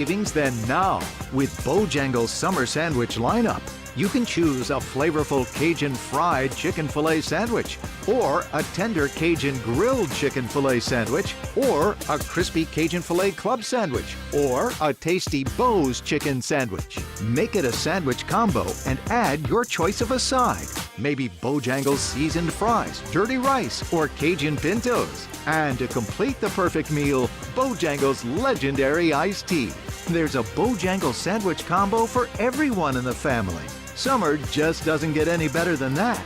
savings than now. With Bojangles' summer sandwich lineup, you can choose a flavorful Cajun fried chicken filet sandwich, or a tender Cajun grilled chicken filet sandwich, or a crispy Cajun filet club sandwich, or a tasty Bo's chicken sandwich. Make it a sandwich combo and add your choice of a side. Maybe Bojangles seasoned fries, dirty rice, or Cajun pintos. And to complete the perfect meal, Bojangles legendary iced tea. There's a Bojangles sandwich combo for everyone in the family. Summer just doesn't get any better than that.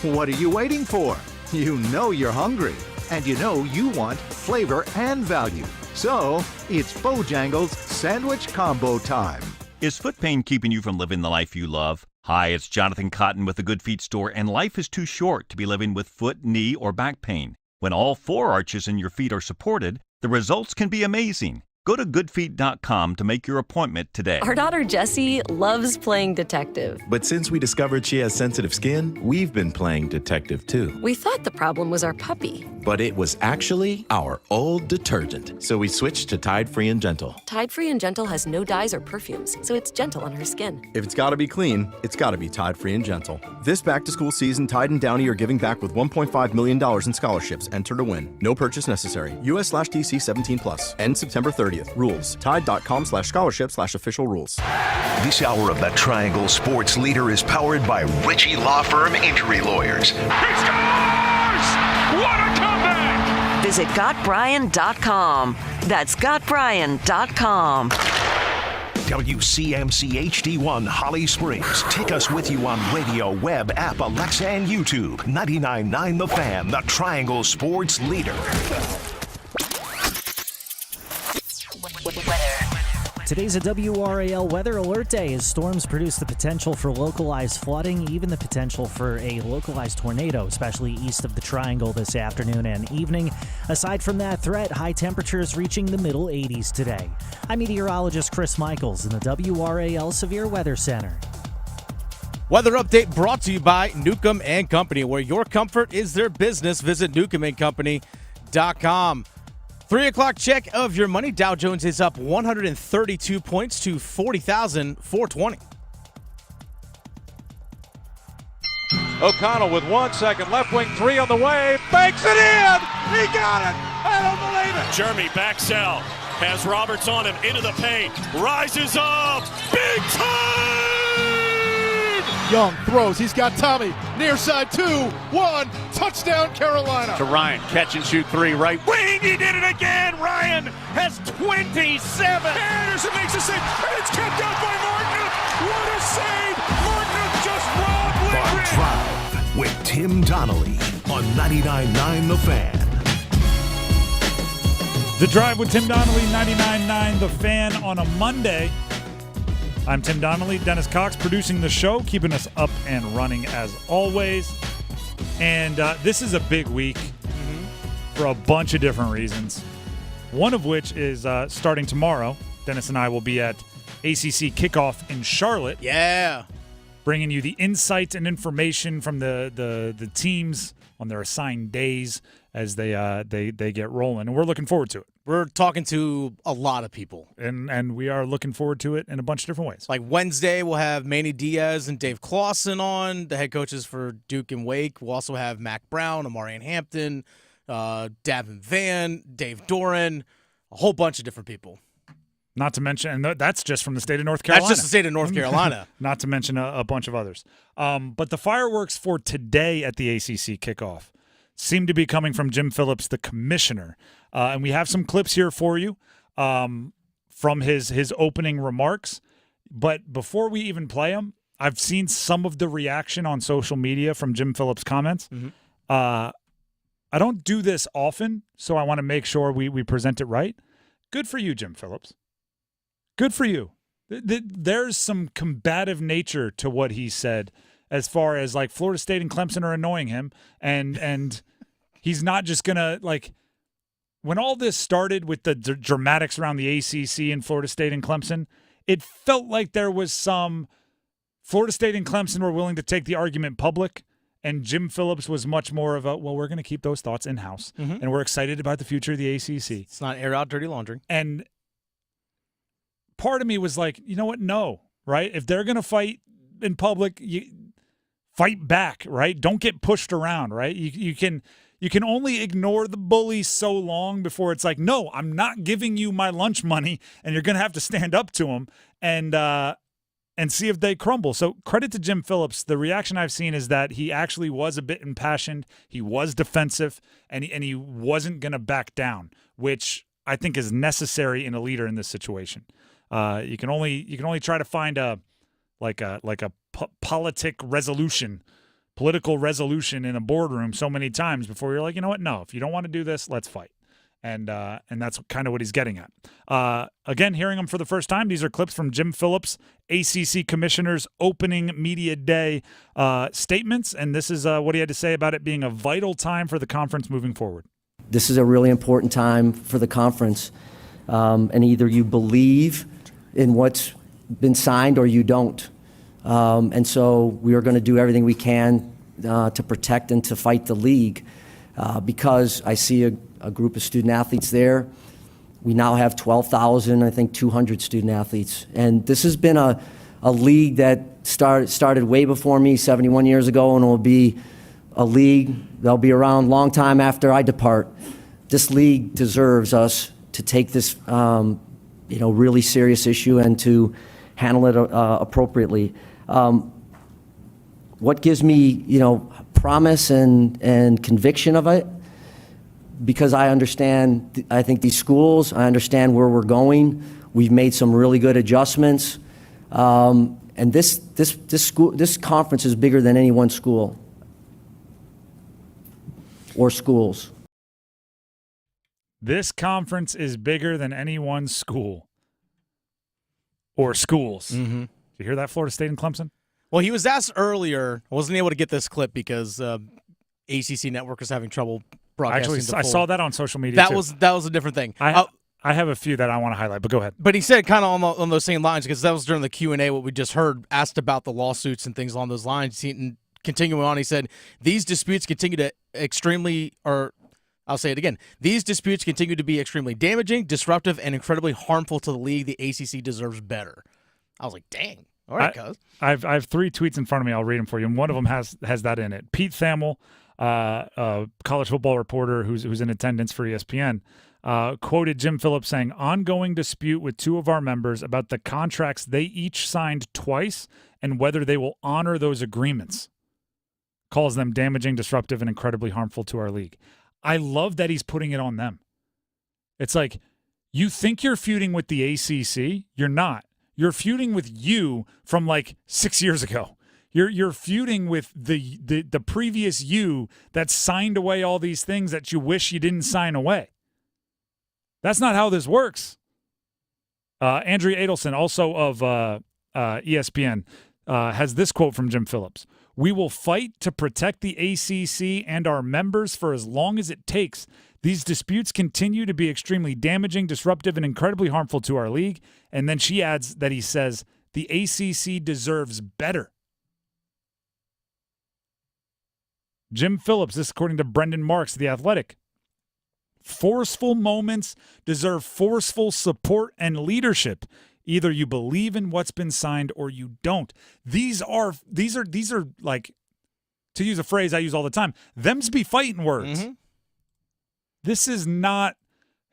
What are you waiting for? You know you're hungry, and you know you want flavor and value. So, it's Bojangles sandwich combo time. Is foot pain keeping you from living the life you love? Hi, it's Jonathan Cotton with the Good Feet Store, and life is too short to be living with foot, knee, or back pain. When all four arches in your feet are supported, the results can be amazing. Go to goodfeet.com to make your appointment today. Our daughter Jessie loves playing detective. But since we discovered she has sensitive skin, we've been playing detective too. We thought the problem was our puppy. But it was actually our old detergent. So we switched to Tide Free and Gentle. Tide Free and Gentle has no dyes or perfumes, so it's gentle on her skin. If it's gotta be clean, it's gotta be Tide Free and Gentle. This back-to-school season, Tide and Downy are giving back with $1.5 million in scholarships. Enter to win. No purchase necessary. US/TC 17+. End September 30th. Rules. Tide.com/scholarship/official rules. This hour of the Triangle Sports Leader is powered by Ritchie Law Firm Injury Lawyers. He scores! What a comeback! Visit GotBryan.com. That's GotBryan.com. WCMC HD1 Holly Springs. Take us with you on radio, web, app, Alexa, and YouTube. 99.9 The Fan, the Triangle Sports Leader. Today's a WRAL weather alert day as storms produce the potential for localized flooding, even the potential for a localized tornado, especially east of the Triangle this afternoon and evening. Aside from that threat, high temperatures reaching the middle 80s today. I'm meteorologist Chris Michaels in the WRAL Severe Weather Center. Weather update brought to you by Newcomb & Company, where your comfort is their business. Visit newcombandcompany.com. 3 o'clock check of your money. Dow Jones is up 132 points to 40,420. O'Connell with 1 second. Left wing three on the way. Banks it in. He got it. I don't believe it. Jeremy backs out. Has Roberts on him into the paint. Rises up. Big time! Young throws. He's got Tommy. Near side 2-1. Touchdown Carolina. To Ryan. Catch and shoot three. Right wing. He did it again. Ryan has 27. Anderson makes a save. And it's kept out by Martin. What a save. Martin just robbed Liberty. The Drive with Tim Donnelly on 99.9 The Fan. The Drive with Tim Donnelly, 99.9 The Fan on a Monday. I'm Tim Donnelly, Dennis Cox producing the show, keeping us up and running as always. And this is a big week for a bunch of different reasons. One of which is starting tomorrow. Dennis and I will be at ACC Kickoff in Charlotte. Yeah. Bringing you the insights and information from the teams on their assigned days as they get rolling. And we're looking forward to it. We're talking to a lot of people. And we are looking forward to it in a bunch of different ways. Like Wednesday, we'll have Manny Diaz and Dave Clawson on, the head coaches for Duke and Wake. We'll also have Mac Brown, Amarian Hampton, Davin Van, Dave Doran, a whole bunch of different people. Not to mention, and that's just from the state of North Carolina. That's just the state of North Carolina. Not to mention a bunch of others. But the fireworks for today at the ACC kickoff seem to be coming from Jim Phillips, the commissioner. And we have some clips here for you from his opening remarks. But before we even play them, I've seen some of the reaction on social media from Jim Phillips' comments. Mm-hmm. I don't do this often, so I want to make sure we present it right. Good for you, Jim Phillips. Good for you. There's some combative nature to what he said as far as, like, Florida State and Clemson are annoying him, and he's not just going to, like, when all this started with the dramatics around the ACC and Florida State and Clemson, it felt like there was some Florida State and Clemson were willing to take the argument public, and Jim Phillips was much more of a, well, we're going to keep those thoughts in-house, and we're excited about the future of the ACC. It's not air out dirty laundry. And part of me was like, you know what? No, right? If they're going to fight in public, you fight back, right? Don't get pushed around, right? You can only ignore the bully so long before it's like, no, I'm not giving you my lunch money, and you're going to have to stand up to them and see if they crumble. So credit to Jim Phillips. The reaction I've seen is that he actually was a bit impassioned. He was defensive, and he wasn't going to back down, which I think is necessary in a leader in this situation. You can only try to find a political resolution in a boardroom so many times before you're like, you know what? No, if you don't want to do this, let's fight. And that's kind of what he's getting at. Again, hearing him for the first time, these are clips from Jim Phillips, ACC Commissioner's opening media day statements, and this is what he had to say about it being a vital time for the conference moving forward. This is a really important time for the conference, and either you believe in what's been signed or you don't. And so we are going to do everything we can to protect and to fight the league because I see a group of student athletes there. We now have 12,000, I think 200 student athletes. And this has been a league that started way before me 71 years ago, and will be a league that'll be around a long time after I depart. This league deserves us to take this really serious issue and to handle it appropriately. What gives me, promise and conviction of it? Because I understand, I think these schools, I understand where we're going. We've made some really good adjustments. And this conference is bigger than any one school or schools. This conference is bigger than any one school or schools. Mm-hmm. Did you hear that, Florida State and Clemson? Well, he was asked earlier. I wasn't able to get this clip because ACC Network is having trouble broadcasting. Actually, I saw that on social media. That too. was a different thing. I have a few that I want to highlight, but go ahead. But he said kind of on those same lines, because that was during the Q&A, what we just heard, asked about the lawsuits and things along those lines. And continuing on, he said, these disputes continue to I'll say it again. These disputes continue to be extremely damaging, disruptive, and incredibly harmful to the league. The ACC deserves better. I was like, dang. All right, cuz. I have 3 tweets in front of me. I'll read them for you, and one of them has that in it. Pete Thamel, a college football reporter who's in attendance for ESPN, quoted Jim Phillips saying, ongoing dispute with 2 of our members about the contracts they each signed twice and whether they will honor those agreements. Calls them damaging, disruptive, and incredibly harmful to our league. I love that he's putting it on them. It's like, you think you're feuding with the ACC? You're not. You're feuding with you from like 6 years ago. You're feuding with the previous you that signed away all these things that you wish you didn't sign away. That's not how this works. Andrea Adelson, also of ESPN, has this quote from Jim Phillips. We will fight to protect the ACC and our members for as long as it takes. These disputes continue to be extremely damaging, disruptive, and incredibly harmful to our league. And then she adds that he says, the ACC deserves better. Jim Phillips, this according to Brendan Marks, The Athletic. Forceful moments deserve forceful support and leadership. Either you believe in what's been signed or you don't. These are like, to use a phrase I use all the time, them's be fighting words. Mm-hmm. This is not,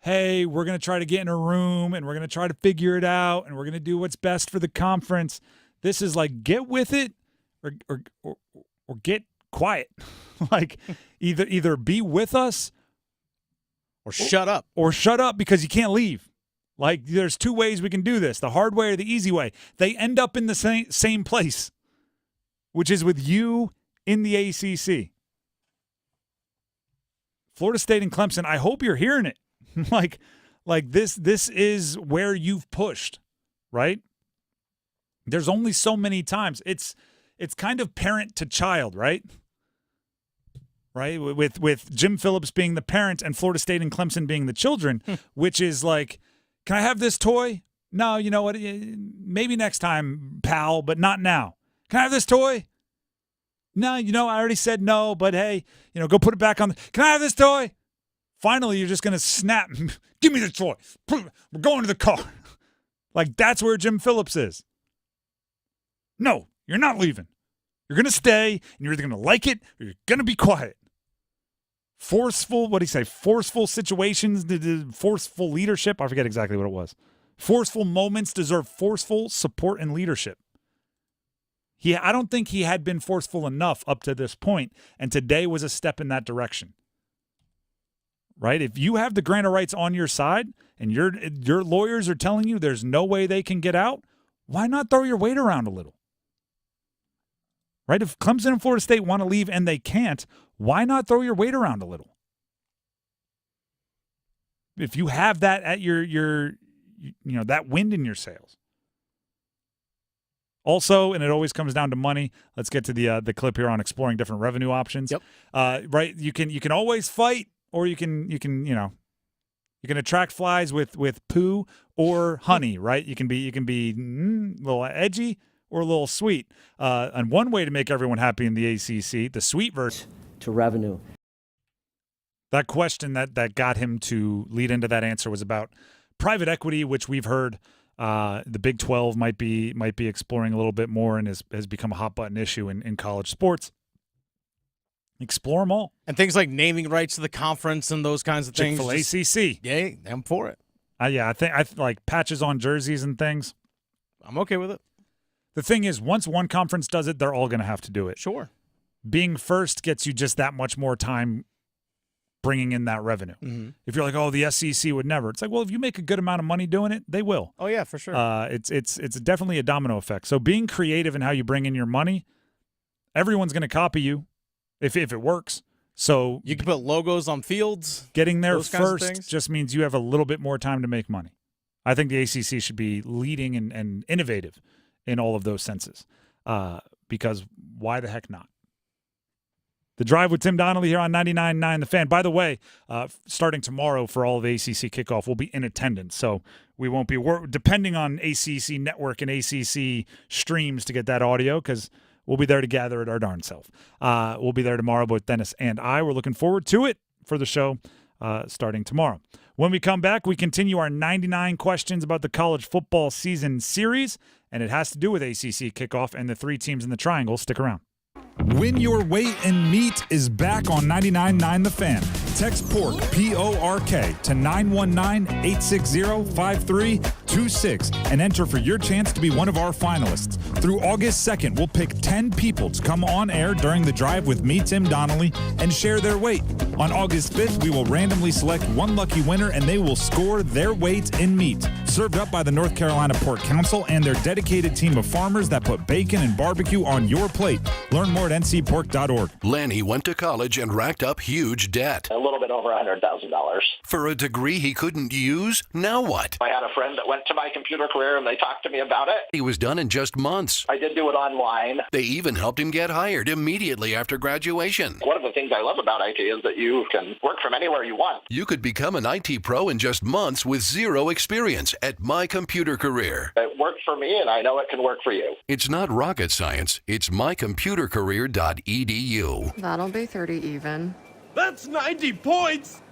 hey, we're going to try to get in a room and we're going to try to figure it out and we're going to do what's best for the conference. This is like, get with it or get quiet. Like, either be with us or shut up. Or shut up because you can't leave. Like, there's 2 ways we can do this, the hard way or the easy way. They end up in the same place, which is with you in the ACC. Florida State and Clemson, I hope you're hearing it. like this is where you've pushed, right? There's only so many times. It's kind of parent to child, right? Right? With Jim Phillips being the parent and Florida State and Clemson being the children, which is like, can I have this toy? No, you know what? Maybe next time, pal, but not now. Can I have this toy? No, I already said no, but hey, go put it back on. Can I have this toy? Finally, you're just going to snap. Give me the toy. We're going to the car. Like, that's where Jim Phillips is. No, you're not leaving. You're going to stay, and you're either going to like it or you're going to be quiet. Forceful, what did he say? Forceful situations, forceful leadership. I forget exactly what it was. Forceful moments deserve forceful support and leadership. I don't think he had been forceful enough up to this point, and today was a step in that direction. Right? If you have the grant of rights on your side and your lawyers are telling you there's no way they can get out, why not throw your weight around a little? Right? If Clemson and Florida State want to leave and they can't, why not throw your weight around a little? If you have that at your that wind in your sails. Also, and it always comes down to money. Let's get to the clip here on exploring different revenue options. Yep. Right? You can always fight, or you can attract flies with poo or honey. Right? You can be a little edgy or a little sweet. And one way to make everyone happy in the ACC, the sweet version to revenue. That question that got him to lead into that answer was about private equity, which we've heard the Big 12 might be exploring a little bit more and has become a hot button issue in college sports. Explore them all. And things like naming rights to the conference and those kinds of things. Chick-fil-A ACC. Yeah, I'm for it. I think like patches on jerseys and things. I'm okay with it. The thing is, once one conference does it, they're all going to have to do it. Sure. Being first gets you just that much more time bringing in that revenue. Mm-hmm. If you're like, oh, the SEC would never. It's like, well, if you make a good amount of money doing it, they will. Oh, yeah, for sure. It's definitely a domino effect. So being creative in how you bring in your money, everyone's going to copy you if it works. So you can put logos on fields. Getting there first just means you have a little bit more time to make money. I think the ACC should be leading and innovative in all of those senses because why the heck not? The Drive with Tim Donnelly here on 99.9 The Fan. By the way, starting tomorrow for all of ACC kickoff, we'll be in attendance. So we won't be depending on ACC network and ACC streams to get that audio because we'll be there to gather it our darn self. We'll be there tomorrow, both Dennis and I. We're looking forward to it for the show starting tomorrow. When we come back, we continue our 99 questions about the college football season series, and it has to do with ACC kickoff and the three teams in the triangle. Stick around. Win your weight in meat is back on 99.9 The Fan. Text PORK, P-O-R-K, to 919-860-5326 and enter for your chance to be one of our finalists. Through August 2nd, we'll pick 10 people to come on air during the Drive with me, Tim Donnelly, and share their weight. On August 5th, we will randomly select one lucky winner, and they will score their weight in meat. Served up by the North Carolina Pork Council and their dedicated team of farmers that put bacon and barbecue on your plate. Learn more at ncpork.org. Lanny went to college and racked up huge debt. A little bit over $100,000. For a degree he couldn't use? Now what? I had a friend that went to my computer career and they talked to me about it. He was done in just months. I did do it online. They even helped him get hired immediately after graduation. One of the things I love about IT is that you can work from anywhere you want. You could become an IT pro in just months with zero experience at My Computer Career. It worked for me and I know it can work for you. It's not rocket science. It's mycomputercareer.edu. That'll be 30 even. That's 90 points!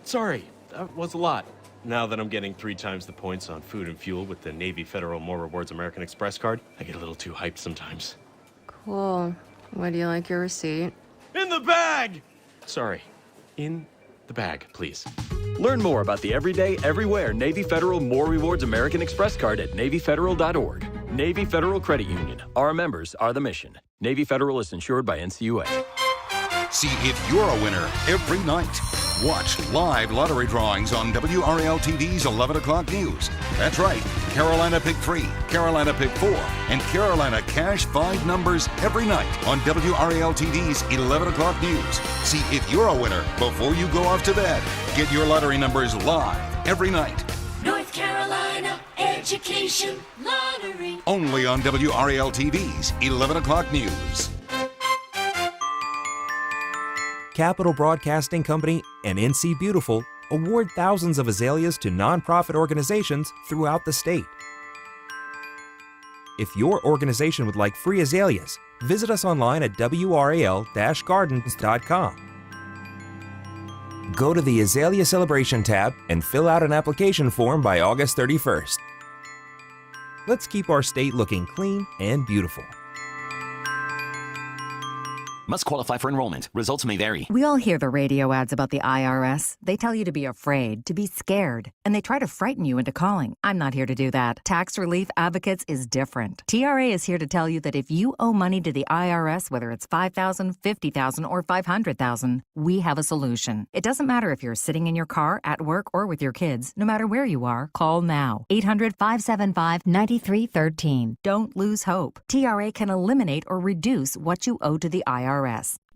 Sorry, that was a lot. Now that I'm getting 3 times the points on food and fuel with the Navy Federal More Rewards American Express card, I get a little too hyped sometimes. Cool. Would you like your receipt? In the bag! Sorry, in the bag, please. Learn more about the everyday, everywhere Navy Federal More Rewards American Express card at NavyFederal.org. Navy Federal Credit Union. Our members are the mission. Navy Federal is insured by NCUA. See if you're a winner every night. Watch live lottery drawings on WRAL TV's 11 o'clock news. That's right, Carolina Pick 3, Carolina Pick 4, and Carolina Cash 5 numbers every night on WRAL TV's 11 o'clock news. See if you're a winner before you go off to bed. Get your lottery numbers live every night. North Carolina Education Lottery. Only on WRAL TV's 11 o'clock news. Capital Broadcasting Company and NC Beautiful award thousands of azaleas to nonprofit organizations throughout the state. If your organization would like free azaleas, visit us online at wral-gardens.com. Go to the Azalea Celebration tab and fill out an application form by August 31st. Let's keep our state looking clean and beautiful. Must qualify for enrollment. Results may vary. We all hear the radio ads about the IRS. They tell you to be afraid, to be scared, and they try to frighten you into calling. I'm not here to do that. Tax Relief Advocates is different. TRA is here to tell you that if you owe money to the IRS, whether it's $5,000, $50,000, or $500,000, we have a solution. It doesn't matter if you're sitting in your car, at work, or with your kids. No matter where you are, call now. 800-575-9313. Don't lose hope. TRA can eliminate or reduce what you owe to the IRS.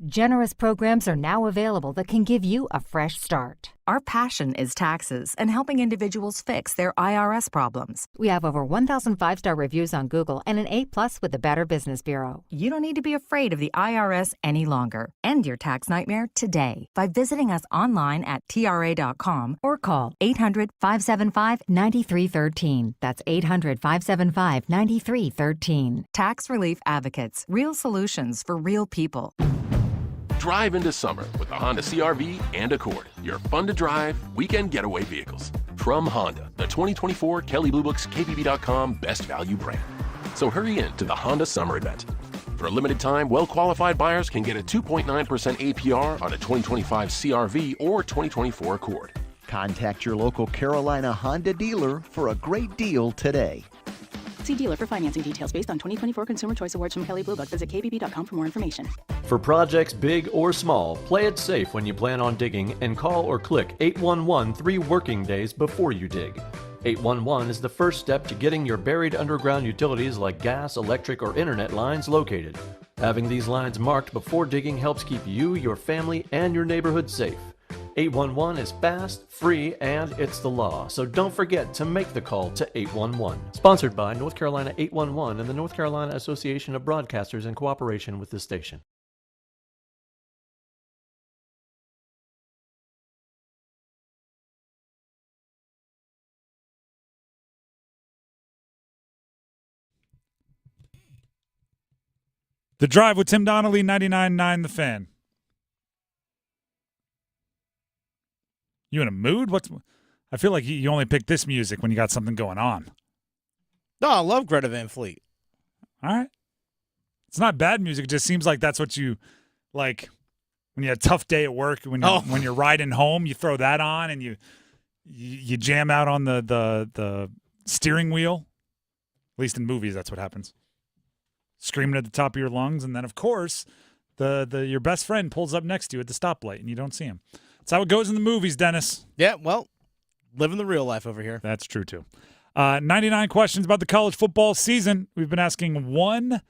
Generous programs are now available that can give you a fresh start. Our passion is taxes and helping individuals fix their IRS problems. We have over 1,000 5-star reviews on Google and an A+ with the Better Business Bureau. You don't need to be afraid of the IRS any longer. End your tax nightmare today by visiting us online at TRA.com or call 800-575-9313. That's 800-575-9313. Tax Relief Advocates. Real solutions for real people. Drive into summer with the Honda CR-V and Accord, your fun-to-drive, weekend getaway vehicles. From Honda, the 2024 Kelley Blue Book's KBB.com Best Value brand. So hurry in to the Honda Summer Event. For a limited time, well-qualified buyers can get a 2.9% APR on a 2025 CR-V or 2024 Accord. Contact your local Carolina Honda dealer for a great deal today. See dealer for financing details based on 2024 Consumer Choice Awards from Kelley Blue Book. Visit kbb.com for more information. For projects big or small, play it safe when you plan on digging and call or click 811 3 working days before you dig. 811 is the first step to getting your buried underground utilities like gas, electric, or internet lines located. Having these lines marked before digging helps keep you, your family, and your neighborhood safe. 811 is fast, free, and it's the law, so don't forget to make the call to 811. Sponsored by North Carolina 811 and the North Carolina Association of Broadcasters in cooperation with this station. The Drive with Tim Donnelly, 99.9 The Fan. You in a mood? I feel like you only pick this music when you got something going on. No, I love Greta Van Fleet. All right. It's not bad music. It just seems like that's what you like when you have a tough day at work. When you're riding home, you throw that on and you jam out on the steering wheel. At least in movies, that's what happens. Screaming at the top of your lungs, and then of course, your best friend pulls up next to you at the stoplight, and you don't see him. That's how it goes in the movies, Dennis. Yeah, well, living the real life over here. That's true, too. 99 questions about the college football season. We've been asking one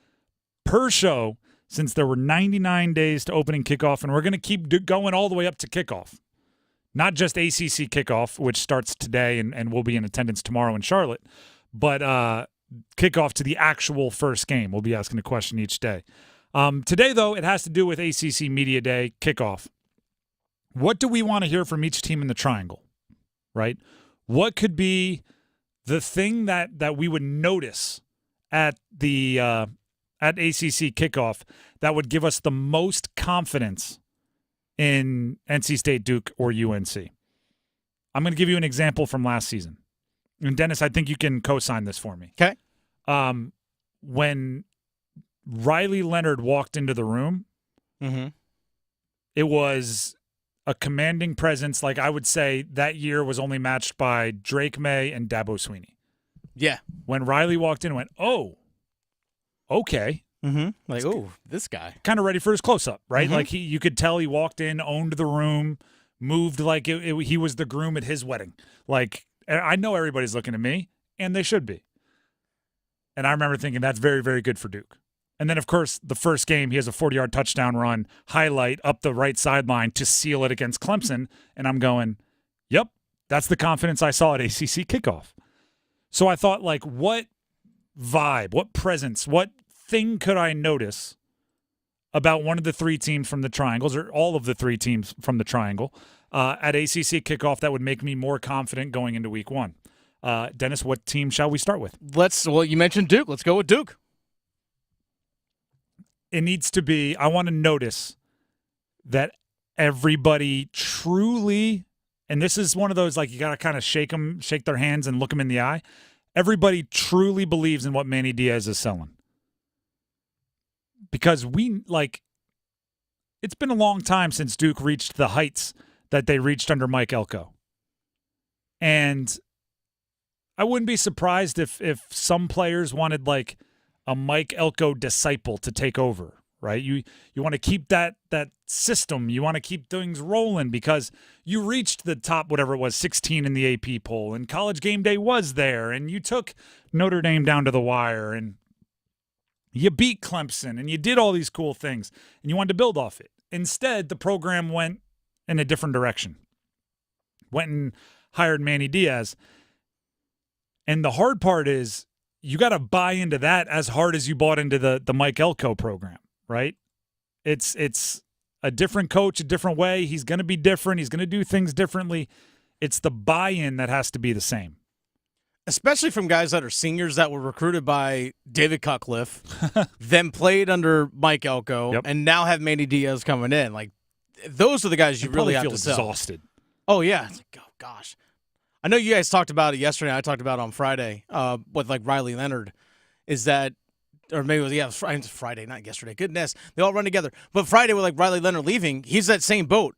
per show since there were 99 days to opening kickoff, and we're going to keep going all the way up to kickoff. Not just ACC kickoff, which starts today and will be in attendance tomorrow in Charlotte, but kickoff to the actual first game. We'll be asking a question each day. Today, though, it has to do with ACC Media Day kickoff. What do we want to hear from each team in the triangle, right? What could be the thing that we would notice at the at ACC kickoff that would give us the most confidence in NC State, Duke, or UNC? I'm going to give you an example from last season. And Dennis, I think you can co-sign this for me. Okay. When Riley Leonard walked into the room, it was a commanding presence. Like I would say that year was only matched by Drake May and Dabo Swinney. Yeah. When Riley walked in and went, oh, okay. Like, oh, this guy. Kind of ready for his close-up, right? Like you could tell he walked in, owned the room, moved like he was the groom at his wedding. Like, I know everybody's looking at me, and they should be. And I remember thinking that's very, very good for Duke. And then, of course, the first game, he has a 40-yard touchdown run, highlight up the right sideline to seal it against Clemson. And I'm going, yep, that's the confidence I saw at ACC kickoff. So I thought, like, what vibe, what presence, what thing could I notice about one of the three teams from the Triangles, or all of the three teams from the Triangle, at ACC kickoff that would make me more confident going into week one? Dennis, what team shall we start with? Well, you mentioned Duke. Let's go with Duke. It needs to be, I want to notice that everybody truly, and this is one of those, like, you got to kind of shake their hands and look them in the eye. everybody truly believes in what Manny Diaz is selling. Because it's been a long time since Duke reached the heights that they reached under Mike Elko. And I wouldn't be surprised if some players wanted like a Mike Elko disciple to take over, right? You want to keep that system. You want to keep things rolling because you reached the top, whatever it was, 16 in the AP poll, and College Game Day was there, and you took Notre Dame down to the wire, and you beat Clemson, and you did all these cool things, and you wanted to build off it. Instead, the program went in a different direction. Went and hired Manny Diaz. And the hard part is you got to buy into that as hard as you bought into the Mike Elko program, right? It's a different coach, a different way. He's going to be different. He's going to do things differently. It's the buy-in that has to be the same. Especially from guys that are seniors that were recruited by David Cutcliffe, then played under Mike Elko, and now have Manny Diaz coming in. Like, those are the guys you really have to sell. Exhausted. Oh, yeah. It's like, oh, gosh. I know you guys talked about it yesterday. I talked about it on Friday with, like, Riley Leonard, is that – or maybe it was Friday, not yesterday. Goodness. They all run together. But Friday with, like, Riley Leonard leaving, he's that same boat.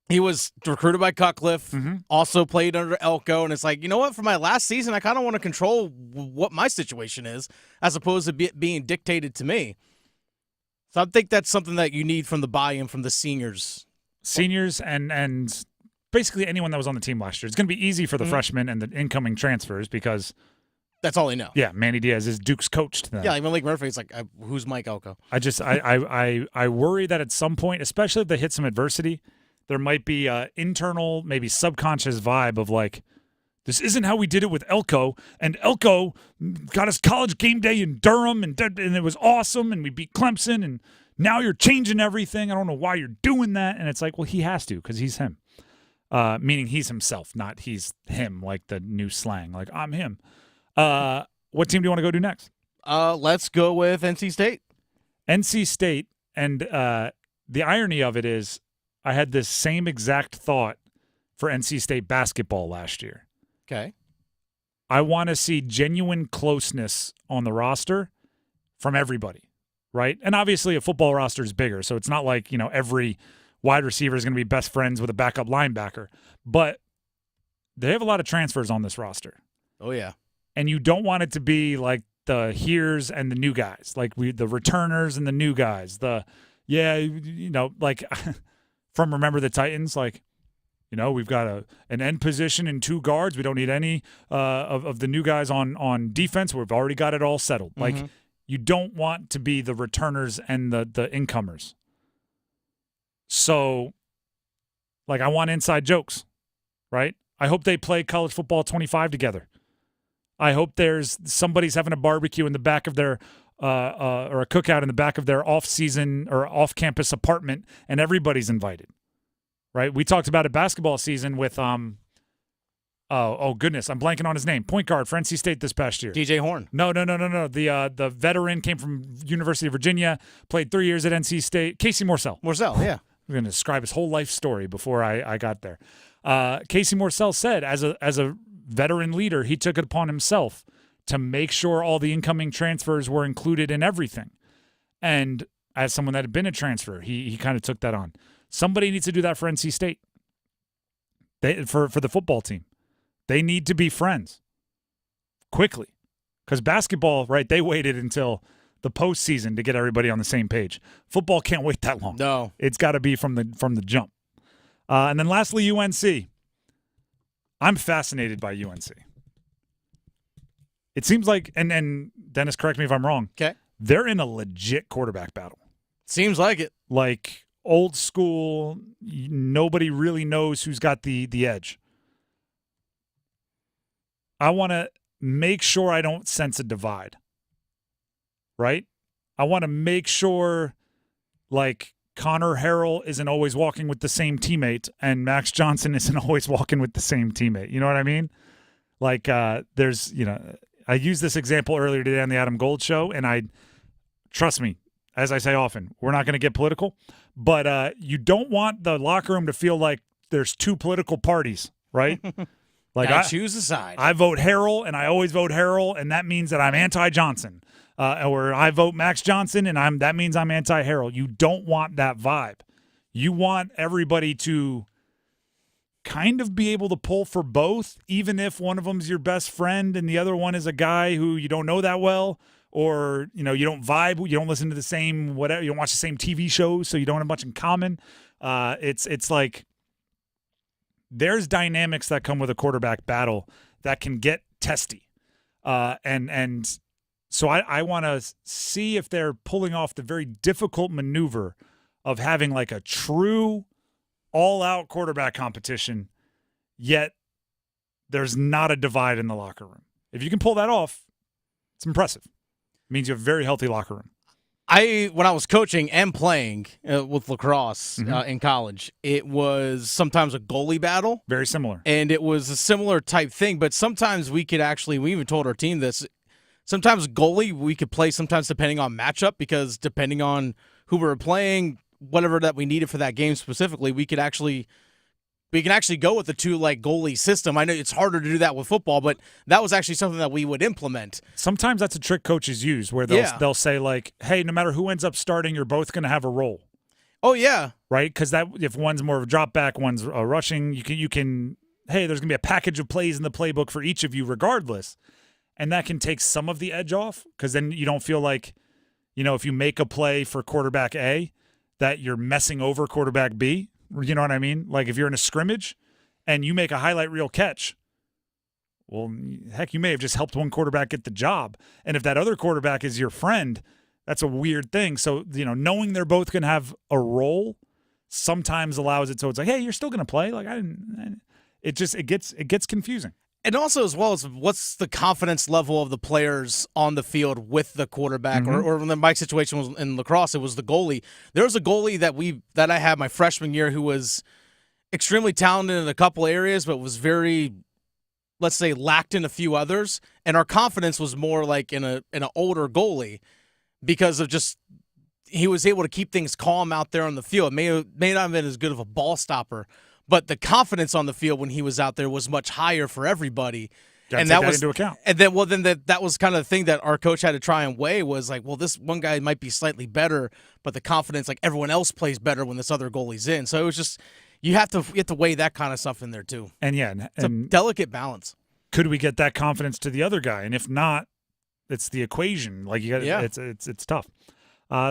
He was recruited by Cutcliffe, also played under Elko, and it's like, you know what? For my last season, I kind of want to control what my situation is as opposed to being dictated to me. So I think that's something that you need from the buy-in from the seniors. Seniors and basically anyone that was on the team last year. It's going to be easy for the freshmen and the incoming transfers because that's all they know. Yeah, Manny Diaz is Duke's coach to them. Yeah, even Lake Murphy, it's like, who's Mike Elko? I worry that at some point, especially if they hit some adversity, there might be an internal, maybe subconscious vibe of like, this isn't how we did it with Elko, and Elko got us College Game Day in Durham, and it was awesome, and we beat Clemson, and now you're changing everything. I don't know why you're doing that. And it's like, well, he has to because he's him. Meaning he's himself, not he's him, like the new slang. Like, I'm him. What team do you want to go to next? Let's go with NC State. NC State, and the irony of it is I had this same exact thought for NC State basketball last year. Okay. I want to see genuine closeness on the roster from everybody, right? And obviously a football roster is bigger, so it's not like, every wide receiver is going to be best friends with a backup linebacker. But they have a lot of transfers on this roster. Oh, yeah. And you don't want it to be like the here's and the new guys, like the returners and the new guys. From Remember the Titans, we've got an end position and two guards. We don't need any of the new guys on defense. We've already got it all settled. Mm-hmm. You don't want to be the returners and the incomers. So, I want inside jokes, right? I hope they play college football 25 together. I hope there's somebody's having a barbecue in the back of their or a cookout in the back of their off-season or off-campus apartment, and everybody's invited, right? We talked about it basketball season with oh goodness, I'm blanking on his name. Point guard for NC State this past year. DJ Horn. No. The veteran came from University of Virginia, played 3 years at NC State. Casey Morsell. Yeah. I'm going to describe his whole life story before I got there. Casey Morsell said, as a veteran leader, he took it upon himself to make sure all the incoming transfers were included in everything. And as someone that had been a transfer, he kind of took that on. Somebody needs to do that for NC State. For the football team. They need to be friends quickly. Because basketball, right, they waited until the postseason to get everybody on the same page. Football can't wait that long. No. It's got to be from the jump. And then lastly, UNC. I'm fascinated by UNC. It seems like, and Dennis, correct me if I'm wrong. Okay. They're in a legit quarterback battle. Seems like it. Like old school, nobody really knows who's got the edge. I want to make sure I don't sense a divide. Right? I want to make sure, Connor Harrell isn't always walking with the same teammate and Max Johnson isn't always walking with the same teammate. You know what I mean? There's, I used this example earlier today on the Adam Gold Show, and trust me, as I say often, we're not going to get political, but you don't want the locker room to feel like there's two political parties, right? Like I choose a side. I vote Harrell, and I always vote Harrell, and that means that I'm anti-Johnson. Or I vote Max Johnson, and that means I'm anti-Harrell. You don't want that vibe. You want everybody to kind of be able to pull for both, even if one of them's your best friend and the other one is a guy who you don't know that well, or you don't vibe, you don't listen to the same whatever, you don't watch the same TV shows, so you don't have much in common. It's like there's dynamics that come with a quarterback battle that can get testy, and so I want to see if they're pulling off the very difficult maneuver of having like a true all-out quarterback competition, yet there's not a divide in the locker room. If you can pull that off, it's impressive. It means you have a very healthy locker room. When I was coaching and playing with lacrosse in college, it was sometimes a goalie battle. Very similar. And it was a similar type thing, but sometimes we even told our team this, sometimes goalie we could play sometimes depending on matchup, because depending on who we were playing, whatever that we needed for that game specifically, we can actually go with the two like goalie system. I know it's harder to do that with football, but that was actually something that we would implement. Sometimes that's a trick coaches use where they'll say like, hey, no matter who ends up starting, you're both going to have a role. Oh yeah. Right? Because if one's more of a drop back, one's a rushing, you can hey, there's going to be a package of plays in the playbook for each of you regardless. And that can take some of the edge off, because then you don't feel like, if you make a play for quarterback A, that you're messing over quarterback B. You know what I mean? Like if you're in a scrimmage and you make a highlight reel catch, well, heck, you may have just helped one quarterback get the job. And if that other quarterback is your friend, that's a weird thing. So, knowing they're both going to have a role sometimes allows it. So it's like, hey, you're still going to play. Like it gets confusing. And also, as well as what's the confidence level of the players on the field with the quarterback, or in my situation was in lacrosse, it was the goalie. There was a goalie that I had my freshman year who was extremely talented in a couple areas, but was very, let's say, lacked in a few others. And our confidence was more like in an older goalie, because of just he was able to keep things calm out there on the field. May not have been as good of a ball stopper, but the confidence on the field when he was out there was much higher for everybody. And that was into account. And then, that was kind of the thing that our coach had to try and weigh, was like, well, this one guy might be slightly better, but the confidence, like everyone else plays better when this other goalie's in. So it was just, you have to weigh that kind of stuff in there too. And it's a delicate balance. Could we get that confidence to the other guy? And if not, it's the equation. Like you got, it's tough.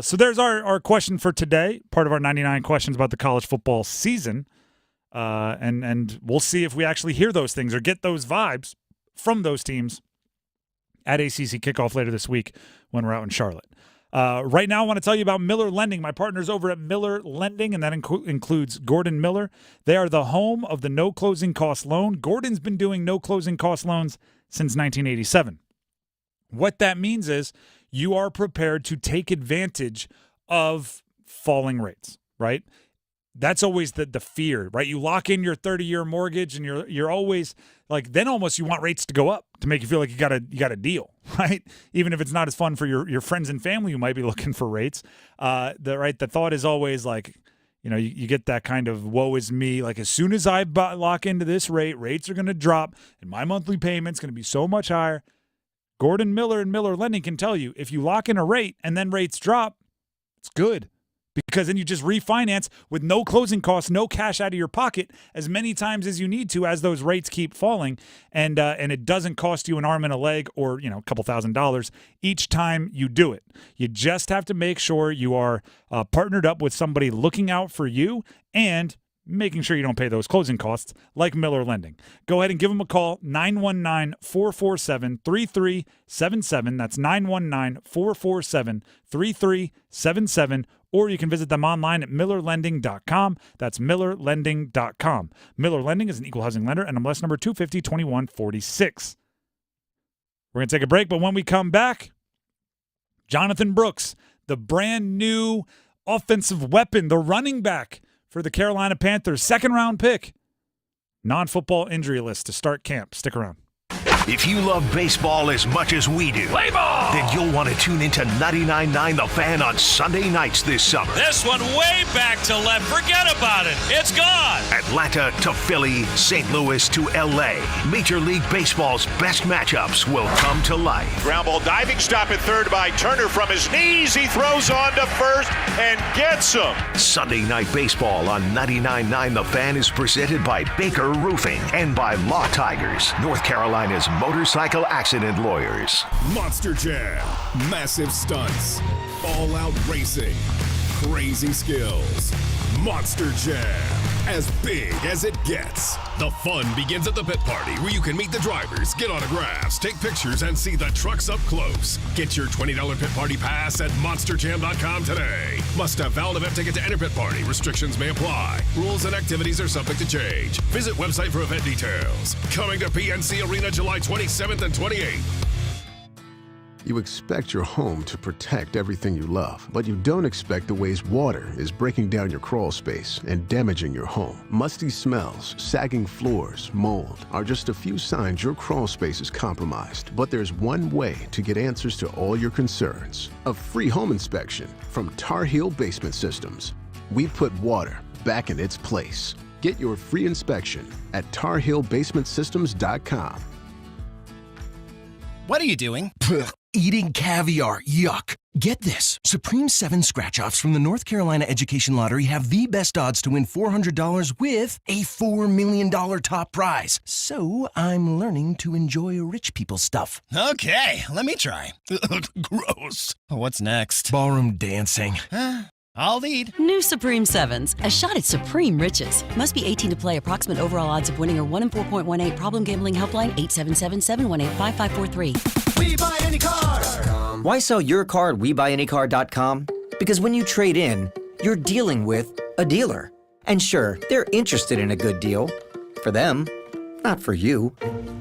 So there's our question for today, part of our 99 questions about the college football season. And we'll see if we actually hear those things or get those vibes from those teams at ACC kickoff later this week when we're out in Charlotte. Right now, I want to tell you about Miller Lending. My partner's over at Miller Lending, and that includes Gordon Miller. They are the home of the no closing cost loan. Gordon's been doing no closing cost loans since 1987. What that means is you are prepared to take advantage of falling rates, right? That's always the fear, right? You lock in your 30-year mortgage, and you're always like, then almost you want rates to go up to make you feel like you got a deal, right? Even if it's not as fun for your friends and family who might be looking for rates. The thought is always like, you get that kind of woe is me. Like as soon as I lock into this rate, rates are going to drop, and my monthly payment's going to be so much higher. Gordon Miller and Miller Lending can tell you, if you lock in a rate and then rates drop, it's good. Because then you just refinance with no closing costs, no cash out of your pocket as many times as you need to as those rates keep falling. And it doesn't cost you an arm and a leg or, a couple $1,000s each time you do it. You just have to make sure you are partnered up with somebody looking out for you and making sure you don't pay those closing costs like Miller Lending. Go ahead and give them a call, 919-447-3377. That's 919-447-3377. Or you can visit them online at millerlending.com. That's millerlending.com. Miller Lending is an equal housing lender, and MLS number 250-2146. We're going to take a break, but when we come back, Jonathan Brooks, the brand new offensive weapon, the running back for the Carolina Panthers, second-round pick. Non-football injury list to start camp. Stick around. If you love baseball as much as we do, then you'll want to tune into 99.9 The Fan on Sunday nights this summer. This one way back to left. Forget about it. It's gone. Atlanta to Philly, St. Louis to L.A. Major League Baseball's best matchups will come to life. Ground ball diving stop at third by Turner from his knees. He throws on to first and gets him. Sunday Night Baseball on 99.9 The Fan is presented by Baker Roofing and by Law Tigers, North Carolina's motorcycle accident lawyers. Monster Jam, massive stunts, all-out racing, crazy skills. Monster Jam, as big as it gets. The fun begins at the pit party, where you can meet the drivers, get autographs, take pictures, and see the trucks up close. Get your $20 pit party pass at monsterjam.com today. Must have valid event ticket to enter pit party. Restrictions may apply. Rules and activities are subject to change. Visit website for event details. Coming to PNC Arena July 27th and 28th. You expect your home to protect everything you love, but you don't expect the ways water is breaking down your crawl space and damaging your home. Musty smells, sagging floors, mold are just a few signs your crawl space is compromised. But there's one way to get answers to all your concerns. A free home inspection from Tar Heel Basement Systems. We put water back in its place. Get your free inspection at tarheelbasementsystems.com. What are you doing? Eating caviar. Yuck. Get this. Supreme 7 scratch-offs from the North Carolina Education Lottery have the best odds to win $400 with a $4 million top prize. So I'm learning to enjoy rich people stuff. Okay, let me try. Gross. What's next? Ballroom dancing. I'll lead. New Supreme 7s, a shot at supreme riches. Must be 18 to play. Approximate overall odds of winning are 1 in 4.18. Problem gambling helpline 877-718-5543. We buy any car. Why sell your car at WeBuyAnyCar.com? Because when you trade in, you're dealing with a dealer. And sure, they're interested in a good deal. For them, not for you.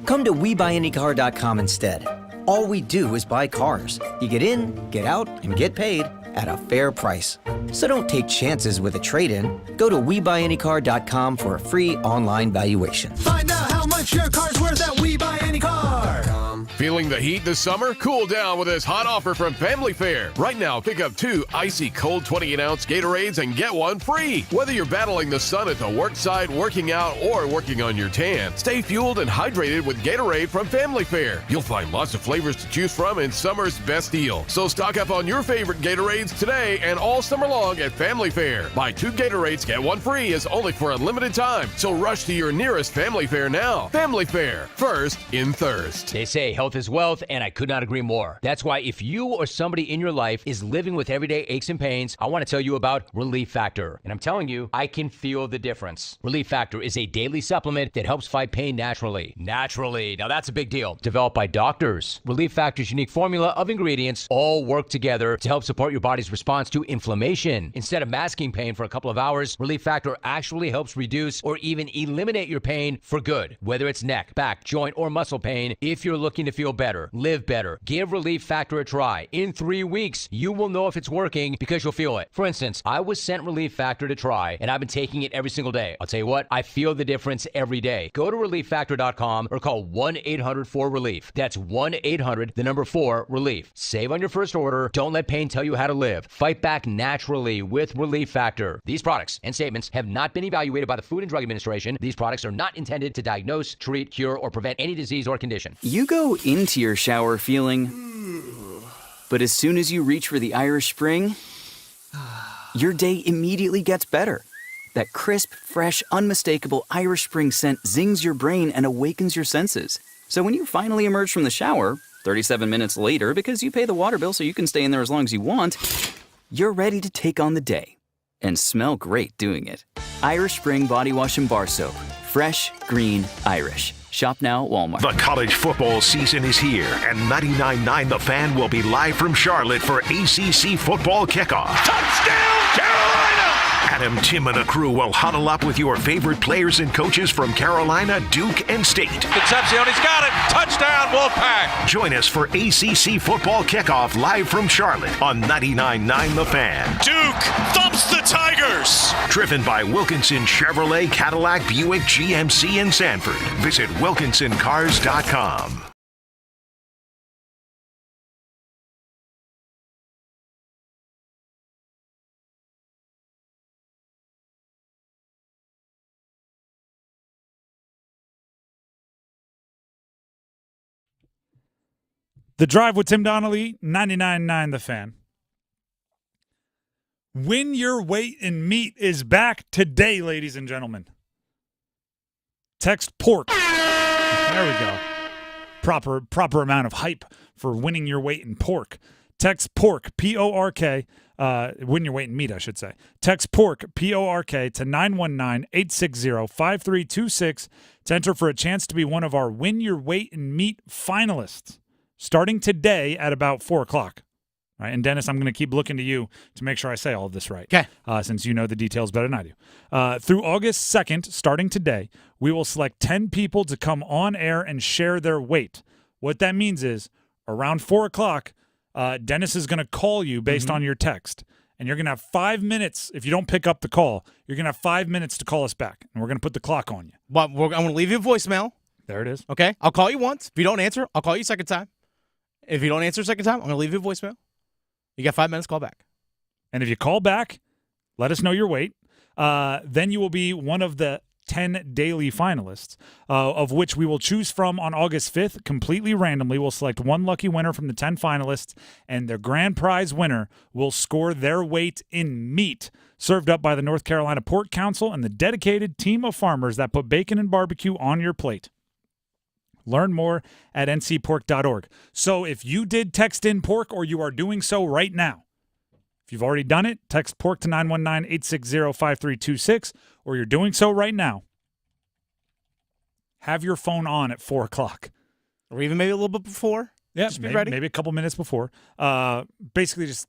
Come to WeBuyAnyCar.com instead. All we do is buy cars. You get in, get out, and get paid at a fair price. So don't take chances with a trade-in. Go to WeBuyAnyCar.com for a free online valuation. Find out how much your car's worth at WeBuyAnyCar. Feeling the heat this summer? Cool down with this hot offer from Family Fare. Right now, pick up 2 icy cold 28-ounce Gatorades and get one free. Whether you're battling the sun at the work site, working out, or working on your tan, stay fueled and hydrated with Gatorade from Family Fare. You'll find lots of flavors to choose from in summer's best deal. So stock up on your favorite Gatorades today and all summer long at Family Fare. Buy 2 Gatorades, get one free is only for a limited time. So rush to your nearest Family Fare now. Family Fare, first in thirst. They say health is wealth, and I could not agree more. That's why if you or somebody in your life is living with everyday aches and pains, I want to tell you about Relief Factor. And I'm telling you, I can feel the difference. Relief Factor is a daily supplement that helps fight pain naturally. Naturally. Now that's a big deal. Developed by doctors. Relief Factor's unique formula of ingredients all work together to help support your body's response to inflammation. Instead of masking pain for a couple of hours, Relief Factor actually helps reduce or even eliminate your pain for good. Whether it's neck, back, joint, or muscle pain, if you're looking to feel better, live better, give Relief Factor a try. In 3 weeks, you will know if it's working because you'll feel it. For instance, I was sent Relief Factor to try, and I've been taking it every single day. I'll tell you what, I feel the difference every day. Go to ReliefFactor.com or call 1-800-4RELIEF. That's 1-800-4-RELIEF. Save on your first order. Don't let pain tell you how to live. Fight back naturally with Relief Factor. These products and statements have not been evaluated by the Food and Drug Administration. These products are not intended to diagnose, treat, cure, or prevent any disease or condition. You go into your shower feeling, but as soon as you reach for the Irish Spring, your day immediately gets better. That crisp, fresh, unmistakable Irish Spring scent zings your brain and awakens your senses. So when you finally emerge from the shower, 37 minutes later, because you pay the water bill so you can stay in there as long as you want, you're ready to take on the day and smell great doing it. Irish Spring Body Wash and Bar Soap. Fresh, green, Irish. Shop now at Walmart. The college football season is here, and 99.9 The Fan will be live from Charlotte for ACC football kickoff. Touchdown, Carolina! Adam, Tim, and a crew will huddle up with your favorite players and coaches from Carolina, Duke, and State. Concepcion's got it. Touchdown, Wolfpack. Join us for ACC football kickoff live from Charlotte on 99.9 The Fan. Duke thumps the Tigers. Driven by Wilkinson Chevrolet, Cadillac, Buick, GMC, and Sanford. Visit WilkinsonCars.com. The Drive with Tim Donnelly, 99.9 The Fan. Win Your Weight in Meat is back today, ladies and gentlemen. Text pork. There we go. Proper amount of hype for winning your weight in pork. Text pork, P-O-R-K, win your weight in meat, I should say. Text pork, P-O-R-K, to 919-860-5326 to enter for a chance to be one of our Win Your Weight in Meat finalists, starting today at about 4 o'clock. All right, and Dennis, I'm going to keep looking to you to make sure I say all of this right. Okay. Since you know the details better than I do. Through August 2nd, starting today, we will select 10 people to come on air and share their weight. What that means is around 4 o'clock, Dennis is going to call you based on your text. And you're going to have 5 minutes. If you don't pick up the call, you're going to have 5 minutes to call us back. And we're going to put the clock on you. But I'm going to leave you a voicemail. There it is. Okay? I'll call you once. If you don't answer, I'll call you a second time. If you don't answer a second time, I'm going to leave you a voicemail. You got 5 minutes, call back. And if you call back, let us know your weight. Then you will be one of the 10 daily finalists, of which we will choose from on August 5th, completely randomly. We'll select one lucky winner from the 10 finalists, and the grand prize winner will score their weight in meat, served up by the North Carolina Pork Council and the dedicated team of farmers that put bacon and barbecue on your plate. Learn more at ncpork.org. So if you did text in pork, or you are doing so right now, if you've already done it, text pork to 919-860-5326, or you're doing so right now, have your phone on at 4 o'clock. Or even maybe a little bit before. Yeah, just be ready. Maybe a couple minutes before. Basically just,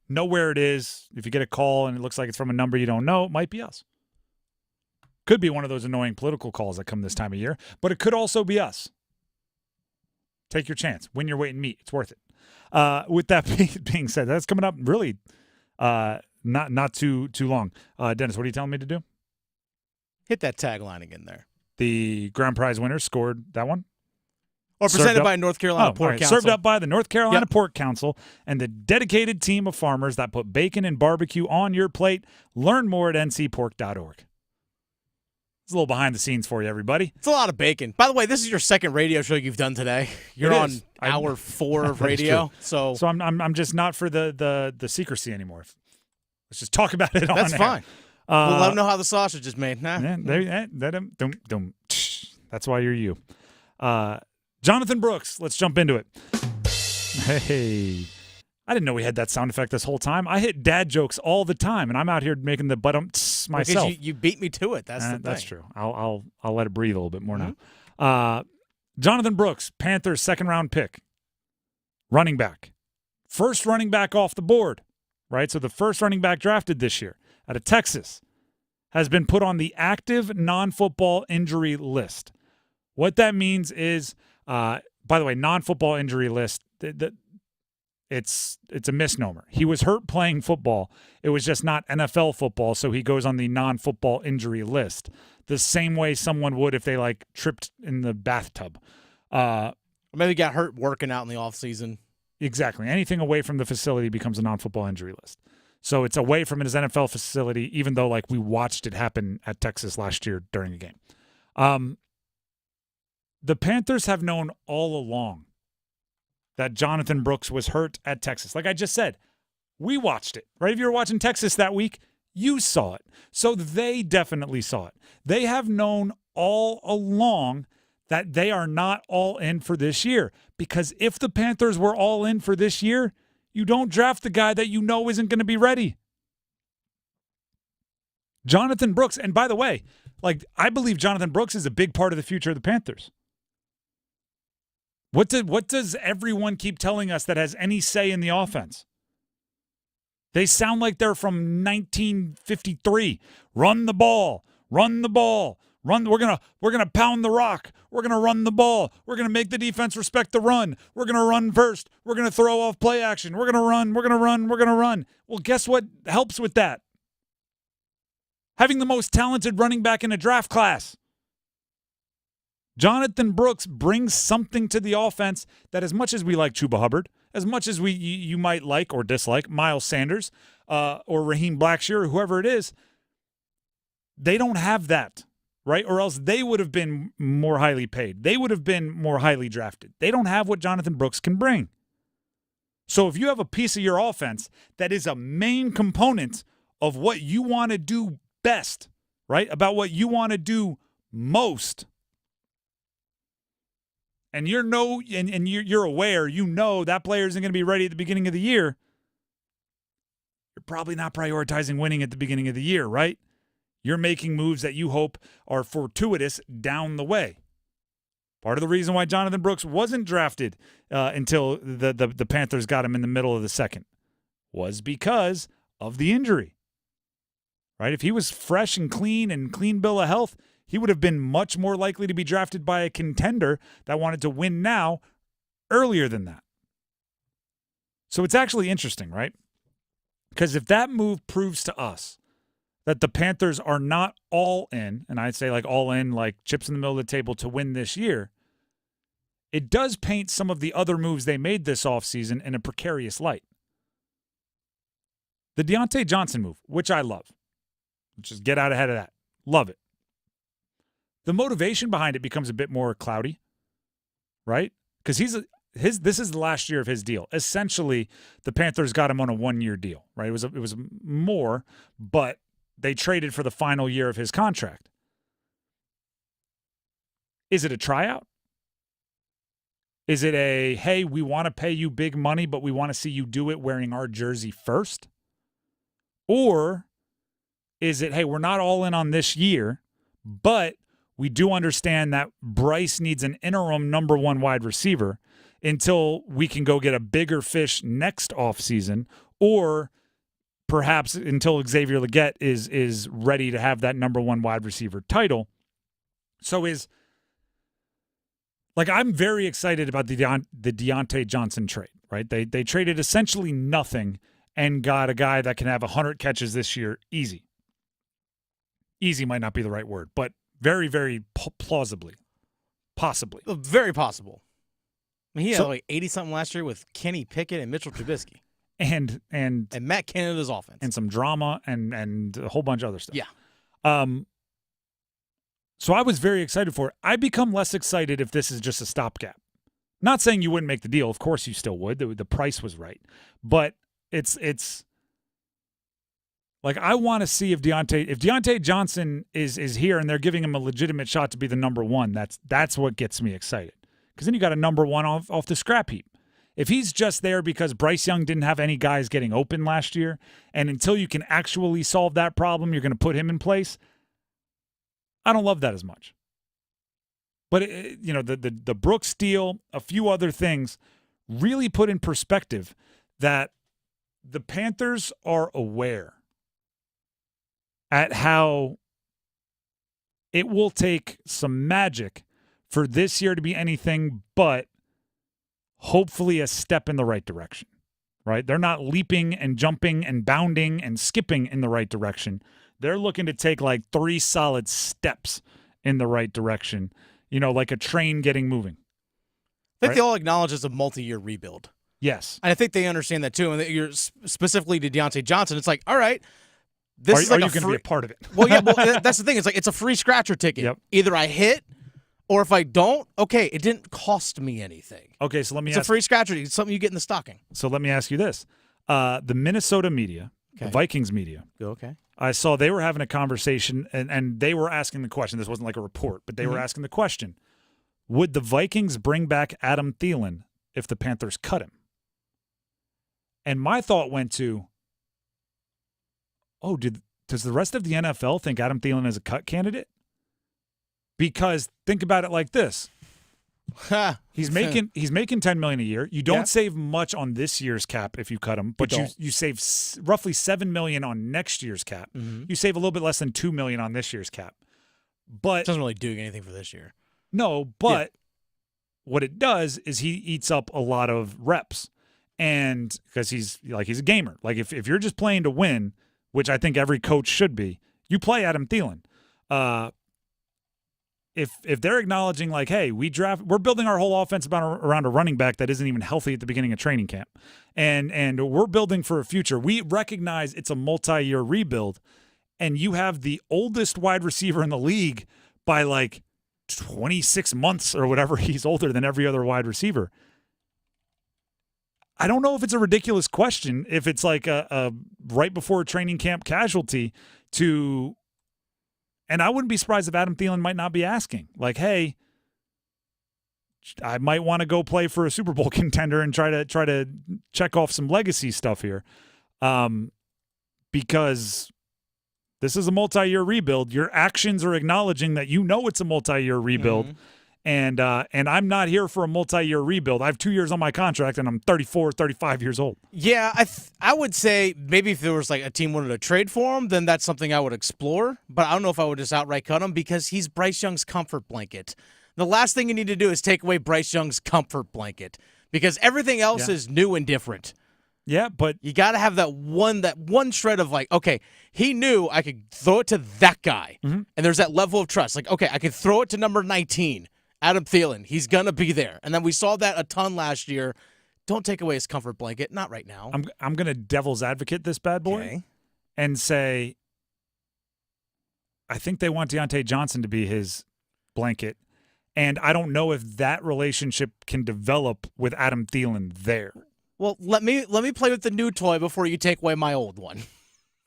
know where it is. If you get a call and it looks like it's from a number you don't know, it might be us. Could be one of those annoying political calls that come this time of year, but it could also be us. Take your chance. Win your weight in meat. It's worth it. With that being said, that's coming up really not too long. Dennis, what are you telling me to do? Hit that tagline again there. The grand prize winner scored that one? Or presented by North Carolina Pork Council. Served up by the North Carolina Pork Council and the dedicated team of farmers that put bacon and barbecue on your plate. Learn more at ncpork.org. It's a little behind the scenes for you, everybody. It's a lot of bacon. By the way, this is your second radio show you've done today. You're on hour 4 of radio. So I'm just not for the secrecy anymore. Let's just talk about it on That's air. fine. We'll let them know how the sausage is made. Nah. That's why you're you. Jonathan Brooks, let's jump into it. Hey. I didn't know we had that sound effect this whole time. I hit dad jokes all the time, and I'm out here making the myself. Because you beat me to it. That's the thing. That's true. I'll let it breathe a little bit more now. Jonathan Brooks, Panthers second-round pick, running back. First running back off the board, right? So the first running back drafted this year out of Texas has been put on the active non-football injury list. What that means is, by the way, non-football injury list, it's a misnomer. He was hurt playing football. It was just not NFL football, so he goes on the non-football injury list. The same way someone would if they, tripped in the bathtub. Or maybe got hurt working out in the offseason. Exactly. Anything away from the facility becomes a non-football injury list. So it's away from his NFL facility, even though, we watched it happen at Texas last year during a game. The Panthers have known all along that Jonathan Brooks was hurt at Texas. Like I just said, we watched it, right? If you were watching Texas that week, you saw it. So they definitely saw it. They have known all along that they are not all in for this year. Because if the Panthers were all in for this year, you don't draft the guy that you know isn't going to be ready. Jonathan Brooks, and by the way, I believe Jonathan Brooks is a big part of the future of the Panthers. What does everyone keep telling us that has any say in the offense? They sound like they're from 1953. Run the ball. Run the ball. We're gonna pound the rock. We're gonna run the ball. We're gonna make the defense respect the run. We're gonna run first. We're gonna throw off play action. We're gonna run. We're gonna run. We're gonna run. Well, guess what helps with that? Having the most talented running back in a draft class. Jonathan Brooks brings something to the offense that, as much as we like Chuba Hubbard, as much as you might like or dislike Miles Sanders or Raheem Blackshear or whoever it is, they don't have that, right? Or else they would have been more highly paid. They would have been more highly drafted. They don't have what Jonathan Brooks can bring. So if you have a piece of your offense that is a main component of what you want to do best, right, about what you want to do most, and you're aware, you know that player isn't going to be ready at the beginning of the year, you're probably not prioritizing winning at the beginning of the year, right? You're making moves that you hope are fortuitous down the way. Part of the reason why Jonathan Brooks wasn't drafted until the Panthers got him in the middle of the second was because of the injury, right? If he was fresh and clean bill of health, he would have been much more likely to be drafted by a contender that wanted to win now earlier than that. So it's actually interesting, right? Because if that move proves to us that the Panthers are not all in, and I'd say like all in, like chips in the middle of the table to win this year, it does paint some of the other moves they made this offseason in a precarious light. The Deontay Johnson move, which I love. Let's just get out ahead of that. Love it. The motivation behind it becomes a bit more cloudy, right? Because this is the last year of his deal. Essentially, the Panthers got him on a 1-year deal, right? It was more, but they traded for the final year of his contract. Is it a tryout? Is it a, hey, we want to pay you big money, but we want to see you do it wearing our jersey first? Or is it, hey, we're not all in on this year, but we do understand that Bryce needs an interim number 1 wide receiver until we can go get a bigger fish next offseason, or perhaps until Xavier Legette is ready to have that number 1 wide receiver title. So I'm very excited about the Deontay Johnson trade, right? They traded essentially nothing and got a guy that can have 100 catches this year easy. Easy might not be the right word, but very, very plausibly. Possibly. Very possible. I mean, he had like 80-something last year with Kenny Pickett and Mitchell Trubisky. And Matt Canada's offense. And some drama and a whole bunch of other stuff. Yeah. So I was very excited for it. I become less excited if this is just a stopgap. Not saying you wouldn't make the deal. Of course you still would. The price was right. But it's like I want to see if Deontay Johnson is here and they're giving him a legitimate shot to be the number 1. That's what gets me excited. Because then you got a number 1 off the scrap heap. If he's just there because Bryce Young didn't have any guys getting open last year, and until you can actually solve that problem, you're going to put him in place, I don't love that as much. But, the Brooks deal, a few other things, really put in perspective that the Panthers are aware at how it will take some magic for this year to be anything but hopefully a step in the right direction, right? They're not leaping and jumping and bounding and skipping in the right direction. They're looking to take like 3 solid steps in the right direction, like a train getting moving. I think they all acknowledge it's a multi-year rebuild. Yes. And I think they understand that too. And that you're specifically to Deontay Johnson, it's like, all right, Are you going to be a part of it? Well, yeah, that's the thing. It's like it's a free scratcher ticket. Yep. Either I hit, or if I don't, okay, it didn't cost me anything. Okay, so let me It's a free scratcher ticket. It's something you get in the stocking. So let me ask you this. The Minnesota media, the Vikings media, okay, I saw they were having a conversation, and they were asking the question. This wasn't like a report, but they were asking the question. Would the Vikings bring back Adam Thielen if the Panthers cut him? And my thought went to, does the rest of the NFL think Adam Thielen is a cut candidate? Because think about it like this. He's making $10 million a year. You don't save much on this year's cap if you cut him, but you save roughly $7 million on next year's cap. Mm-hmm. You save a little bit less than $2 million on this year's cap. But it doesn't really do anything for this year. No, but what it does is he eats up a lot of reps, and because he's a gamer. Like if you're just playing to win, which I think every coach should be, you play Adam Thielen. If they're acknowledging like, hey, we're building our whole offense around a running back that isn't even healthy at the beginning of training camp, and we're building for a future. We recognize it's a multi-year rebuild, and you have the oldest wide receiver in the league by like 26 months or whatever. He's older than every other wide receiver. I don't know if it's a ridiculous question, if it's like a right before training camp casualty to, and I wouldn't be surprised if Adam Thielen might not be asking, like, hey, I might want to go play for a Super Bowl contender and try to check off some legacy stuff here, because this is a multi-year rebuild. Your actions are acknowledging that you know it's a multi-year rebuild, and I'm not here for a multi-year rebuild. I have 2 years on my contract, and I'm 34, 35 years old. Yeah, I would say maybe if there was like a team wanted to trade for him, then that's something I would explore. But I don't know if I would just outright cut him because he's Bryce Young's comfort blanket. The last thing you need to do is take away Bryce Young's comfort blanket because everything else is new and different. Yeah, but you got to have that one shred of like, okay, he knew I could throw it to that guy. And there's that level of trust. Like, okay, I could throw it to number 19, Adam Thielen. He's going to be there. And then we saw that a ton last year. Don't take away his comfort blanket. Not right now. I'm going to devil's advocate this bad boy and say I think they want Deontay Johnson to be his blanket. And I don't know if that relationship can develop with Adam Thielen there. Well, let me play with the new toy before you take away my old one.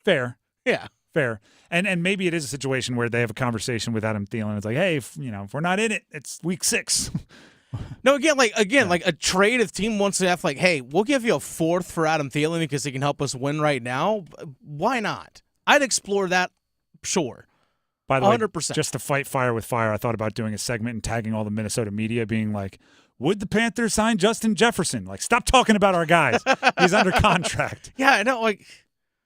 Fair. Yeah. Fair. And maybe it is a situation where they have a conversation with Adam Thielen. It's like, hey, if we're not in it, it's week 6. No, like a trade, if team wants to have like, hey, we'll give you a 4th for Adam Thielen because he can help us win right now. Why not? I'd explore that, sure. By the way, 100%. Just to fight fire with fire, I thought about doing a segment and tagging all the Minnesota media being like, would the Panthers sign Justin Jefferson? Like, stop talking about our guys. He's under contract. Yeah, I know. Like,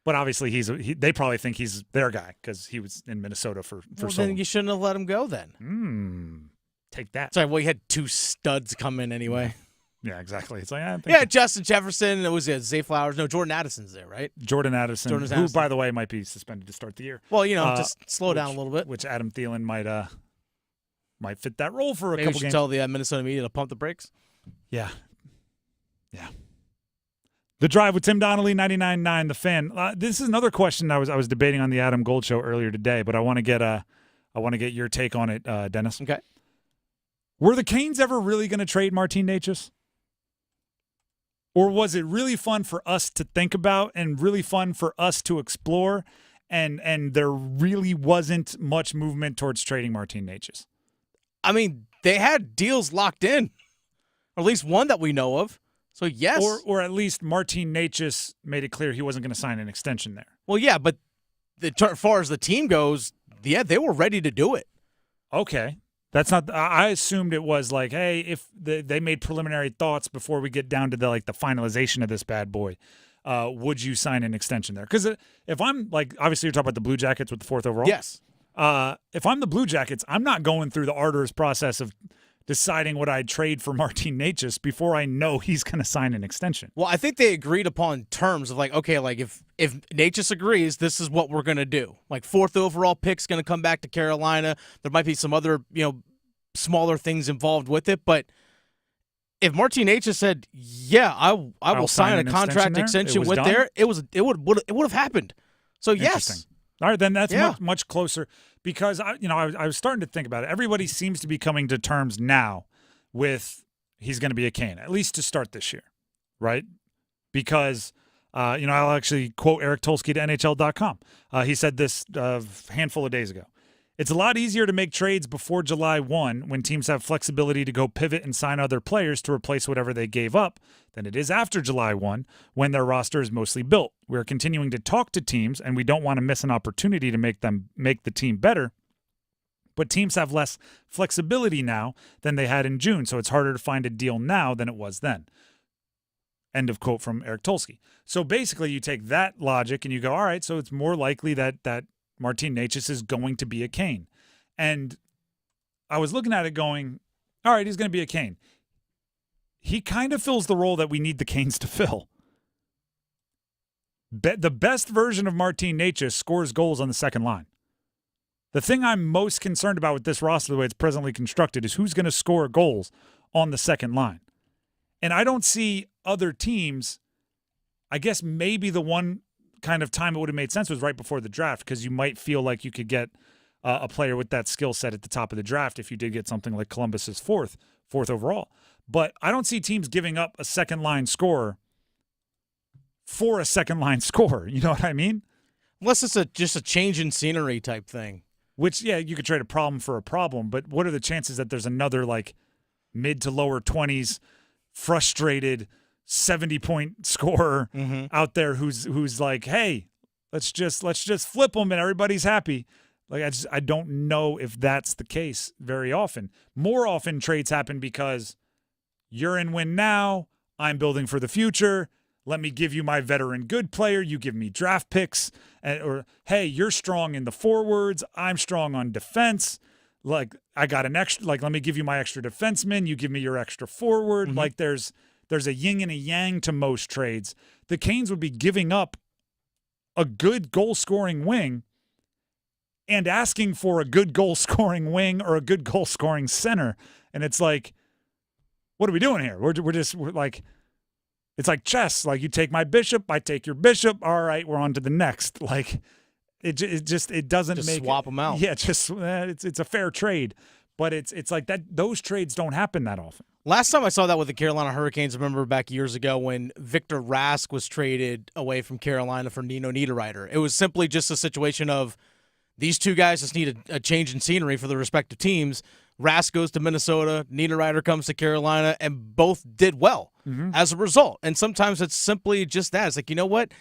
but obviously they probably think he's their guy because he was in Minnesota for so long. Then you shouldn't have let him go then. Take that. Sorry, well, you had 2 studs come in anyway. Yeah, exactly. It's like, Justin Jefferson. It was Zay Flowers. No, Jordan Addison's there, right? Jordan Addison, who, by the way, might be suspended to start the year. Well, just slow down a little bit. Which Adam Thielen might fit that role for a Maybe couple we should games. tell the Minnesota media to pump the brakes. Yeah. The Drive with Tim Donnelly, 99.9 The Fan. This is another question I was debating on the Adam Gold Show earlier today, but I want to get your take on it, Dennis. Okay. Were the Canes ever really going to trade Martin Necas? Or was it really fun for us to think about and really fun for us to explore, and there really wasn't much movement towards trading Martin Necas? I mean, they had deals locked in, or at least one that we know of. So, yes. Or at least Martin Necas made it clear he wasn't going to sign an extension there. Well, yeah, but as far as the team goes, yeah, they were ready to do it. Okay. That's not. I assumed it was like, hey, if they made preliminary thoughts before we get down to the finalization of this bad boy, would you sign an extension there? Because if I'm obviously you're talking about the Blue Jackets with the 4th overall. Yes. If I'm the Blue Jackets, I'm not going through the arduous process of deciding what I'd trade for Martin Necas before I know he's going to sign an extension. Well, I think they agreed upon terms of if Necas agrees, this is what we're going to do. 4th overall pick's going to come back to Carolina. There might be some other, smaller things involved with it, but if Martin Necas said, "Yeah, I will sign a contract extension with there," it would have happened. So yes. All right, then that's much closer because I was starting to think about it. Everybody seems to be coming to terms now with he's going to be a Cane, at least to start this year, right? Because I'll actually quote Eric Tolsky to NHL.com. He said this a handful of days ago. It's a lot easier to make trades before July 1 when teams have flexibility to go pivot and sign other players to replace whatever they gave up than it is after July 1 when their roster is mostly built. We're continuing to talk to teams, and we don't want to miss an opportunity to make the team better. But teams have less flexibility now than they had in June, so it's harder to find a deal now than it was then. End of quote from Eric Tolsky. So basically you take that logic and you go, all right, so it's more likely that Martin Necas is going to be a Cane. And I was looking at it going, all right, he's going to be a Cane. He kind of fills the role that we need the Canes to fill. The best version of Martin Necas scores goals on the second line. The thing I'm most concerned about with this roster, the way it's presently constructed, is who's going to score goals on the second line. And I don't see other teams. I guess maybe the one kind of time it would have made sense was right before the draft because you might feel like you could get a player with that skill set at the top of the draft if you did get something like Columbus's fourth overall. But I don't see teams giving up a second-line scorer for a second-line scorer. You know what I mean? Unless it's just a change in scenery type thing. Which, yeah, you could trade a problem for a problem, but what are the chances that there's another, like, mid to lower 20s, frustrated 70-point scorer out there who's like, hey, let's just flip them and everybody's happy. Like, I don't know if that's the case very often. More often trades happen because you're in win now, I'm building for the future. Let me give you my veteran good player. You give me draft picks. Or, hey, you're strong in the forwards. I'm strong on defense. Like, I got an extra, like, let me give you my extra defenseman. You give me your extra forward. Like, there's a yin and a yang to most trades. The Canes would be giving up a good goal-scoring wing and asking for a good goal-scoring wing or a good goal-scoring center. And it's like, what are we doing here? We're like, it's like chess. Like, you take my bishop, I take your bishop. All right, we're on to the next. Like, it doesn't just make swap them out. Yeah, it's a fair trade, but it's like that. Those trades don't happen that often. Last time I saw that with the Carolina Hurricanes, I remember back years ago when Victor Rask was traded away from Carolina for Nino Niederreiter. It was simply just a situation of these two guys just need a change in scenery for the respective teams. Rask goes to Minnesota, Niederreiter comes to Carolina, and both did well as a result. And sometimes it's simply just that. It's like, you know what?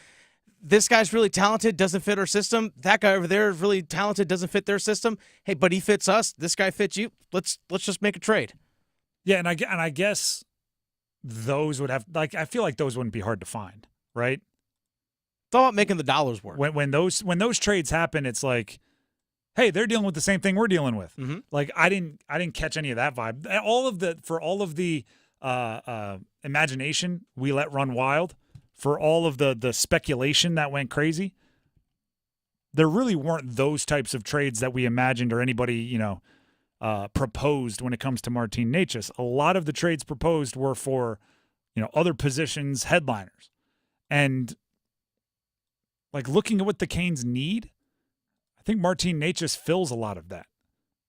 This guy's really talented, doesn't fit our system. That guy over there is really talented, doesn't fit their system. Hey, but he fits us. This guy fits you. Let's just make a trade. Yeah, and I guess those would have, like, I feel like those wouldn't be hard to find, right? It's all about making the dollars work. When those trades happen, it's like, hey, they're dealing with the same thing we're dealing with. Like, I didn't catch any of that vibe. For all of the imagination we let run wild, for all of the speculation that went crazy, there really weren't those types of trades that we imagined or anybody, proposed when it comes to Martin Necas. A lot of the trades proposed were for, other positions, headliners. And, like, looking at what the Canes need, I think Martin Necas fills a lot of that.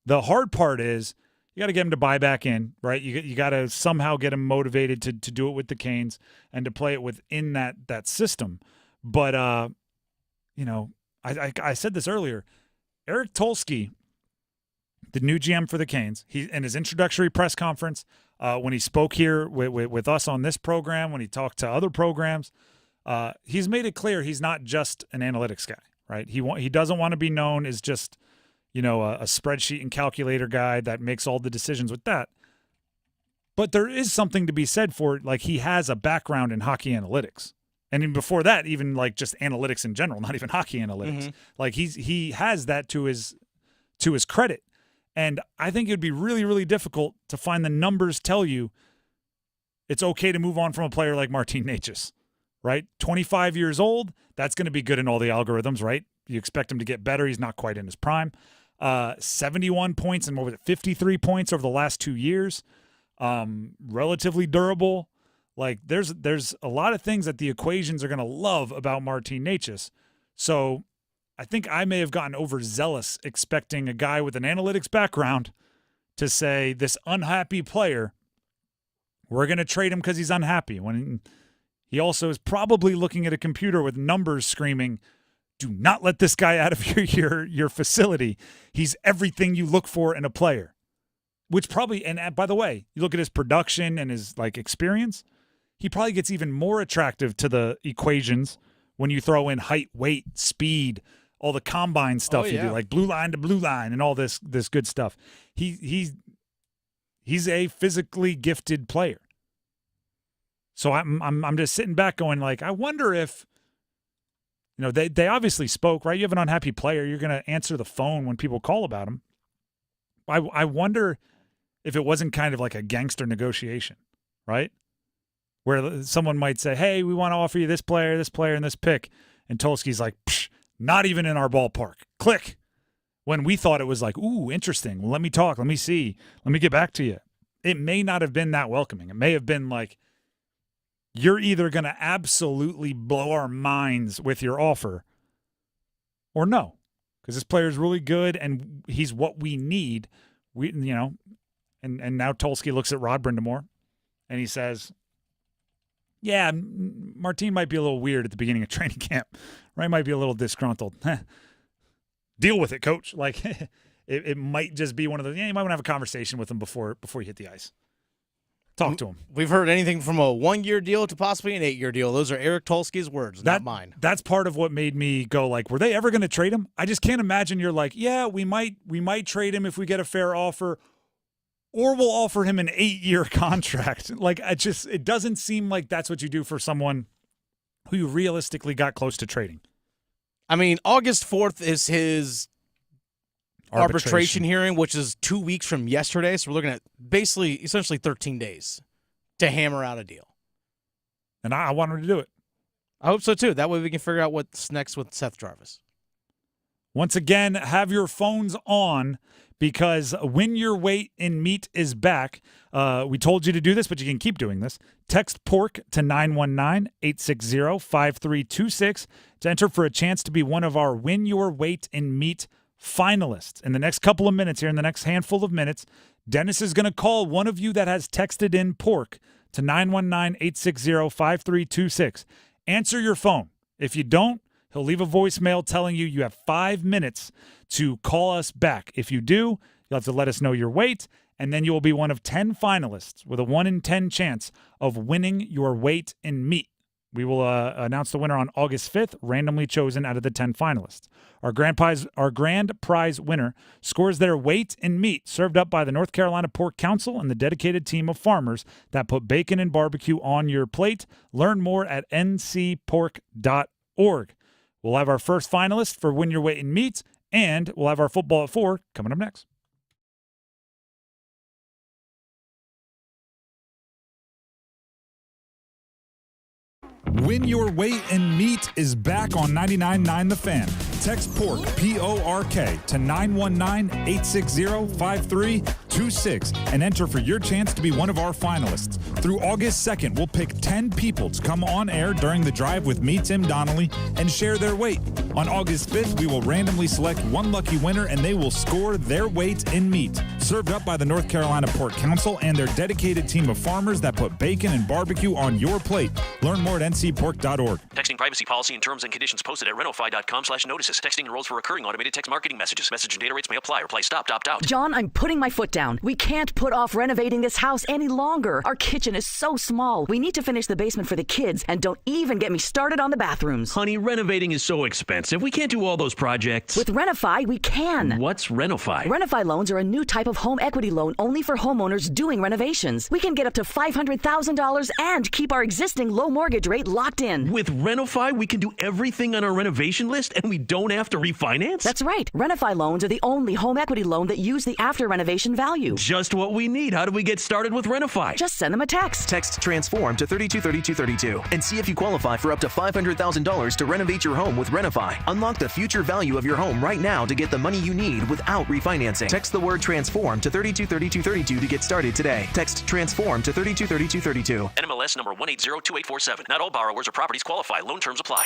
The hard part is you got to get him to buy back in, right? You got to somehow get him motivated to do it with the Canes and to play it within that system. But, I said this earlier. Eric Tolsky, the new GM for the Canes, he in his introductory press conference, when he spoke here with us on this program, when he talked to other programs, he's made it clear he's not just an analytics guy, right? He doesn't want to be known as just, a spreadsheet and calculator guy that makes all the decisions with that. But there is something to be said for, like, he has a background in hockey analytics. And even before that, even like just analytics in general, not even hockey analytics. Like, he has that to his credit. And I think it would be really, really difficult to find the numbers tell you it's okay to move on from a player like Martin Necas, right? 25 years old, that's going to be good in all the algorithms, right? You expect him to get better. He's not quite in his prime. 71 points and 53 points over the last 2 years. Relatively durable. Like, there's a lot of things that the equations are going to love about Martin Necas. So I think I may have gotten overzealous expecting a guy with an analytics background to say this unhappy player, we're going to trade him because he's unhappy, when he also is probably looking at a computer with numbers screaming, do not let this guy out of your facility. He's everything you look for in a player. Which probably, and by the way, you look at his production and his, like, experience, he probably gets even more attractive to the equations when you throw in height, weight, speed, all the combine stuff you do, like blue line to blue line and all this good stuff. He's a physically gifted player. So I'm just sitting back going, like, I wonder if, they obviously spoke, right? You have an unhappy player, you're going to answer the phone when people call about him. I wonder if it wasn't kind of like a gangster negotiation, right? Where someone might say, hey, we want to offer you this player, and this pick. And Tolsky's like, psh, not even in our ballpark. Click. When we thought it was like, ooh, interesting. Well, let me talk. Let me see. Let me get back to you. It may not have been that welcoming. It may have been like, you're either going to absolutely blow our minds with your offer or no. because this player is really good and he's what we need. And now Tulsky looks at Rod Brindamore and he says, yeah, Martin might be a little weird at the beginning of training camp, right? Might be a little disgruntled. Deal with it, coach. Like, it might just be one of those, you might want to have a conversation with him before you hit the ice. Talk to him. We've heard anything from a 1-year deal to possibly an 8-year deal. Those are Eric Tulsky's words, not mine. That's part of what made me go, like, were they ever going to trade him? I just can't imagine you're like, yeah, we might trade him if we get a fair offer, or we'll offer him an 8-year contract. Like, it doesn't seem like that's what you do for someone who you realistically got close to trading. I mean, August 4th is his arbitration hearing, which is 2 weeks from yesterday. So we're looking at essentially 13 days to hammer out a deal. And I want him to do it. I hope so, too. That way we can figure out what's next with Seth Jarvis. Once again, have your phones on, because Win Your Weight in Meat is back. We told you to do this, but you can keep doing this. Text PORK to 919-860-5326 to enter for a chance to be one of our Win Your Weight in Meat finalists. In the next couple of minutes here, in the next handful of minutes, Dennis is going to call one of you that has texted in PORK to 919-860-5326. Answer your phone. If you don't, he'll leave a voicemail telling you have 5 minutes to call us back. If you do, you'll have to let us know your weight, and then you will be one of 10 finalists with a 1 in 10 chance of winning your weight in meat. We will announce the winner on August 5th, randomly chosen out of the 10 finalists. Our grand prize winner scores their weight in meat served up by the North Carolina Pork Council and the dedicated team of farmers that put bacon and barbecue on your plate. Learn more at ncpork.org. We'll have our first finalist for Win Your Weight in Meat, and we'll have our football at 4 coming up next. Win Your Weight in Meat is back on 99.9 The Fan. Text PORK, P-O-R-K, to 919-860-5326 and enter for your chance to be one of our finalists. Through August 2nd, we'll pick 10 people to come on air during the drive with me, Tim Donnelly, and share their weight. On August 5th, we will randomly select one lucky winner, and they will score their weight in meat, served up by the North Carolina Pork Council and their dedicated team of farmers that put bacon and barbecue on your plate. Learn more at ncpork.org. Texting privacy policy and terms and conditions posted at renofi.com/notices. Texting enrolls for recurring automated text marketing messages. Message and data rates may apply. Reply stop, opt out. John, I'm putting my foot down. We can't put off renovating this house any longer. Our kitchen is so small. We need to finish the basement for the kids, and don't even get me started on the bathrooms. Honey, renovating is so expensive. We can't do all those projects. With Renofi, we can. What's Renofi? Renofi loans are a new type of home equity loan only for homeowners doing renovations. We can get up to $500,000 and keep our existing low mortgage rate locked in. With Renofi, we can do everything on our renovation list, and we don't have to refinance? That's right. Renofi loans are the only home equity loan that use the after renovation value. Just what we need. How do we get started with Renofi? Just send them a text. Text TRANSFORM to 323232 and see if you qualify for up to $500,000 to renovate your home with Renofi. Unlock the future value of your home right now to get the money you need without refinancing. Text the word TRANSFORM to 323232 to get started today. Text TRANSFORM to 323232. NMLS number 1802847. Not all borrowers or properties qualify. Loan terms apply.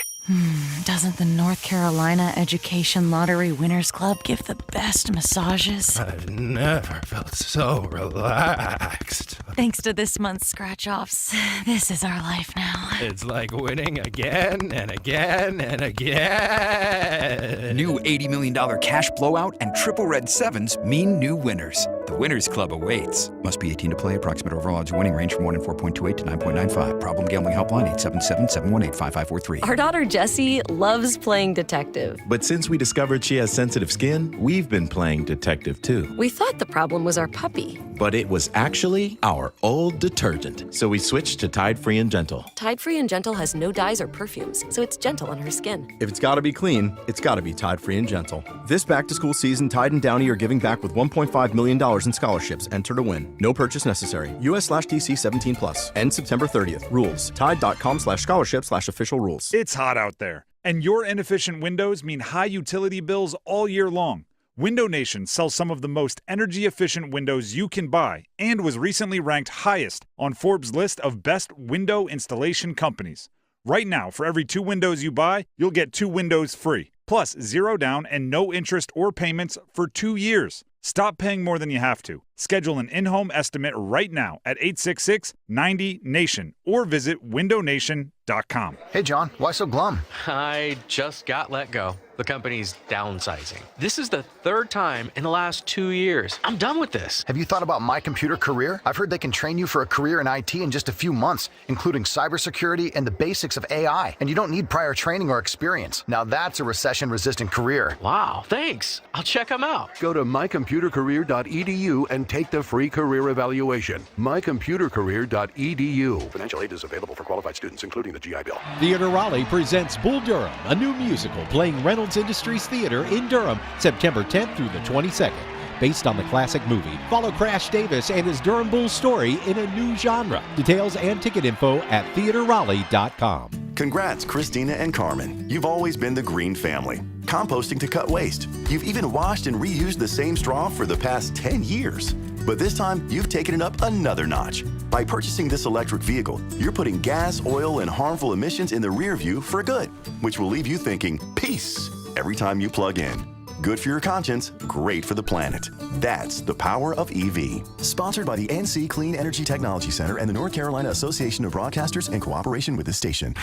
Doesn't the North Carolina Education Lottery Winners Club give the best massages? I've never felt so relaxed. Thanks to this month's scratch-offs, this is our life now. It's like winning again and again and again. New $80 million cash blowout and triple red sevens mean new winners. The Winners Club awaits. Must be 18 to play. Approximate overall odds winning range from 1 in 4.28 to 9.95. Problem gambling helpline 877-718-5543. Our daughter Jessie loves playing detective. But since we discovered she has sensitive skin, we've been playing detective too. We thought the problem was our puppy. But it was actually our old detergent. So we switched to Tide Free and Gentle. Tide Free and Gentle has no dyes or perfumes, so it's gentle on her skin. If it's gotta be clean, it's gotta be Tide Free and Gentle. This back-to-school season, Tide and Downy are giving back with $1.5 million in scholarships. Enter to win. No purchase necessary. US/DC 17+. End September 30th. Rules. Tide.com/scholarship/official rules. It's hot out there, and your inefficient windows mean high utility bills all year long. Window Nation sells some of the most energy-efficient windows you can buy and was recently ranked highest on Forbes' list of best window installation companies. Right now, for every 2 windows you buy, you'll get 2 windows free. Plus, 0 down and no interest or payments for 2 years. Stop paying more than you have to. Schedule an in-home estimate right now at 866-90-NATION or visit windownation.com. Hey, John, why so glum? I just got let go. The company's downsizing. This is the third time in the last 2 years. I'm done with this. Have you thought about My Computer Career? I've heard they can train you for a career in IT in just a few months, including cybersecurity and the basics of AI. And you don't need prior training or experience. Now that's a recession-resistant career. Wow, thanks. I'll check them out. Go to mycomputercareer.edu and take the free career evaluation. mycomputercareer.edu. Financial aid is available for qualified students, including the GI Bill. Theater Raleigh presents Bull Durham, a new musical playing Reynolds Industries Theater in Durham, September 10th through the 22nd. Based on the classic movie, follow Crash Davis and his Durham Bulls story in a new genre. Details and ticket info at theaterraleigh.com. Congrats, Christina and Carmen. You've always been the green family. Composting to cut waste. You've even washed and reused the same straw for the past 10 years. But this time, you've taken it up another notch. By purchasing this electric vehicle, you're putting gas, oil, and harmful emissions in the rear view for good, which will leave you thinking, peace, every time you plug in. Good for your conscience, great for the planet. That's the power of EV. Sponsored by the NC Clean Energy Technology Center and the North Carolina Association of Broadcasters in cooperation with this station.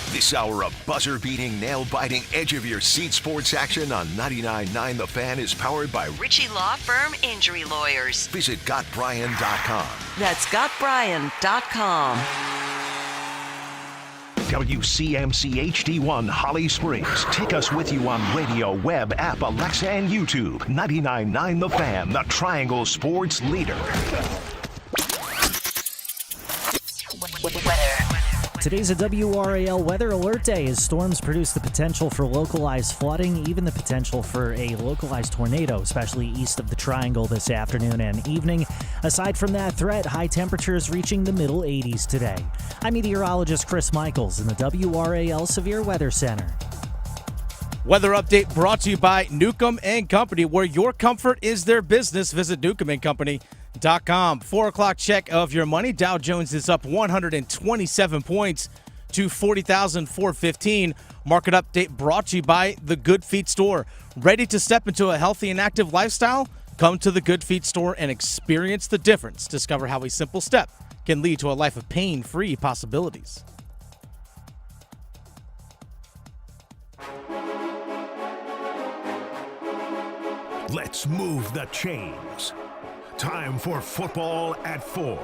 This hour of buzzer-beating, nail-biting, edge-of-your-seat sports action on 99.9 The Fan is powered by Ritchie Law Firm Injury Lawyers. Visit GotBryan.com. That's GotBryan.com. WCMC HD1 Holly Springs. Take us with you on radio, web, app, Alexa, and YouTube. 99.9 The Fan, the Triangle Sports leader. Today's a WRAL weather alert day as storms produce the potential for localized flooding, even the potential for a localized tornado, especially east of the Triangle this afternoon and evening. Aside from that threat, high temperatures reaching the middle 80s today. I'm meteorologist Chris Michaels in the WRAL Severe Weather Center. Weather update brought to you by Newcomb & Company, where your comfort is their business. Visit newcombandcompany.com. 4 o'clock check of your money. Dow Jones is up 127 points to 40,415. Market update brought to you by the Good Feet Store. Ready to step into a healthy and active lifestyle? Come to the Good Feet Store and experience the difference. Discover how a simple step can lead to a life of pain-free possibilities. Let's move the chains. Time for Football at 4.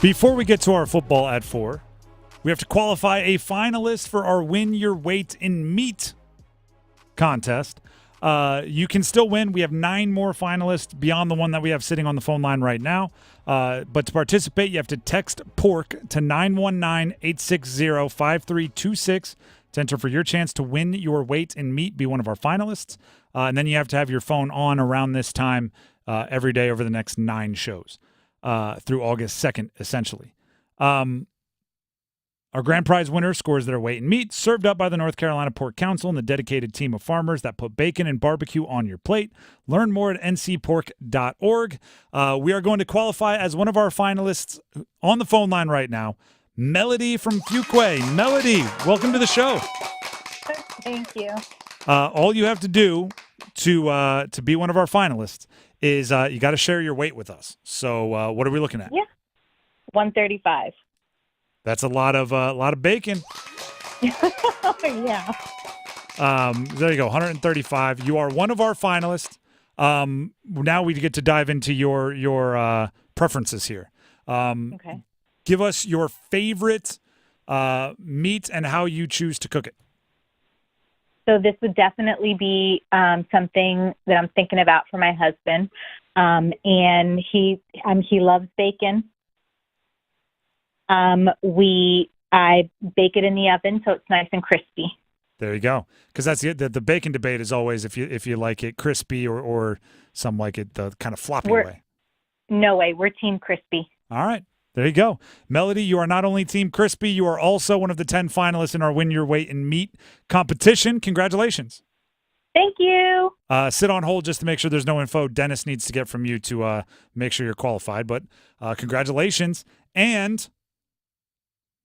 Before we get to our Football at 4, we have to qualify a finalist for our Win Your Weight in Meat contest. You can still win. We have 9 more finalists beyond the one that we have sitting on the phone line right now. But to participate, you have to text PORK to 919-860-5326 to enter for your chance to win your weight in meat, be one of our finalists. And then you have to have your phone on around this time every day over the next 9 shows through August 2nd, essentially. Our grand prize winner scores their weight in meat, served up by the North Carolina Pork Council and the dedicated team of farmers that put bacon and barbecue on your plate. Learn more at ncpork.org. We are going to qualify as one of our finalists on the phone line right now, Melody from Fuquay. Melody, welcome to the show. Thank you. All you have to do to be one of our finalists is you got to share your weight with us. So what are we looking at? Yeah, 135. That's a lot of bacon. Yeah. There you go, 135. You are one of our finalists. Now we get to dive into your preferences here. Okay. Give us your favorite meat and how you choose to cook it. So this would definitely be something that I'm thinking about for my husband, and he loves bacon. I bake it in the oven so it's nice and crispy. There you go. Because that's the bacon debate is always if you like it crispy or some like it the kind of floppy way. No way. We're team crispy. All right. There you go. Melody, you are not only Team Crispy, you are also one of the 10 finalists in our Win Your Weight in Meat competition. Congratulations. Thank you. Sit on hold just to make sure there's no info Dennis needs to get from you to make sure you're qualified. But congratulations. And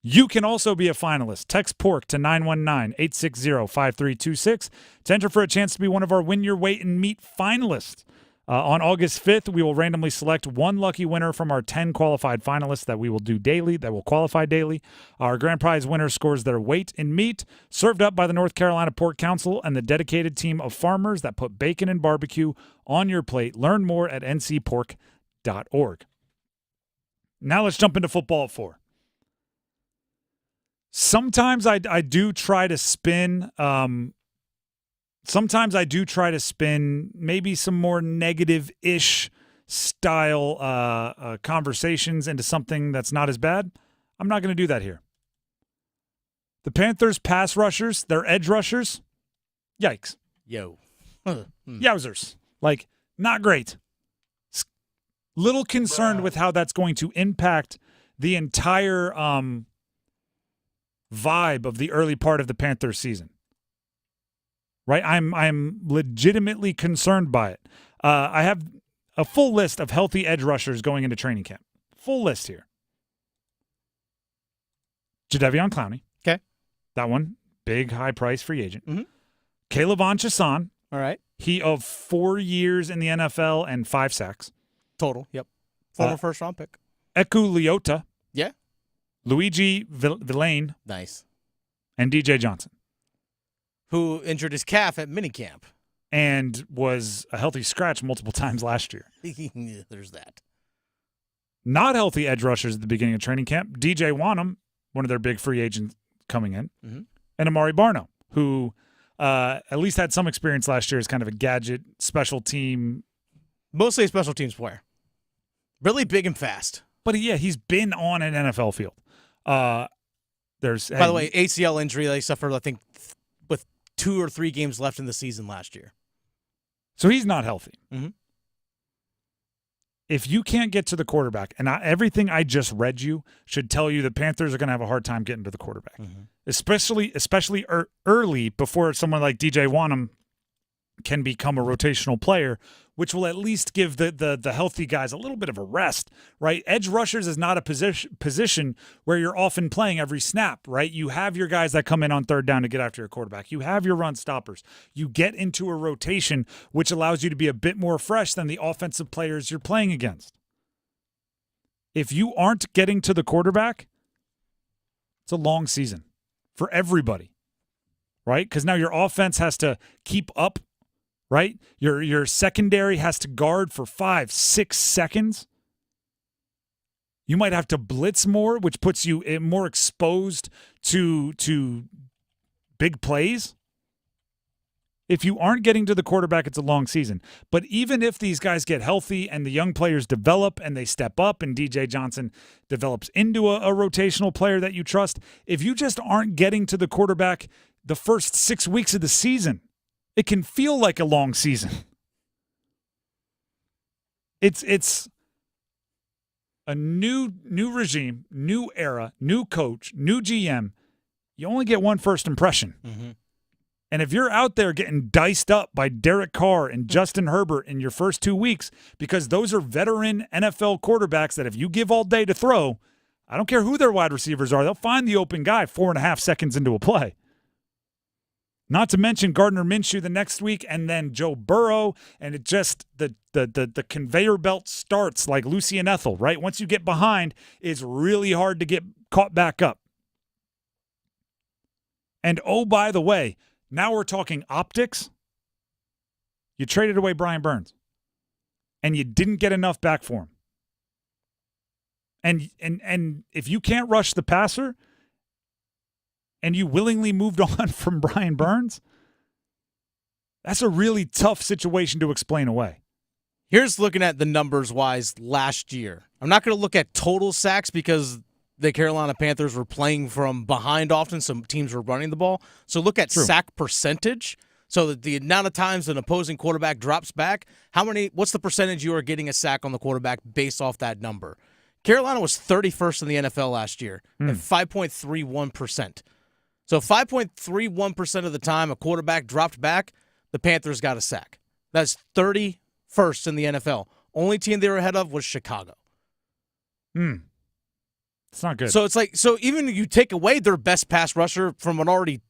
You can also be a finalist. Text PORK to 919-860-5326 to enter for a chance to be one of our Win Your Weight and Meat finalists. On August 5th, we will randomly select one lucky winner from our 10 qualified finalists that we will do daily, that will qualify daily. Our grand prize winner scores their weight in meat, served up by the North Carolina Pork Council and the dedicated team of farmers that put bacon and barbecue on your plate. Learn more at ncpork.org. Now let's jump into football at 4. Sometimes I do try to spin maybe some more negative-ish style conversations into something that's not as bad. I'm not going to do that here. The Panthers pass rushers, their edge rushers, yikes. Yowzers. Like, not great. Little concerned with how that's going to impact the entire vibe of the early part of the Panthers season. Right? I'm legitimately concerned by it. I have a full list of healthy edge rushers going into training camp. Full list here. Jadeveon Clowney. Okay. That one, big, high-price free agent. Mm-hmm. K'Lavon Chaisson. All right. He of 4 years in the NFL and 5 sacks. Total, yep. Former first-round pick. Eku Leota. Yeah. Luigi Villain. Nice. And DJ Johnson. Who injured his calf at minicamp. And was a healthy scratch multiple times last year. There's that. Not healthy edge rushers at the beginning of training camp. DJ Wanham, one of their big free agents coming in. Mm-hmm. And Amari Barno, who at least had some experience last year as kind of a gadget special team. Mostly a special teams player. Really big and fast. But he's been on an NFL field. By the way, ACL injury they suffered, I think, with 2 or 3 games left in the season last year. So he's not healthy. Mm-hmm. If you can't get to the quarterback, and everything I just read you should tell you the Panthers are going to have a hard time getting to the quarterback, especially early before someone like DJ Wanham can become a rotational player, which will at least give the healthy guys a little bit of a rest, right? Edge rushers is not a position where you're often playing every snap, right? You have your guys that come in on third down to get after your quarterback. You have your run stoppers. You get into a rotation, which allows you to be a bit more fresh than the offensive players you're playing against. If you aren't getting to the quarterback, it's a long season for everybody, right? Because now your offense has to keep up. Right? Your secondary has to guard for 5-6 seconds. You might have to blitz more, which puts you more exposed to big plays. If you aren't getting to the quarterback, it's a long season. But even if these guys get healthy and the young players develop and they step up and DJ Johnson develops into a rotational player that you trust, if you just aren't getting to the quarterback the first 6 weeks of the season, it can feel like a long season. It's a new regime, new era, new coach, new GM. You only get one first impression. Mm-hmm. And if you're out there getting diced up by Derek Carr and Justin Herbert in your first 2 weeks, because those are veteran NFL quarterbacks that if you give all day to throw, I don't care who their wide receivers are, they'll find the open guy 4.5 seconds into a play. Not to mention Gardner Minshew the next week, and then Joe Burrow, and it just the conveyor belt starts like Lucy and Ethel, right? Once you get behind, it's really hard to get caught back up. And oh, by the way, now we're talking optics. You traded away Brian Burns, and you didn't get enough back for him. And if you can't rush the passer, and you willingly moved on from Brian Burns, that's a really tough situation to explain away. Here's looking at the numbers-wise last year. I'm not going to look at total sacks because the Carolina Panthers were playing from behind often, some teams were running the ball. So look at sack percentage. So that the amount of times an opposing quarterback drops back, what's the percentage you are getting a sack on the quarterback based off that number? Carolina was 31st in the NFL last year at 5.31%. So 5.31% of the time a quarterback dropped back, the Panthers got a sack. That's 31st in the NFL. Only team they were ahead of was Chicago. It's not good. So it's like, so even if you take away their best pass rusher from an already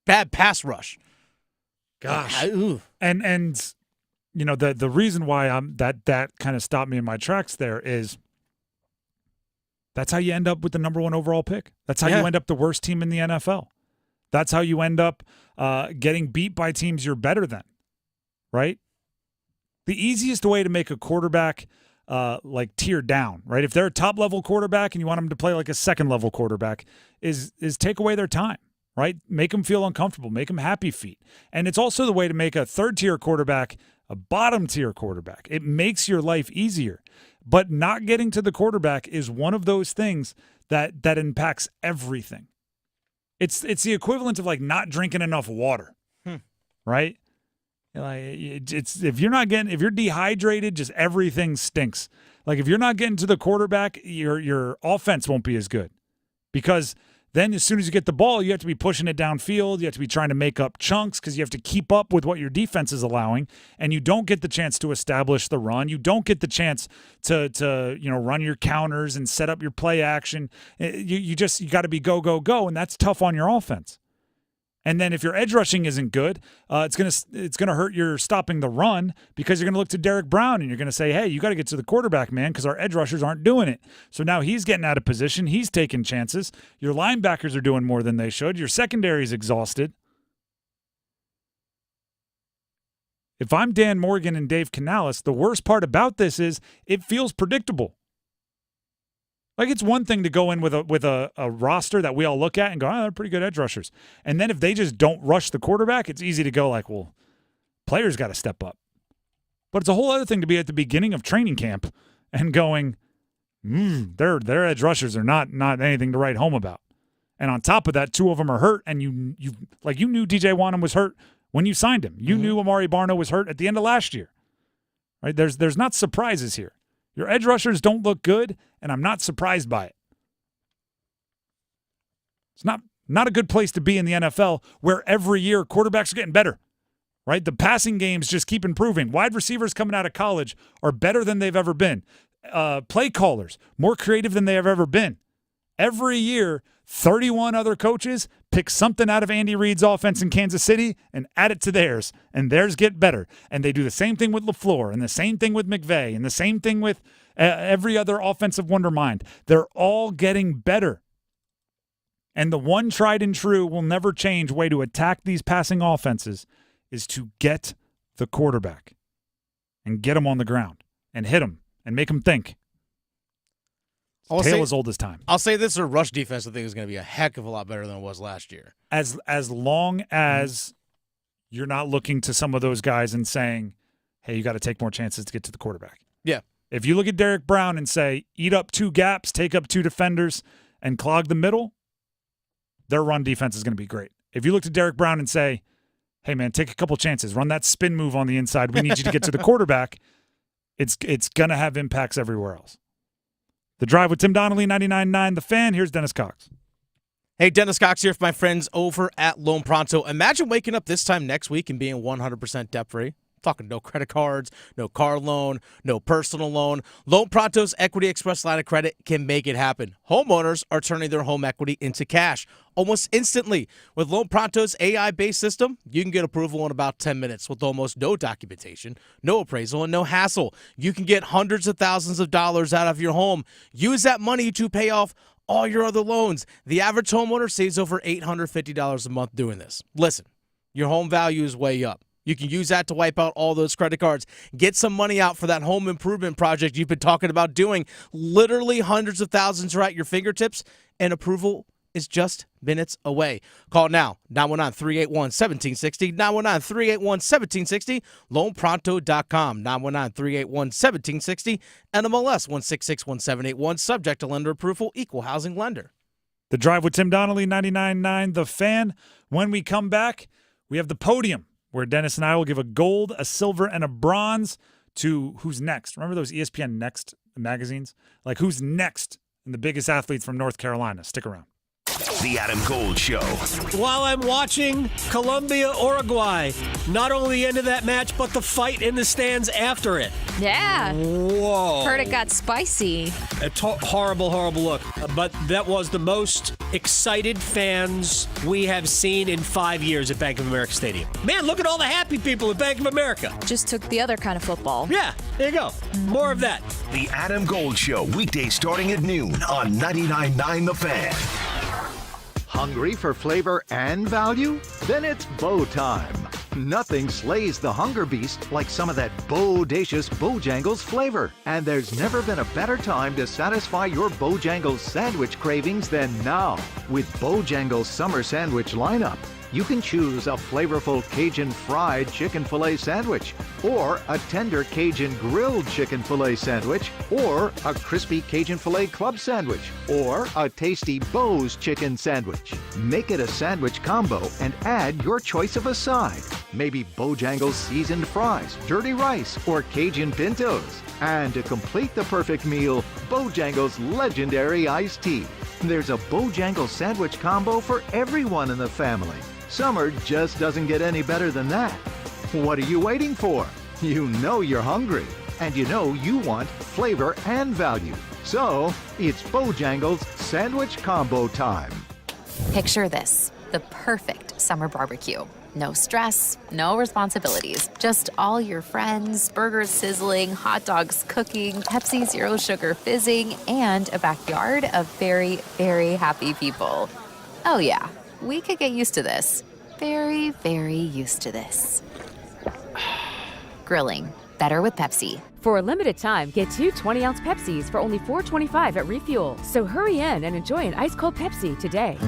bad pass rush. Gosh. And you know, the reason why that kind of stopped me in my tracks there is that's how you end up with the number 1 overall pick. That's how you end up the worst team in the NFL. That's how you end up getting beat by teams you're better than, right? The easiest way to make a quarterback like tier down, right? If they're a top-level quarterback and you want them to play like a second-level quarterback, is take away their time, right? Make them feel uncomfortable. Make them happy feet. And it's also the way to make a third-tier quarterback a bottom-tier quarterback. It makes your life easier. But not getting to the quarterback is one of those things that impacts everything. It's the equivalent of like not drinking enough water, right? Like if you're dehydrated, just everything stinks. Like if you're not getting to the quarterback, your offense won't be as good, because then as soon as you get the ball, you have to be pushing it downfield. You have to be trying to make up chunks because you have to keep up with what your defense is allowing, and you don't get the chance to establish the run. You don't get the chance to run your counters and set up your play action. You got to be go, and that's tough on your offense. And then if your edge rushing isn't good, it's gonna hurt your stopping the run, because you're gonna look to Derek Brown and you're gonna say, hey, you got to get to the quarterback, man, because our edge rushers aren't doing it. So now he's getting out of position. He's taking chances. Your linebackers are doing more than they should. Your secondary is exhausted. If I'm Dan Morgan and Dave Canales, the worst part about this is it feels predictable. Like, it's one thing to go in with a roster that we all look at and go, oh, they're pretty good edge rushers. And then if they just don't rush the quarterback, it's easy to go like, well, players got to step up. But it's a whole other thing to be at the beginning of training camp and going, their edge rushers are not anything to write home about. And on top of that, 2 of them are hurt, and you knew DJ Wanham was hurt when you signed him. You knew Amari Barno was hurt at the end of last year. Right? There's not surprises here. Your edge rushers don't look good, and I'm not surprised by it. It's not a good place to be in the NFL, where every year quarterbacks are getting better, right? The passing games just keep improving. Wide receivers coming out of college are better than they've ever been. Play callers, more creative than they have ever been. Every year, 31 other coaches pick something out of Andy Reid's offense in Kansas City and add it to theirs, and theirs get better. And they do the same thing with LaFleur, and the same thing with McVay, and the same thing with every other offensive wondermind. They're all getting better. And the one tried and true will never change way to attack these passing offenses is to get the quarterback and get him on the ground and hit him and make him think. Tale as old as time. I'll say this: their rush defense, I think, is going to be a heck of a lot better than it was last year. As long as you're not looking to some of those guys and saying, hey, you got to take more chances to get to the quarterback. Yeah. If you look at Derek Brown and say, eat up 2 gaps, take up 2 defenders, and clog the middle, their run defense is going to be great. If you look at Derek Brown and say, hey, man, take a couple chances, run that spin move on the inside, we need you to get to the quarterback, it's going to have impacts everywhere else. The Drive with Tim Donnelly, 99.9 The Fan. Here's Dennis Cox. Hey, Dennis Cox here for my friends over at Loan Pronto. Imagine waking up this time next week and being 100% debt-free. Talking no credit cards, no car loan, no personal loan. Loan Pronto's Equity Express line of credit can make it happen. Homeowners are turning their home equity into cash almost instantly. With Loan Pronto's AI-based system, you can get approval in about 10 minutes with almost no documentation, no appraisal, and no hassle. You can get hundreds of thousands of dollars out of your home. Use that money to pay off all your other loans. The average homeowner saves over $850 a month doing this. Listen, your home value is way up. You can use that to wipe out all those credit cards. Get some money out for that home improvement project you've been talking about doing. Literally hundreds of thousands are at your fingertips, and approval is just minutes away. Call now, 919-381-1760, 919-381-1760, loanpronto.com, 919-381-1760, NMLS 1661781, subject to lender approval, equal housing lender. The Drive with Tim Donnelly, 99.9 The Fan. When we come back, we have the Podium, where Dennis and I will give a gold, a silver, and a bronze to who's next. Remember those ESPN Next magazines? Like, who's next in the biggest athletes from North Carolina? Stick around. The Adam Gold Show. While I'm watching Colombia-Uruguay, not only the end of that match, but the fight in the stands after it. Yeah. Whoa. Heard it got spicy. A horrible, horrible look. But that was the most excited fans we have seen in 5 years at Bank of America Stadium. Man, look at all the happy people at Bank of America. Just took the other kind of football. Yeah, there you go. More of that. The Adam Gold Show, weekdays starting at noon on 99.9 The Fan. Hungry for flavor and value? Then it's Bo time. Nothing slays the hunger beast like some of that bodacious Bojangles flavor. And there's never been a better time to satisfy your Bojangles sandwich cravings than now. With Bojangles Summer Sandwich lineup, you can choose a flavorful Cajun fried chicken filet sandwich, or a tender Cajun grilled chicken filet sandwich, or a crispy Cajun filet club sandwich, or a tasty Bo's chicken sandwich. Make it a sandwich combo and add your choice of a side. Maybe Bojangles seasoned fries, dirty rice, or Cajun pintos. And to complete the perfect meal, Bojangles legendary iced tea. There's a Bojangles sandwich combo for everyone in the family. Summer just doesn't get any better than that. What are you waiting for? You know you're hungry, and you know you want flavor and value. So, it's Bojangles Sandwich Combo time. Picture this, the perfect summer barbecue. No stress, no responsibilities, just all your friends, burgers sizzling, hot dogs cooking, Pepsi Zero Sugar fizzing, and a backyard of very, very happy people. Oh yeah, we could get used to this. Very, very used to this. Grilling, better with Pepsi. For a limited time, get 2 20-ounce Pepsis for only $4.25 at Refuel. So hurry in and enjoy an ice-cold Pepsi today.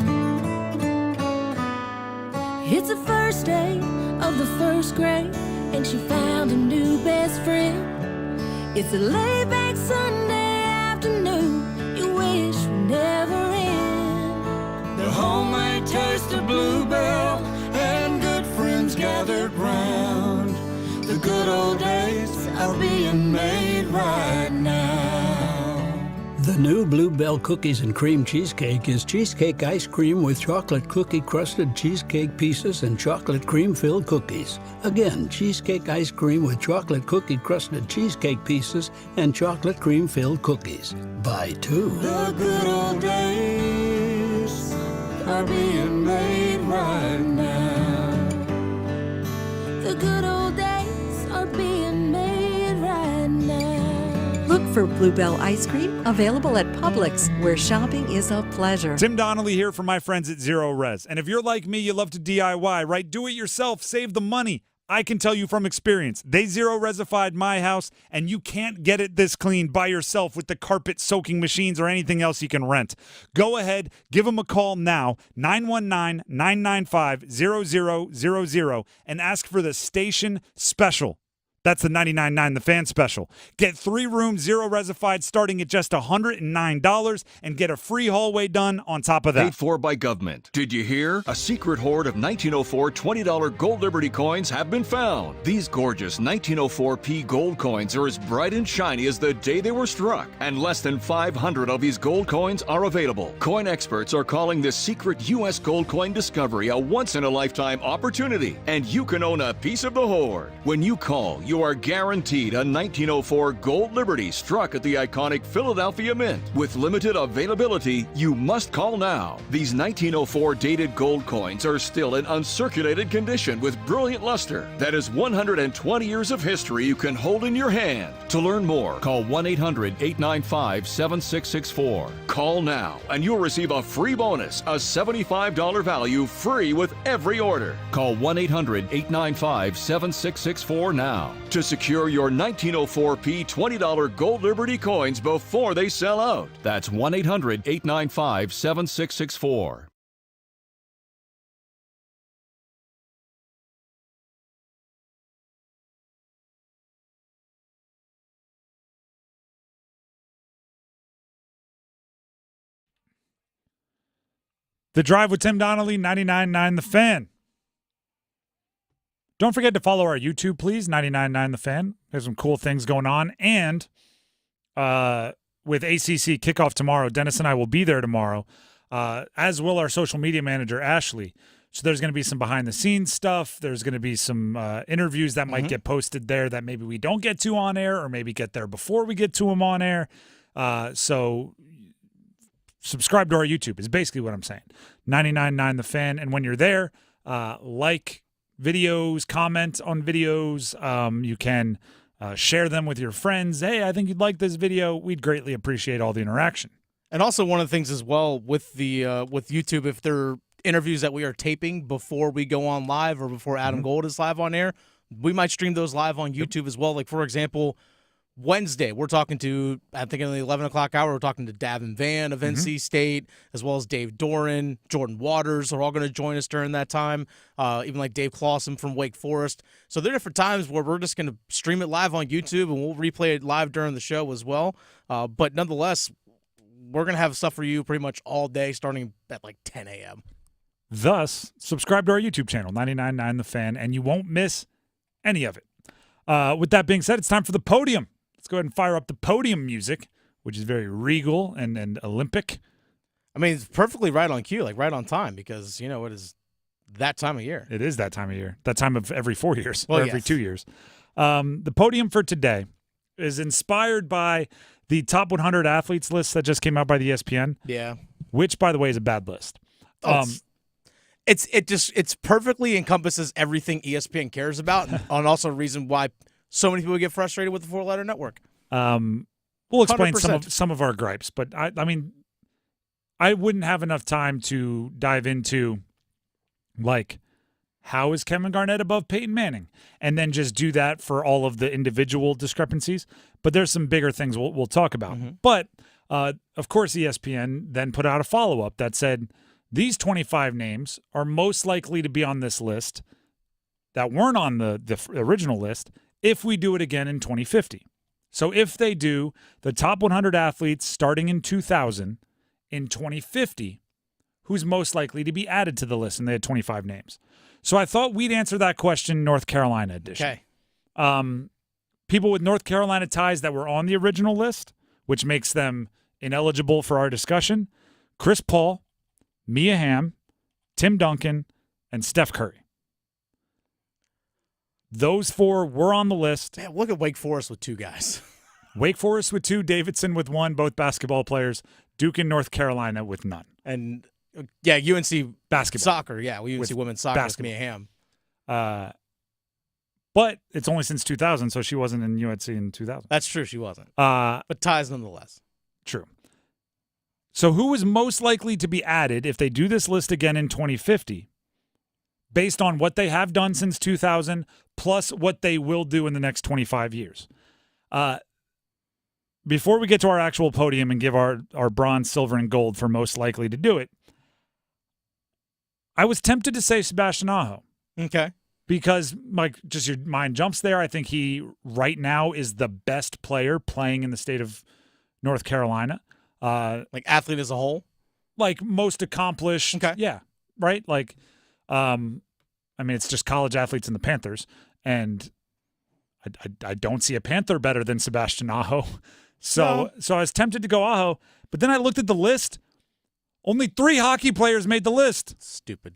It's the first day of the first grade, and she found a new best friend. It's a laid-back Sunday afternoon you wish would never end. The homemade taste of Bluebell and good friends gathered round. The good old days are being made right now. The new Bluebell Cookies and Cream Cheesecake is cheesecake ice cream with chocolate cookie-crusted cheesecake pieces and chocolate cream-filled cookies. Again, cheesecake ice cream with chocolate cookie-crusted cheesecake pieces and chocolate cream-filled cookies. Buy 2. The good old days are being made right now. The good old days are being made right now. Look for Bluebell ice cream, available at Publix, where shopping is a pleasure. Tim Donnelly here from my friends at Zero Res. And if you're like me, you love to DIY, right? Do it yourself, save the money. I can tell you from experience, they Zero Resified my house, and you can't get it this clean by yourself with the carpet soaking machines or anything else you can rent. Go ahead, give them a call now, 919-995-0000, and ask for the Station Special. That's the 99.9 The Fan Special. Get 3 rooms Zero Resified starting at just $109 and get a free hallway done on top of that. Paid for by government. Did you hear? A secret hoard of 1904 $20 Gold Liberty coins have been found. These gorgeous 1904p gold coins are as bright and shiny as the day they were struck, and less than 500 of these gold coins are available. Coin experts are calling this secret U.S. gold coin discovery a once-in-a-lifetime opportunity, and you can own a piece of the hoard. When you call, you are guaranteed a 1904 Gold Liberty struck at the iconic Philadelphia Mint. With limited availability, you must call now. These 1904 dated gold coins are still in uncirculated condition with brilliant luster. That is 120 years of history you can hold in your hand. To learn more, call 1-800-895-7664. Call now and you'll receive a free bonus, a $75 value free with every order. Call 1-800-895-7664 now to secure your 1904p $20 Gold Liberty coins before they sell out. That's 1-800-895-7664. The Drive with Tim Donnelly, 99.9 The Fan. Don't forget to follow our YouTube, please, 99.9 The Fan. There's some cool things going on. And with ACC kickoff tomorrow, Dennis and I will be there tomorrow. as will our social media manager, Ashley. So there's going to be some behind-the-scenes stuff. There's going to be some interviews that might get posted there that maybe we don't get to on air, or maybe get there before we get to them on air. So subscribe to our YouTube is basically what I'm saying. 99.9 The Fan. And when you're there, like videos, comment on videos. You can share them with your friends. Hey, I think you'd like this video. We'd greatly appreciate all the interaction. And also one of the things as well with the with YouTube, if there are interviews that we are taping before we go on live or before Adam Gold is live on air, we might stream those live on YouTube as well. Like, for example, Wednesday, we're talking to, I think in the 11 o'clock hour, we're talking to Davin Van of NC State, as well as Dave Doran, Jordan Waters are all going to join us during that time, even like Dave Clawson from Wake Forest. So there are different times where we're just going to stream it live on YouTube, and we'll replay it live during the show as well. But nonetheless, we're going to have stuff for you pretty much all day starting at like 10 a.m. Thus, subscribe to our YouTube channel, 99.9 The Fan, and you won't miss any of it. With that being said, it's time for the podium. Let's go ahead and fire up the podium music, which is very regal and Olympic. I mean, it's perfectly right on cue, like right on time, because, you know, it is that time of year. It is that time of year. That time of every 4 years, well, or every 2 years. The podium for today is inspired by the top 100 athletes list that just came out by the ESPN. Yeah. Which, by the way, is a bad list. It's perfectly encompasses everything ESPN cares about, and also a reason why so many people get frustrated with the 4-letter network. We'll explain 100%. some of our gripes, but I mean, I wouldn't have enough time to dive into, like, how is Kevin Garnett above Peyton Manning, and then just do that for all of the individual discrepancies. But there's some bigger things we'll talk about. But of course, ESPN then put out a follow-up that said, these 25 names are most likely to be on this list that weren't on the original list if we do it again in 2050. So if they do the top 100 athletes starting in 2000 in 2050, who's most likely to be added to the list? And they had 25 names. So I thought we'd answer that question, North Carolina edition. Okay. People with North Carolina ties that were on the original list, which makes them ineligible for our discussion: Chris Paul, Mia Hamm, Tim Duncan, and Steph Curry. Those four were on the list. Man, look at Wake Forest with 2 guys. Wake Forest with 2, Davidson with 1, both basketball players. Duke and North Carolina with none. And, yeah, UNC basketball. Soccer, yeah, UNC with women's soccer with basketball. Mia Hamm. But it's only since 2000, so she wasn't in UNC in 2000. That's true, she wasn't. But ties nonetheless. True. So who is most likely to be added if they do this list again in 2050, based on what they have done since 2000, plus what they will do in the next 25 years? Before we get to our actual podium and give our bronze, silver, and gold for most likely to do it, I was tempted to say Sebastian Aho. Okay. Because, Mike, just your mind jumps there. I think he, right now, is the best player playing in the state of North Carolina. Like athlete as a whole? Like most accomplished. Okay. Yeah. Right? Like, I mean, it's just college athletes in the Panthers. And I don't see a Panther better than Sebastian Aho. So I was tempted to go Aho. But then I looked at the list. Only 3 hockey players made the list. Stupid.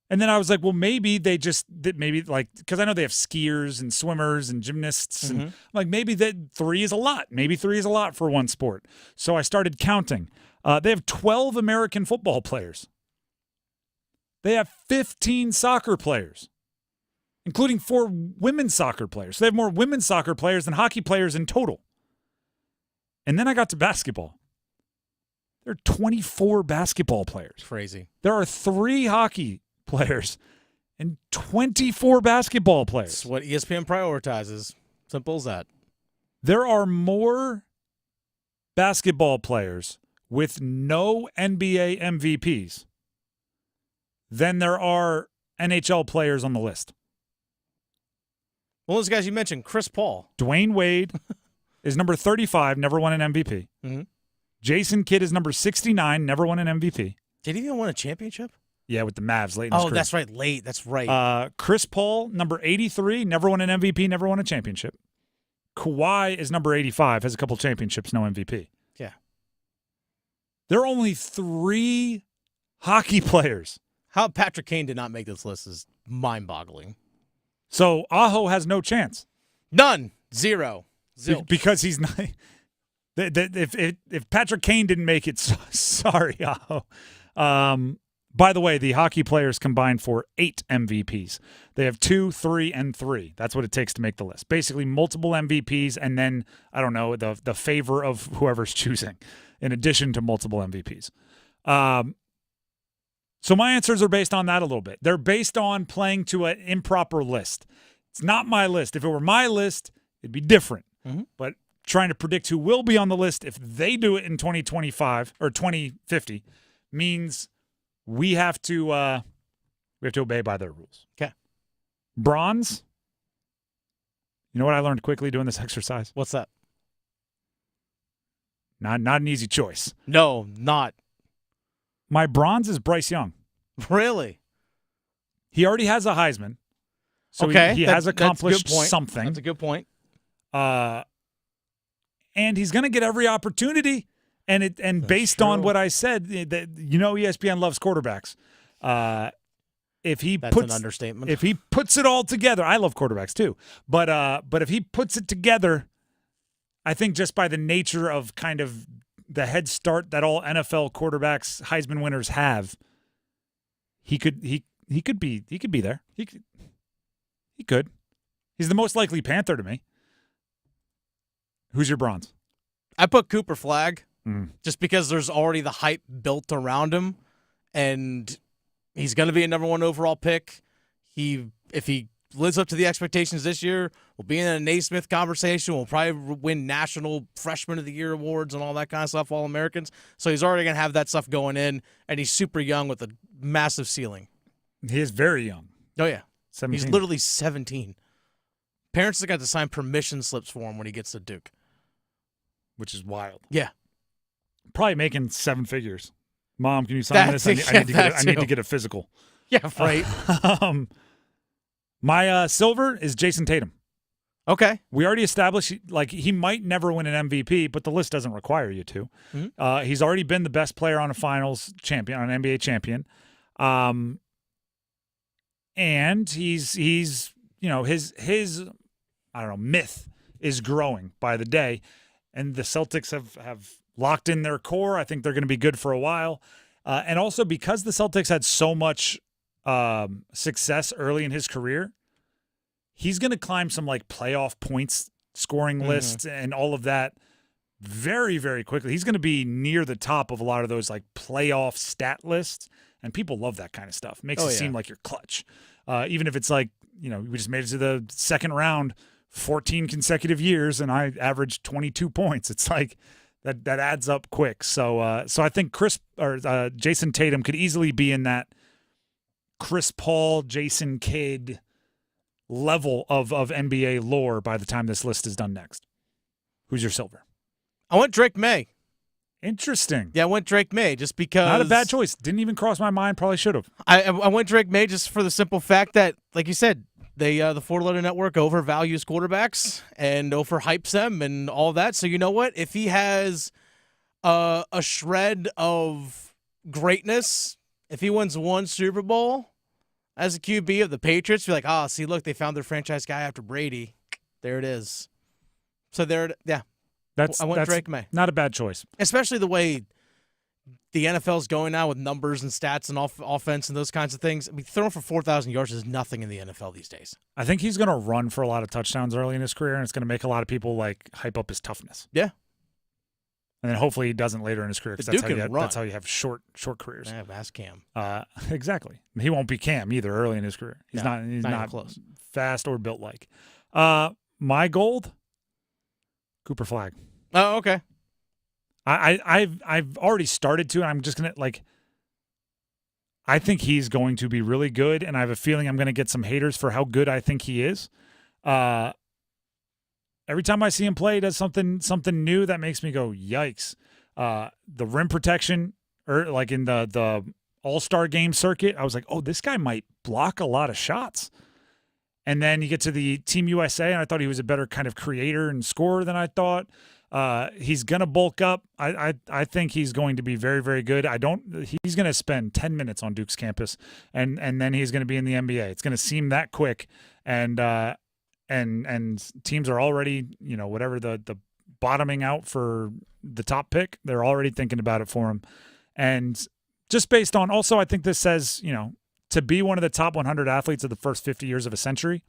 And then I was like, well, maybe because I know they have skiers and swimmers and gymnasts. And I'm like, maybe that 3 is a lot. Maybe 3 is a lot for one sport. So I started counting. They have 12 American football players. They have 15 soccer players, including 4 women's soccer players. So they have more women's soccer players than hockey players in total. And then I got to basketball. There are 24 basketball players. Crazy. There are 3 hockey players and 24 basketball players. That's what ESPN prioritizes. Simple as that. There are more basketball players with no NBA MVPs than there are NHL players on the list. Well, those guys you mentioned, Chris Paul. Dwayne Wade is number 35, never won an MVP. Mm-hmm. Jason Kidd is number 69, never won an MVP. Did he even win a championship? Yeah, with the Mavs late in his career. That's right, late. That's right. Chris Paul, number 83, never won an MVP, never won a championship. Kawhi is number 85, has a couple championships, no MVP. Yeah. There are only 3 hockey players. How Patrick Kane did not make this list is mind-boggling. So Aho has no chance. None. Zero. Zilch. Because he's not. If Patrick Kane didn't make it, sorry, Aho. By the way, the hockey players combined for 8 MVPs. They have 2, 3, and 3. That's what it takes to make the list. Basically, multiple MVPs, and then, I don't know, the favor of whoever's choosing, in addition to multiple MVPs. So my answers are based on that a little bit. They're based on playing to an improper list. It's not my list. If it were my list, it'd be different. Mm-hmm. But trying to predict who will be on the list if they do it in 2025 or 2050 means we have to obey by their rules. Okay. Bronze. You know what I learned quickly doing this exercise? What's that? Not an easy choice. No, not. My bronze is Bryce Young. Really? He already has a Heisman. So okay. he has accomplished that's a good point. something. That's a good point. And he's going to get every opportunity. And based on what I said, that ESPN loves quarterbacks. That's an understatement. If he puts it all together, I love quarterbacks too. But if he puts it together, I think just by the nature of kind of the head start that all NFL quarterbacks, Heisman winners have, he could be there. He could. He's the most likely Panther to me. Who's your bronze? I put Cooper Flagg just because there's already the hype built around him, and he's going to be a number 1 overall pick. If he lives up to the expectations this year, we'll be in a Naismith conversation. We'll probably win National Freshman of the Year awards and all that kind of stuff, All-Americans. So he's already going to have that stuff going in, and he's super young with a massive ceiling. He is very young. Oh, yeah. 17. He's literally 17. Parents have got to sign permission slips for him when he gets to Duke. Which is wild. Yeah. Probably making 7 figures. Mom, can you sign this? I need to get a physical. Yeah, right. My silver is Jason Tatum. Okay. We already established he might never win an MVP, but the list doesn't require you to. Mm-hmm. He's already been the best player on a finals champion, on an NBA champion. And he's his I don't know, myth is growing by the day. And the Celtics have locked in their core. I think they're going to be good for a while. And also because the Celtics had so much success early in his career, he's going to climb some playoff points scoring lists and all of that very, very quickly. He's going to be near the top of a lot of those playoff stat lists, and people love that kind of stuff. Makes it seem like you're clutch. Even if it's we just made it to the second round 14 consecutive years and I averaged 22 points. It's that adds up quick. So I think Jason Tatum could easily be in that Chris Paul, Jason Kidd level of NBA lore by the time this list is done next. Who's your silver? I went Drake May. Interesting. Yeah, I went Drake May just because. Not a bad choice. Didn't even cross my mind. Probably should have. I went Drake May just for the simple fact that, like you said, the Florida Letter Network overvalues quarterbacks and overhypes them and all that. So you know what? If he has a shred of greatness, if he wins 1 Super Bowl as a QB of the Patriots, you're like, see, look, they found their franchise guy after Brady. There it is. So I went Drake May. Not a bad choice. Especially the way the NFL's going now with numbers and stats and offense and those kinds of things. I mean, throwing for 4,000 yards is nothing in the NFL these days. I think he's going to run for a lot of touchdowns early in his career, and it's going to make a lot of people hype up his toughness. Yeah. And then hopefully he doesn't later in his career because that's how you have short careers. Yeah, ask Cam. Exactly. He won't be Cam either early in his career. He's not close. Fast or built like. My gold, Cooper Flagg. Oh, okay. I've already started to, and I'm just gonna I think he's going to be really good, and I have a feeling I'm gonna get some haters for how good I think he is. Every time I see him play, he does something new that makes me go, yikes. The rim protection, or in the All-Star game circuit, I was like, oh, this guy might block a lot of shots. And then you get to the Team USA, and I thought he was a better kind of creator and scorer than I thought. He's going to bulk up. I think he's going to be very, very good. He's going to spend 10 minutes on Duke's campus, and then he's going to be in the NBA. It's going to seem that quick, and teams are already, whatever the bottoming out for the top pick, they're already thinking about it for him. And just based on, also, I think this says, to be one of the top 100 athletes of the first 50 years of a century,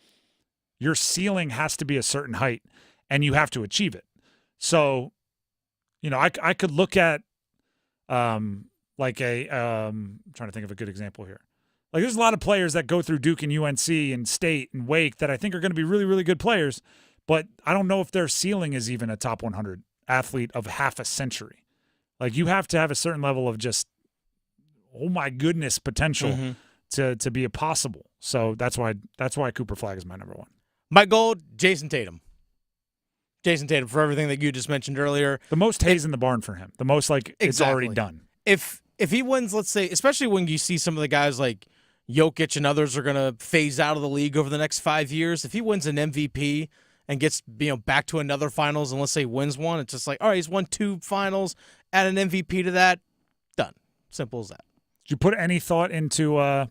your ceiling has to be a certain height, and you have to achieve it. So, I could look at I'm trying to think of a good example here. Like, there's a lot of players that go through Duke and UNC and State and Wake that I think are going to be really, really good players, but I don't know if their ceiling is even a top 100 athlete of half a century. Like, you have to have a certain level of just, oh my goodness, potential to be a possible. So that's why Cooper Flagg is my number one. My goal, Jason Tatum. Jason Tatum, for everything that you just mentioned earlier. The most hay's in the barn for him. The most it's already done. If he wins, let's say, especially when you see some of the guys like Jokic and others are going to phase out of the league over the next 5 years, if he wins an MVP and gets back to another finals and let's say wins one, it's just like, all right, he's won 2 finals, add an MVP to that, done. Simple as that. Did you put any thought into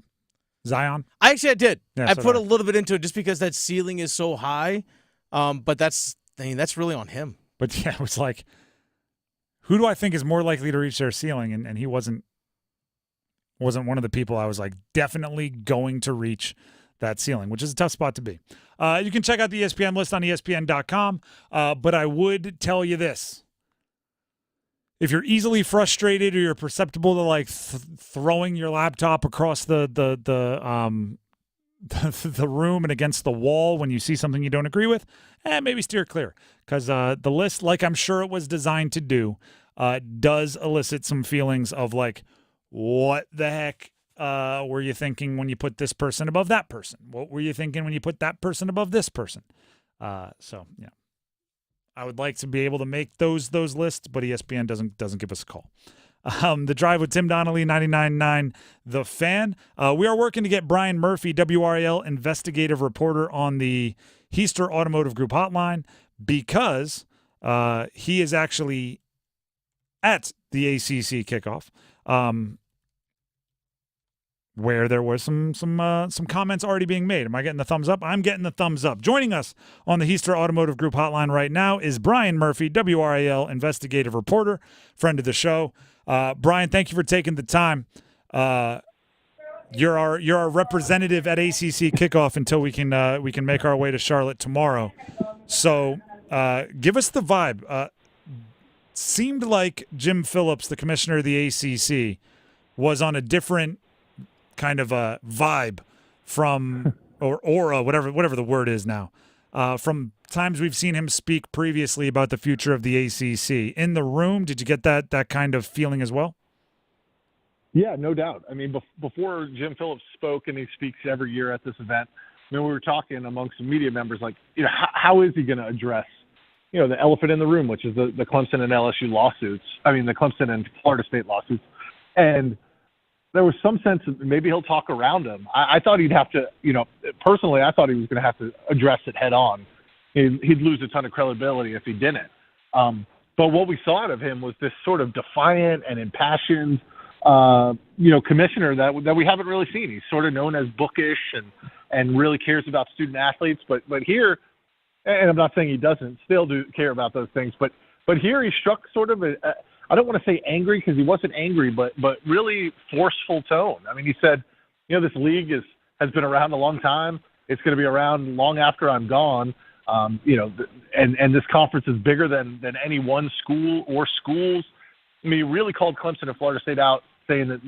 Zion? I did. Yeah, I put a little bit into it just because that ceiling is so high, but that's really on him. But yeah, it was like, who do I think is more likely to reach their ceiling? And he wasn't one of the people I was like definitely going to reach that ceiling, which is a tough spot to be. You can check out the ESPN list on ESPN.com, but I would tell you this. If you're easily frustrated or you're perceptible to like throwing your laptop across the room and against the wall when you see something you don't agree with, maybe steer clear, because the list, like I'm sure it was designed to do, does elicit some feelings of like, what the heck were you thinking when you put this person above that person? What were you thinking when you put that person above this person? So yeah, I would like to be able to make those lists, but ESPN doesn't give us a call. The Drive with Tim Donnelly, 99.9 The Fan. We are working to get Brian Murphy, WRAL investigative reporter, on the Heister Automotive Group hotline because he is actually at the ACC kickoff, where there was some comments already being made. Am I getting the thumbs up? I'm getting the thumbs up. Joining us on the Heister Automotive Group hotline right now is Brian Murphy, WRAL investigative reporter, friend of the show. Brian, thank you for taking the time. You're our representative at ACC kickoff until we can make our way to Charlotte tomorrow. So give us the vibe. Seemed like Jim Phillips, the commissioner of the ACC, was on a different kind of a vibe from or aura, whatever the word is now, from times we've seen him speak previously about the future of the ACC. In the room, did you get that kind of feeling as well? Yeah, no doubt. I mean, before Jim Phillips spoke, and he speaks every year at this event, we were talking amongst some media members, like, how is he going to address, the elephant in the room, which is the Clemson and LSU lawsuits. I mean, the Clemson and Florida State lawsuits. And there was some sense that maybe he'll talk around him. I thought he'd have to, personally, I thought he was going to have to address it head on. He'd lose a ton of credibility if he didn't. But what we saw out of him was this sort of defiant and impassioned, commissioner that we haven't really seen. He's sort of known as bookish and really cares about student athletes. But here, and I'm not saying he doesn't still do care about those things, but here he struck sort of I don't want to say angry because he wasn't angry, but really forceful tone. I mean, he said, this league has been around a long time. It's going to be around long after I'm gone. And this conference is bigger than any one school or schools. I mean, he really called Clemson and Florida State out, saying that,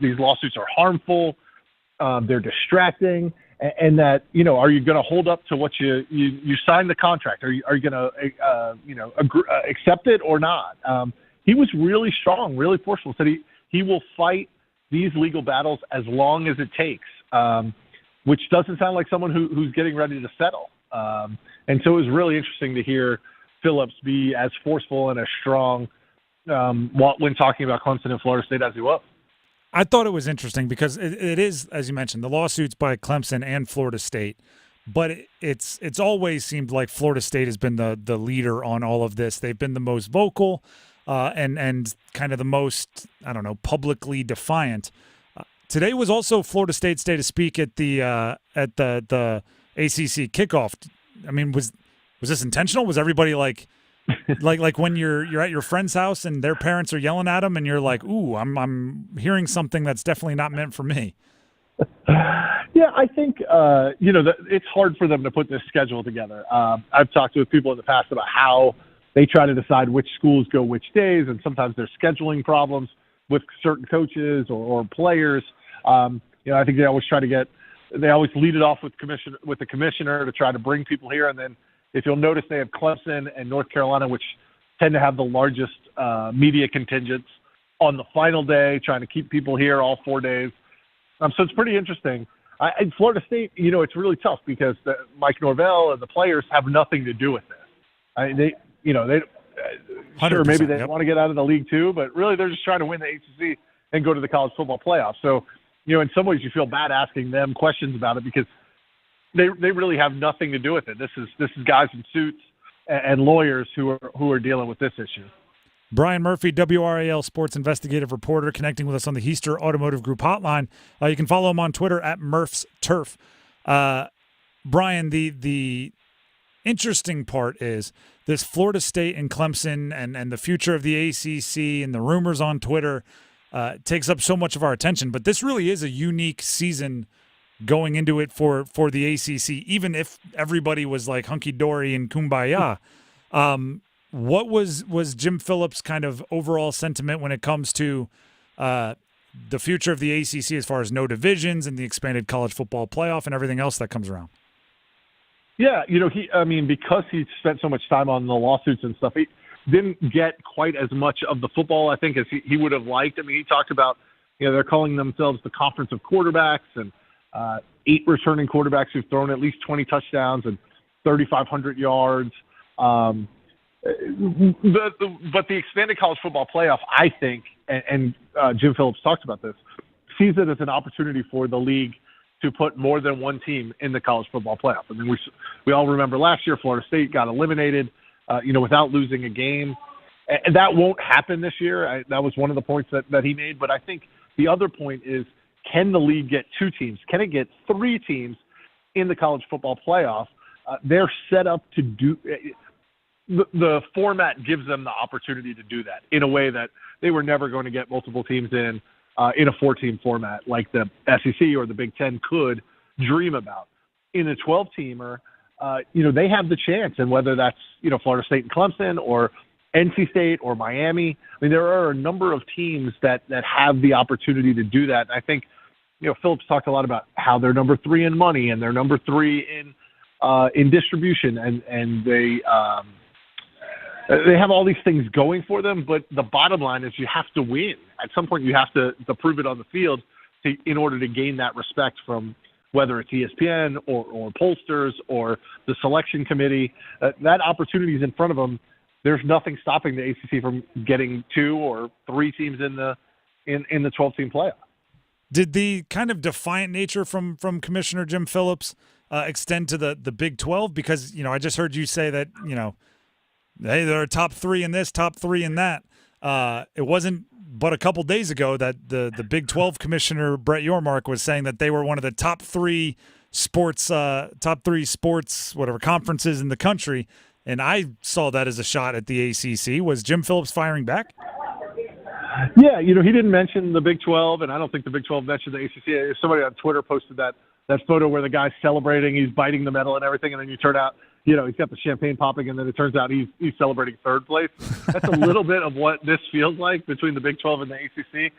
these lawsuits are harmful, they're distracting, and that, are you going to hold up to what you signed the contract? Are you going to, accept it or not? He was really strong, really forceful. Said he will fight these legal battles as long as it takes, which doesn't sound like someone who's getting ready to settle. And so it was really interesting to hear Phillips be as forceful and as strong when talking about Clemson and Florida State as he was. I thought it was interesting because it is, as you mentioned, the lawsuits by Clemson and Florida State, but it's always seemed like Florida State has been the leader on all of this. They've been the most vocal and kind of the most, I don't know, publicly defiant. Today was also Florida State's day to speak at the ACC kickoff. I mean, was this intentional? Was everybody like when you're at your friend's house and their parents are yelling at them and you're like, ooh, I'm hearing something that's definitely not meant for me? Yeah, I think, it's hard for them to put this schedule together. I've talked with people in the past about how they try to decide which schools go which days, and sometimes there's scheduling problems with certain coaches or players. I think they always lead it off with the commissioner to try to bring people here. And then if you'll notice, they have Clemson and North Carolina, which tend to have the largest media contingents on the final day, trying to keep people here all 4 days. So it's pretty interesting. In Florida State, it's really tough because Mike Norvell and the players have nothing to do with this. Sure, maybe they want to get out of the league too, but really they're just trying to win the ACC and go to the college football playoff. So, in some ways you feel bad asking them questions about it because they really have nothing to do with it. This is guys in suits and lawyers who are dealing with this issue. Brian Murphy, WRAL Sports Investigative reporter, connecting with us on the Heister Automotive Group hotline. You can follow him on Twitter at Murph's Turf. Brian, the interesting part is this Florida State and Clemson and the future of the ACC and the rumors on Twitter takes up so much of our attention. But this really is a unique season going into it for the ACC, even if everybody was like hunky-dory and kumbaya. What was Jim Phillips' kind of overall sentiment when it comes to the future of the ACC as far as no divisions and the expanded college football playoff and everything else that comes around? Yeah, because he spent so much time on the lawsuits and stuff, he didn't get quite as much of the football, I think, as he would have liked. I mean, he talked about, they're calling themselves the Conference of Quarterbacks and 8 returning quarterbacks who've thrown at least 20 touchdowns and 3,500 yards. But the expanded college football playoff, I think, and Jim Phillips talked about this, sees it as an opportunity for the league to put more than one team in the college football playoff. I mean, we all remember last year Florida State got eliminated, without losing a game. And that won't happen this year. That was one of the points that he made. But I think the other point is, can the league get 2 teams? Can it get 3 teams in the college football playoff? They're set up to do the format gives them the opportunity to do that in a way that they were never going to get multiple teams in a 4-team format like the SEC or the Big Ten could dream about. In a 12-teamer, they have the chance, and whether that's, Florida State and Clemson or NC State or Miami, I mean, there are a number of teams that have the opportunity to do that. And I think, Phillips talked a lot about how they're number 3 in money and they're number 3 in distribution, and they have all these things going for them, but the bottom line is you have to win. At some point, you have to prove it on the field in order to gain that respect from whether it's ESPN or pollsters or the selection committee. That opportunity is in front of them. There's nothing stopping the ACC from getting 2 or 3 teams in the 12-team playoff. Did the kind of defiant nature from Commissioner Jim Phillips extend to the Big 12? Because, I just heard you say that, hey, there are top 3 in this, top 3 in that. It wasn't but a couple days ago that the Big 12 commissioner, Brett Yormark, was saying that they were one of the top 3 sports conferences in the country. And I saw that as a shot at the ACC. Was Jim Phillips firing back? Yeah, he didn't mention the Big 12, and I don't think the Big 12 mentioned the ACC. Somebody on Twitter posted that photo where the guy's celebrating, he's biting the medal and everything, and then you turn out, he's got the champagne popping, and then it turns out he's celebrating 3rd place. That's a little bit of what this feels like between the Big 12 and the ACC.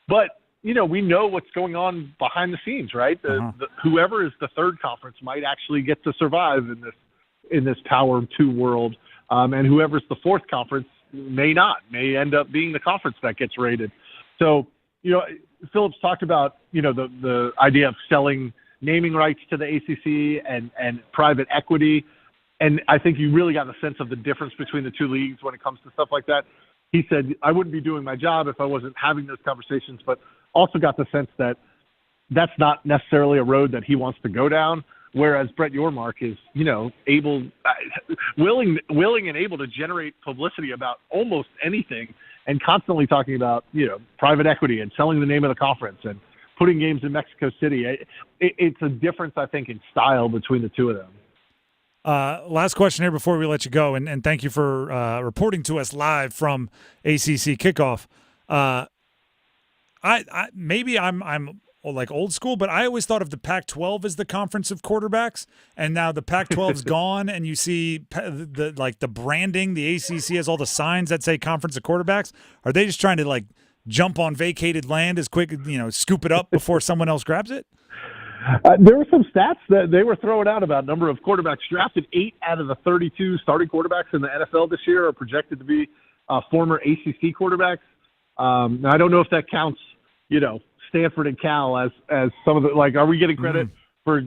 But, we know what's going on behind the scenes, right? Whoever is the 3rd conference might actually get to survive in this Power 2 world, and whoever's the 4th conference may end up being the conference that gets rated. So, Phillips talked about, the idea of selling naming rights to the ACC and private equity. And I think you really got the sense of the difference between the 2 leagues when it comes to stuff like that. He said, I wouldn't be doing my job if I wasn't having those conversations, but also got the sense that that's not necessarily a road that he wants to go down. Whereas Brett Yormark is, able, willing and able to generate publicity about almost anything, and constantly talking about, private equity and selling the name of the conference and putting games in Mexico City. It's a difference, I think, in style between the two of them. Last question here before we let you go, and thank you for reporting to us live from ACC Kickoff. Maybe I'm like old school, but I always thought of the Pac-12 as the conference of quarterbacks, and now the Pac-12's gone, and you see the branding. The ACC has all the signs that say conference of quarterbacks. Are they just trying to jump on vacated land as quick, scoop it up before someone else grabs it? There were some stats that they were throwing out about number of quarterbacks drafted. 8 out of the 32 starting quarterbacks in the NFL this year are projected to be former ACC quarterbacks. Now, I don't know if that counts, Stanford and Cal as some of the, are we getting credit for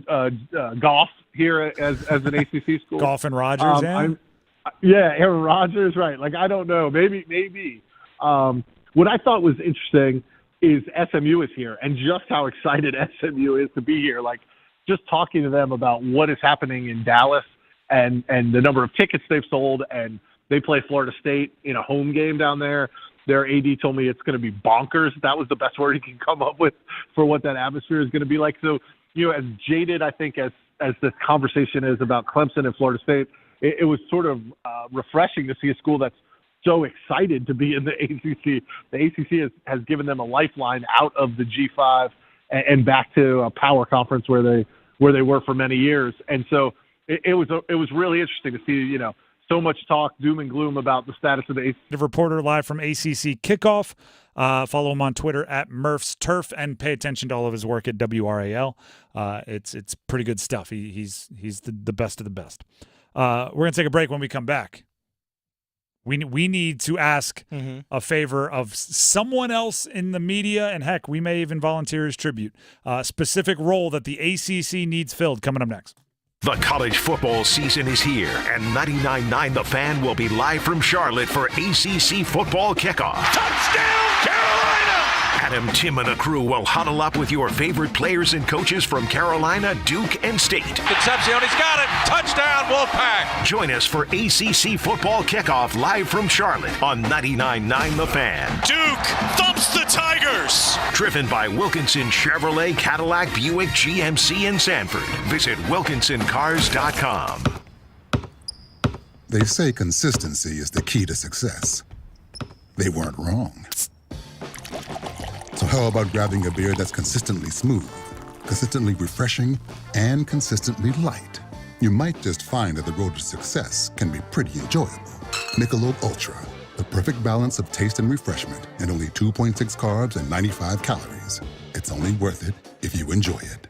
Goff here as an ACC school? Goff and Rodgers, Aaron Rodgers, right. I don't know. Maybe. What I thought was interesting is SMU is here, and just how excited SMU is to be here. Just talking to them about what is happening in Dallas and the number of tickets they've sold, and they play Florida State in a home game down there. Their AD told me it's going to be bonkers. That was the best word he can come up with for what that atmosphere is going to be like. So, as jaded, I think, as this conversation is about Clemson and Florida State, it was sort of refreshing to see a school that's so excited to be in the ACC. The ACC has given them a lifeline out of the G5 and back to a power conference where they were for many years. And so it was really interesting to see, so much talk, doom and gloom about the status of the ACC. The reporter live from ACC Kickoff. Follow him on Twitter at Murph's Turf, and pay attention to all of his work at WRAL. It's pretty good stuff. He's the best of the best. We're going to take a break. When we come back, we need to ask a favor of someone else in the media, and heck, we may even volunteer as tribute. Specific role that the ACC needs filled. Coming up next. The college football season is here, and 99.9 The Fan will be live from Charlotte for ACC football kickoff. Touchdown, Carolina! Adam, Tim, and the crew will huddle up with your favorite players and coaches from Carolina, Duke, and State. Concepcion's got it. Touchdown, Wolfpack! Join us for ACC football kickoff live from Charlotte on 99.9 The Fan. Duke thumps the Tigers! Driven by Wilkinson Chevrolet, Cadillac, Buick, GMC, and Sanford. Visit WilkinsonCars.com. They say consistency is the key to success. They weren't wrong. So how about grabbing a beer that's consistently smooth, consistently refreshing, and consistently light? You might just find that the road to success can be pretty enjoyable. Michelob Ultra, the perfect balance of taste and refreshment, and only 2.6 carbs and 95 calories. It's only worth it if you enjoy it.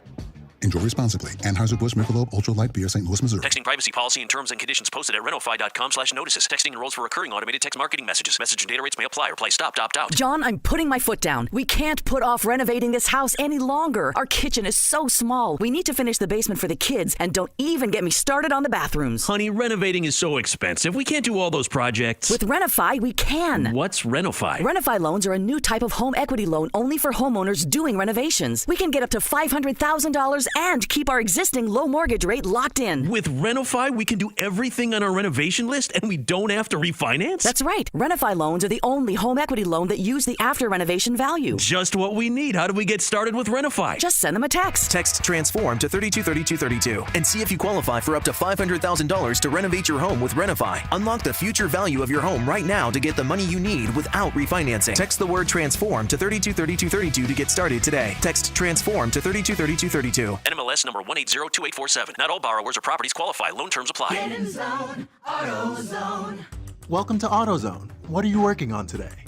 Enjoy responsibly. Anheuser-Busch Michelob Ultra Light Beer, St. Louis, Missouri. Texting privacy policy and terms and conditions posted at renofi.com/notices. Texting enrolls for recurring automated text marketing messages. Message and data rates may apply. Reply stop, opt out. John, I'm putting my foot down. We can't put off renovating this house any longer. Our kitchen is so small. We need to finish the basement for the kids, and don't even get me started on the bathrooms. Honey, renovating is so expensive. We can't do all those projects. With Renofi, we can. What's Renofi? Renofi loans are a new type of home equity loan only for homeowners doing renovations. We can get up to $500,000 and keep our existing low mortgage rate locked in. With Renofi, we can do everything on our renovation list and we don't have to refinance? That's right. Renofi loans are the only home equity loan that use the after renovation value. Just what we need. How do we get started with Renofi? Just send them a text. Text TRANSFORM to 323232 and see if you qualify for up to $500,000 to renovate your home with Renofi. Unlock the future value of your home right now to get the money you need without refinancing. Text the word TRANSFORM to 323232 to get started today. Text TRANSFORM to 323232. NMLS number 1802847. Not all borrowers or properties qualify. Loan terms apply. Get in zone, AutoZone. Welcome to AutoZone. What are you working on today?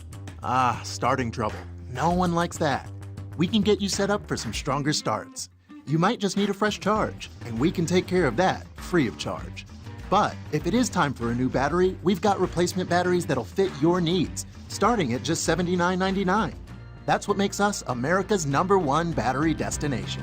Starting trouble. No one likes that. We can get you set up for some stronger starts. You might just need a fresh charge, and we can take care of that free of charge. But if it is time for a new battery, we've got replacement batteries that'll fit your needs, starting at just $79.99. That's what makes us America's #1 battery destination.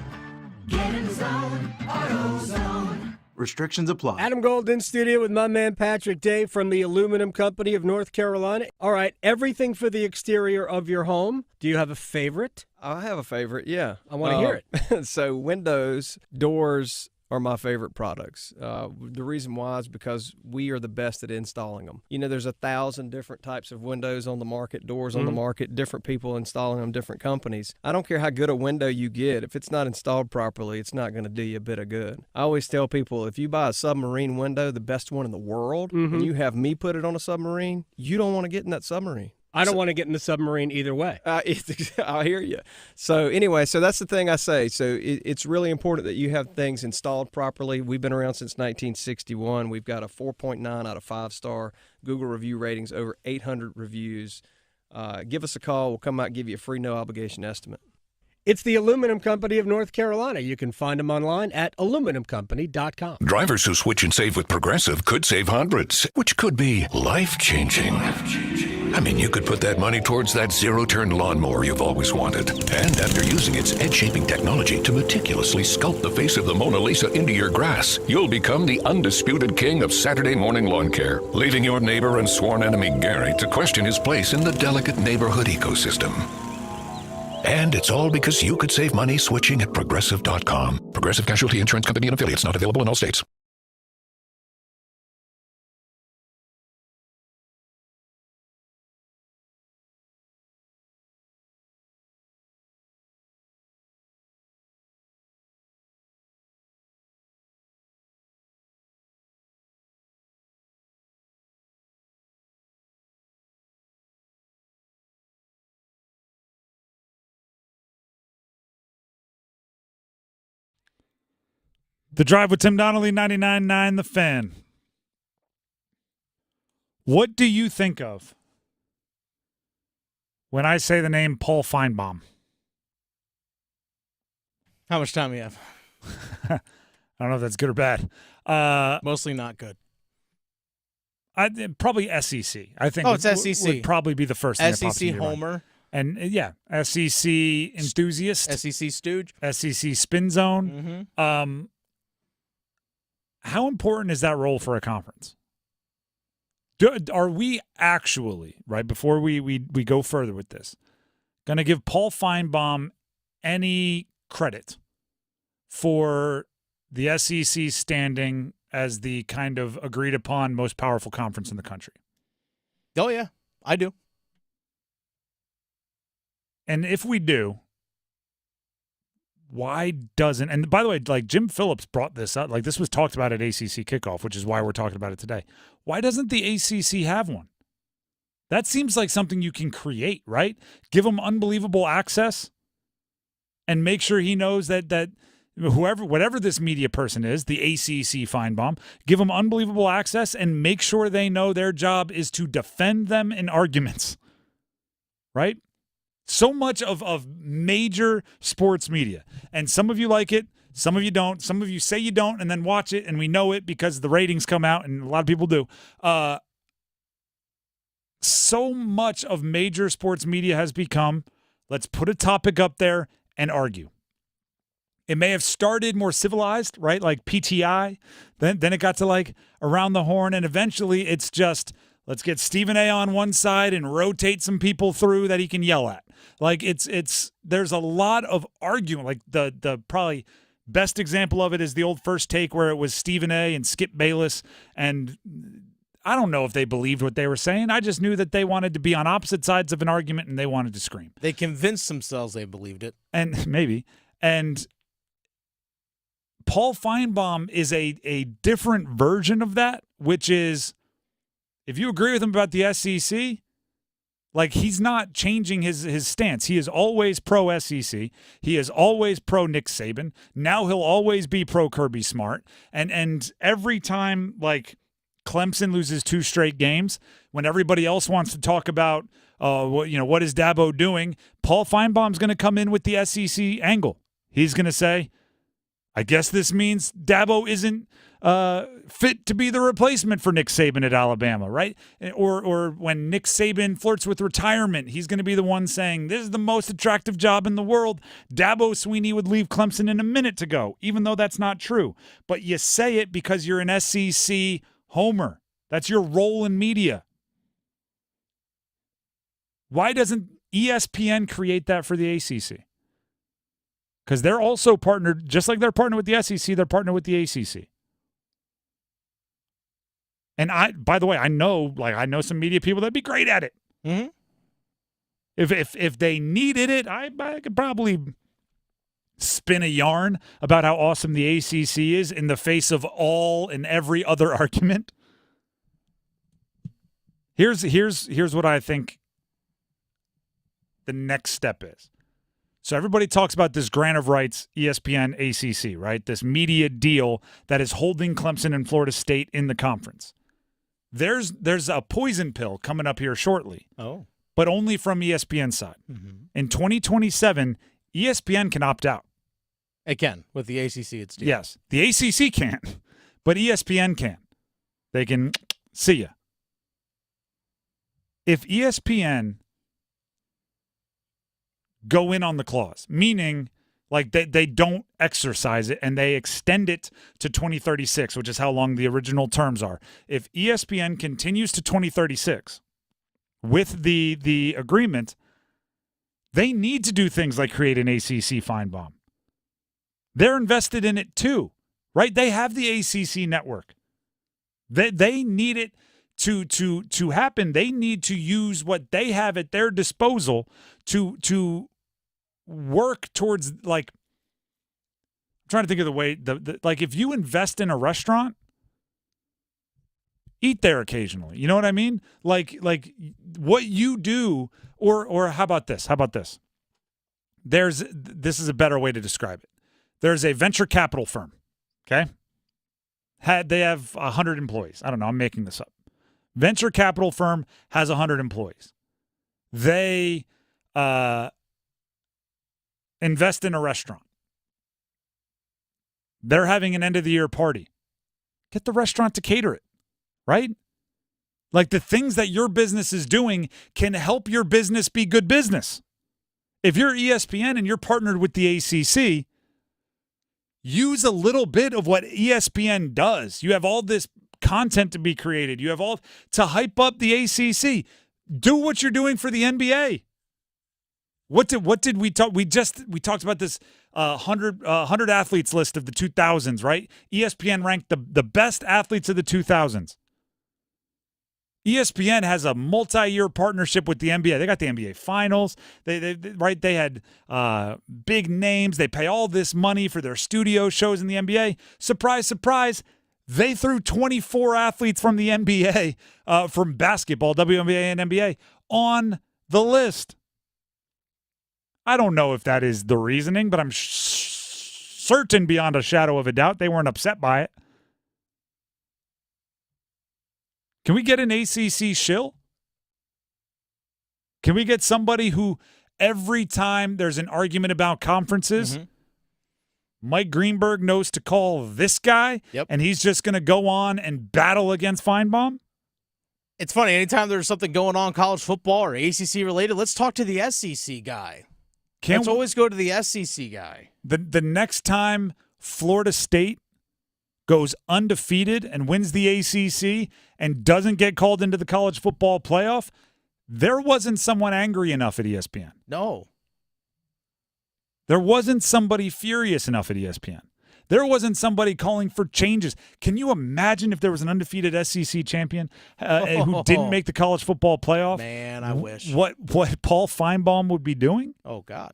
Get in zone, AutoZone. Restrictions apply. Adam Gold in studio with my man Patrick Day from the Aluminum Company of North Carolina. All right, everything for the exterior of your home. Do you have a favorite? I have a favorite, yeah. I want to hear it. So windows, doors are my favorite products. The reason why is because we are the best at installing them. You know, there's 1,000 different types of windows on the market, doors on the market, different people installing them, different companies. I don't care how good a window you get. If it's not installed properly, it's not going to do you a bit of good. I always tell people, if you buy a submarine window, the best one in the world, and you have me put it on a submarine, you don't want to get in that submarine. I don't want to get in the submarine either way. I hear you. So anyway, so that's the thing I say. So it's really important that you have things installed properly. We've been around since 1961. We've got a 4.9 out of 5-star Google review ratings, over 800 reviews. Give us a call. We'll come out and give you a free no obligation estimate. It's the Aluminum Company of North Carolina. You can find them online at aluminumcompany.com. Drivers who switch and save with Progressive could save hundreds, which could be life-changing. I mean, you could put that money towards that zero-turn lawnmower you've always wanted. And after using its edge-shaping technology to meticulously sculpt the face of the Mona Lisa into your grass, you'll become the undisputed king of Saturday morning lawn care, leaving your neighbor and sworn enemy Gary to question his place in the delicate neighborhood ecosystem. And it's all because you could save money switching at Progressive.com. Progressive Casualty Insurance Company and affiliates, not available in all states. The Drive with Tim Donnelly, 99.9 The Fan. What do you think of when I say the name Paul Feinbaum? How much time do you have? I don't know if that's good or bad. Mostly not good. Probably SEC. I think it's SEC. Would probably be the first thing that pops SEC into your homer. mind. And SEC enthusiast. SEC stooge. SEC spin zone. Mm-hmm. How important is that role for a conference? Are we actually, right, before we go further with this, going to give Paul Feinbaum any credit for the SEC standing as the kind of agreed upon most powerful conference in the country? Oh, yeah, I do. And if we do, why doesn't, and by the way, like Jim Phillips brought this up, like this was talked about at ACC kickoff, which is why we're talking about it today. Why doesn't the ACC have one? That seems like something you can create, right? Give him unbelievable access and make sure he knows that whatever this media person is, the ACC Feinbaum, give them unbelievable access and make sure they know their job is to defend them in arguments, right? So much of major sports media, and some of you like it, some of you don't. Some of you say you don't and then watch it, and we know it because the ratings come out, and a lot of people do. So much of major sports media has become, let's put a topic up there and argue. It may have started more civilized, right, like PTI. Then it got to like Around the Horn, and eventually it's just, let's get Stephen A on one side and rotate some people through that he can yell at. Like there's a lot of arguing. Like the probably best example of it is the old First Take where it was Stephen A and Skip Bayless, and I don't know if they believed what they were saying. I just knew that they wanted to be on opposite sides of an argument and they wanted to scream. They convinced themselves they believed it. And maybe. And Paul Feinbaum is a different version of that, which is, if you agree with him about the SEC, like he's not changing his stance. He is always pro SEC. He is always pro Nick Saban. Now he'll always be pro Kirby Smart. And every time like Clemson loses 2 straight games, when everybody else wants to talk about what is Dabo doing, Paul Feinbaum's going to come in with the SEC angle. He's going to say, I guess this means Dabo isn't fit to be the replacement for Nick Saban at Alabama, right? Or when Nick Saban flirts with retirement, he's going to be the one saying, this is the most attractive job in the world. Dabo Swinney would leave Clemson in a minute to go, even though that's not true. But you say it because you're an SEC homer. That's your role in media. Why doesn't ESPN create that for the ACC? Because they're also partnered, just like they're partnered with the SEC, they're partnered with the ACC. And by the way, I know some media people that'd be great at it. Mm-hmm. If they needed it, I could probably spin a yarn about how awesome the ACC is in the face of all and every other argument. Here's what I think the next step is. So everybody talks about this grant of rights, ESPN, ACC, right? This media deal that is holding Clemson and Florida State in the conference. There's a poison pill coming up here shortly. Oh. But only from ESPN's side. Mm-hmm. In 2027, ESPN can opt out. It can. With the ACC, it's due. Yes. The ACC can't, but ESPN can. They can see ya. If ESPN go in on the clause, meaning like they don't exercise it and they extend it to 2036, which is how long the original terms are. If ESPN continues to 2036 with the agreement, they need to do things like create an ACC fine bomb. They're invested in it too, right? They have the ACC network. They need it to happen. They need to use what they have at their disposal to work towards, like, I'm trying to think of the way, like if you invest in a restaurant, eat there occasionally. You know what I mean? Like what you do, or how about this? This is a better way to describe it. There's a venture capital firm, okay? They have 100 employees. I don't know. I'm making this up. Venture capital firm has 100 employees. They invest in a restaurant. They're having an end-of-the-year party. Get the restaurant to cater it, right? Like the things that your business is doing can help your business be good business. If you're ESPN and you're partnered with the ACC, use a little bit of what ESPN does. You have all this content to be created. You have all to hype up the ACC. Do what you're doing for the NBA. What did we talk? We talked about this 100 athletes list of the 2000s, right? ESPN ranked the best athletes of the 2000s. ESPN has a multi-year partnership with the NBA. They got the NBA Finals. They had big names. They pay all this money for their studio shows in the NBA. Surprise, surprise. They threw 24 athletes from the NBA, from basketball, WNBA and NBA, on the list. I don't know if that is the reasoning, but I'm certain beyond a shadow of a doubt they weren't upset by it. Can we get an ACC shill? Can we get somebody who every time there's an argument about conferences, Mike Greenberg knows to call this guy, and he's just going to go on and battle against Feinbaum? It's funny. Anytime there's something going on, college football or ACC related, let's talk to the SEC guy. Let's always go to the SEC guy. The next time Florida State goes undefeated and wins the ACC and doesn't get called into the college football playoff, there wasn't someone angry enough at ESPN. No. There wasn't somebody furious enough at ESPN. There wasn't somebody calling for changes. Can you imagine if there was an undefeated SEC champion who didn't make the college football playoff? Man, I wish. What Paul Feinbaum would be doing? Oh, God.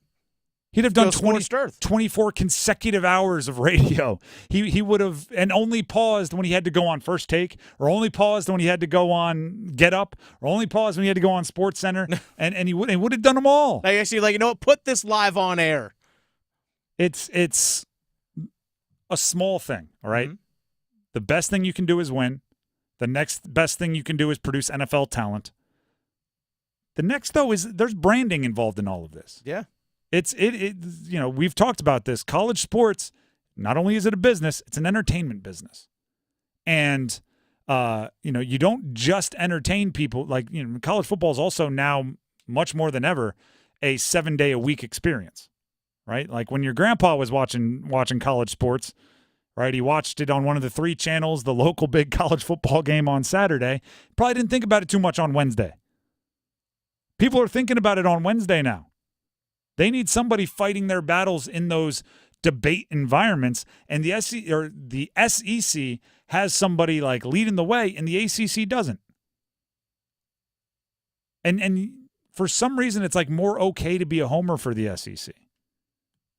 He'd have done 24 consecutive hours of radio. He would have, and only paused when he had to go on First Take, or only paused when he had to go on Get Up, or only paused when he had to go on Sports Center, and he would have done them all. Like, actually, you know what? Put this live on air. It's a small thing, all right? The best thing you can do is win. The next best thing you can do is produce NFL talent. The next, though, is there's branding involved in all of this. Yeah. We've talked about this. College sports, not only is it a business, it's an entertainment business. And, you don't just entertain people. Like, college football is also now much more than ever a 7-day-a-week experience, right? Like when your grandpa was watching college sports, right? He watched it on one of the 3 channels, the local big college football game on Saturday. Probably didn't think about it too much on Wednesday. People are thinking about it on Wednesday now. They need somebody fighting their battles in those debate environments, and the SEC has somebody like leading the way, and the ACC doesn't. And for some reason, it's like more okay to be a homer for the SEC,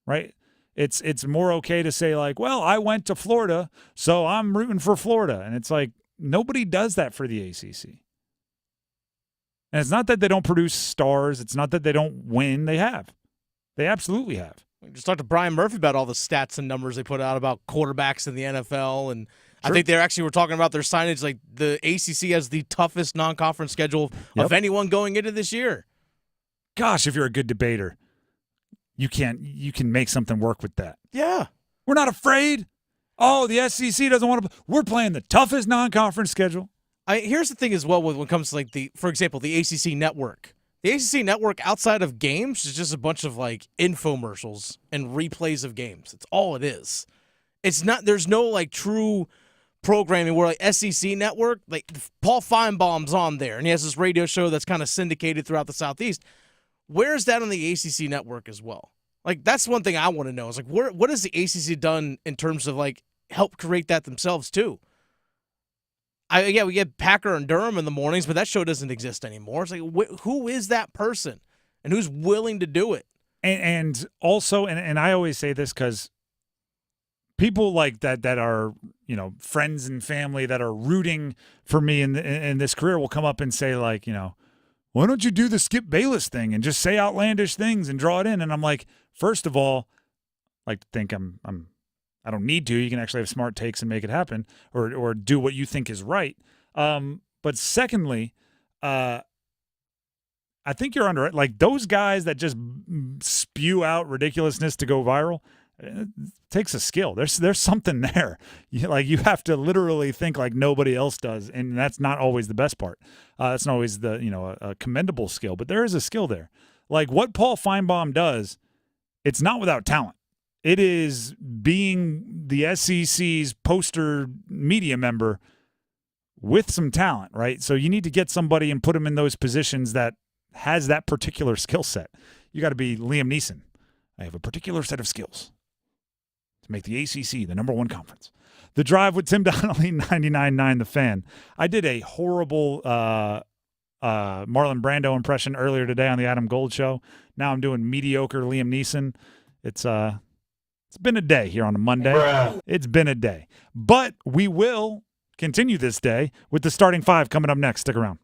right? It's more okay to say like, well, I went to Florida, so I'm rooting for Florida, and it's like nobody does that for the ACC. And it's not that they don't produce stars. It's not that they don't win. They have. They absolutely have. We just talked to Brian Murphy about all the stats and numbers they put out about quarterbacks in the NFL, and I think they actually were talking about their signage. Like the ACC has the toughest non-conference schedule of anyone going into this year. Gosh, if you're a good debater, you can make something work with that. Yeah, we're not afraid. Oh, the SEC doesn't want to. We're playing the toughest non-conference schedule. Here's the thing as well when it comes to like for example, the ACC network. The ACC network outside of games is just a bunch of like infomercials and replays of games. It's all it is. It's not. There's no like true programming where like SEC network, like Paul Feinbaum's on there and he has this radio show that's kind of syndicated throughout the Southeast. Where is that on the ACC network as well? Like that's one thing I want to know is like what has the ACC done in terms of like help create that themselves too? We get Packer and Durham in the mornings, but that show doesn't exist anymore. It's like, who is that person and who's willing to do it? And also, and I always say this because people like that are, friends and family that are rooting for me in this career will come up and say like, why don't you do the Skip Bayless thing and just say outlandish things and draw it in? And I'm like, first of all, I like to think I don't need to. You can actually have smart takes and make it happen or do what you think is right. But secondly, I think you're under it. Like those guys that just spew out ridiculousness to go viral, it takes a skill. There's something there. You have to literally think like nobody else does, and that's not always the best part. That's not always a commendable skill, but there is a skill there. Like what Paul Feinbaum does, it's not without talent. It is being the SEC's poster media member with some talent, right? So you need to get somebody and put them in those positions that has that particular skill set. You got to be Liam Neeson. I have a particular set of skills to make the ACC the number one conference. The Drive with Tim Donnelly, 99.9 The Fan. I did a horrible Marlon Brando impression earlier today on the Adam Gold Show. Now I'm doing mediocre Liam Neeson. It's been a day here on a Monday. Bruh. It's been a day. But we will continue this day with the starting five coming up next. Stick around.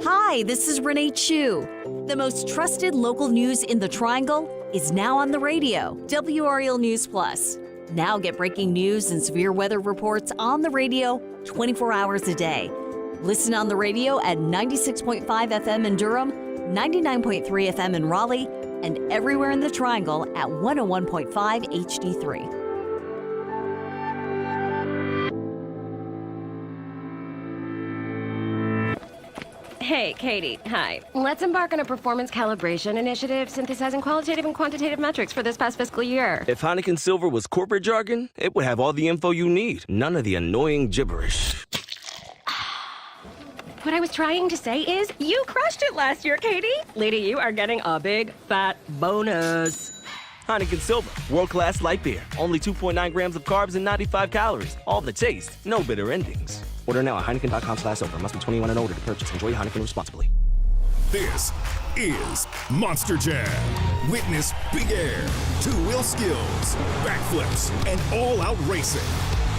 Hi, this is Renee Chu. The most trusted local news in the Triangle is now on the radio. WRAL News Plus. Now get breaking news and severe weather reports on the radio 24 hours a day. Listen on the radio at 96.5 FM in Durham, 99.3 FM in Raleigh, and everywhere in the Triangle at 101.5 HD3. Hey, Katie. Hi. Let's embark on a performance calibration initiative synthesizing qualitative and quantitative metrics for this past fiscal year. If Heineken Silver was corporate jargon, it would have all the info you need. None of the annoying gibberish. What I was trying to say is, you crushed it last year, Katie. Lady, you are getting a big, fat bonus. Heineken Silver, world-class light beer. Only 2.9 grams of carbs and 95 calories. All the taste, no bitter endings. Order now at Heineken.com/silver. Must be 21 and older to purchase. Enjoy Heineken responsibly. This is Monster Jam. Witness big air, two-wheel skills, backflips, and all-out racing.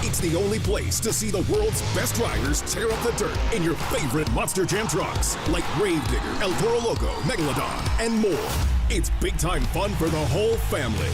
It's the only place to see the world's best drivers tear up the dirt in your favorite Monster Jam trucks, like Gravedigger, El Toro Loco, Megalodon, and more. It's big-time fun for the whole family.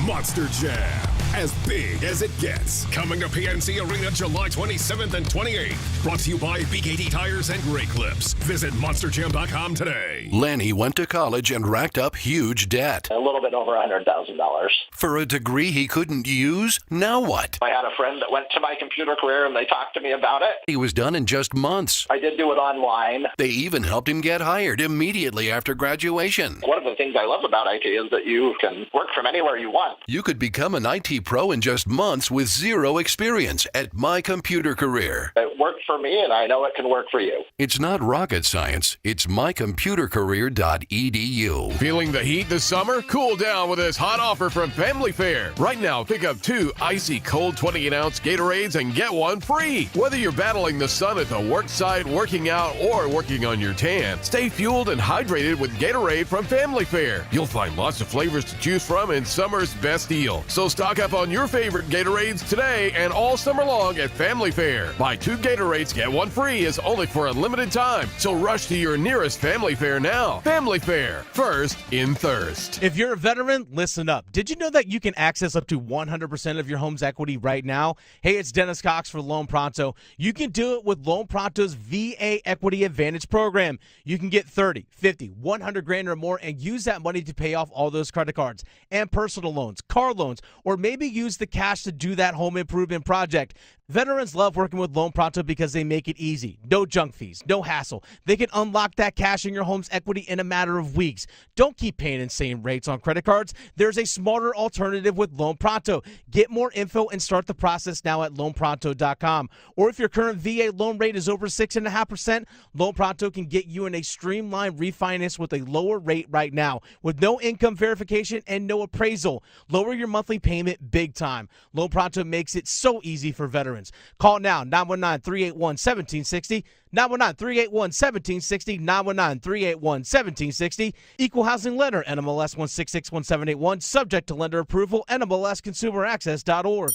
Monster Jam, as big as it gets. Coming to PNC Arena July 27th and 28th. Brought to you by BKT Tires and Great Clips. Visit monsterjam.com today. Lanny went to college and racked up huge debt. A little bit over $100,000. For a degree he couldn't use? Now what? I had a friend that went to my computer career and they talked to me about it. He was done in just months. I did do it online. They even helped him get hired immediately after graduation. One of the things I love about IT is that you can work from anywhere you want. You could become an IT pro in just months with zero experience at My Computer Career. It worked for me, and I know it can work for you. It's not rocket science. It's mycomputercareer.edu. Feeling the heat this summer? Cool down with this hot offer from Family Fare. Right now, pick up 2 icy cold 28-ounce Gatorades and get one free. Whether you're battling the sun at the work site, working out, or working on your tan, stay fueled and hydrated with Gatorade from Family Fare. You'll find lots of flavors to choose from in summer's best deal. So stock up on your favorite Gatorades today and all summer long at Family Fare. Buy 2 Gatorades, get one free is only for a limited time. So rush to your nearest Family Fare now. Family Fare, first in thirst. If you're a veteran, listen up. Did you know that you can access up to 100% of your home's equity right now? Hey, it's Dennis Cox for Loan Pronto. You can do it with Loan Pronto's VA Equity Advantage program. You can get 30, 50, 100 grand or more and use that money to pay off all those credit cards and personal loans, car loans, or maybe use the cash to do that home improvement project. Veterans love working with Loan Pronto because they make it easy. No junk fees, no hassle. They can unlock that cash in your home's equity in a matter of weeks. Don't keep paying insane rates on credit cards. There's a smarter alternative with Loan Pronto. Get more info and start the process now at loanpronto.com. Or if your current VA loan rate is over 6.5%, Loan Pronto can get you in a streamlined refinance with a lower rate right now with no income verification and no appraisal. Lower your monthly payment big time. Loan Pronto makes it so easy for veterans. Call now, 919-381-1760, 919-381-1760, 919-381-1760. Equal housing lender, NMLS 1661781, subject to lender approval, NMLSconsumeraccess.org.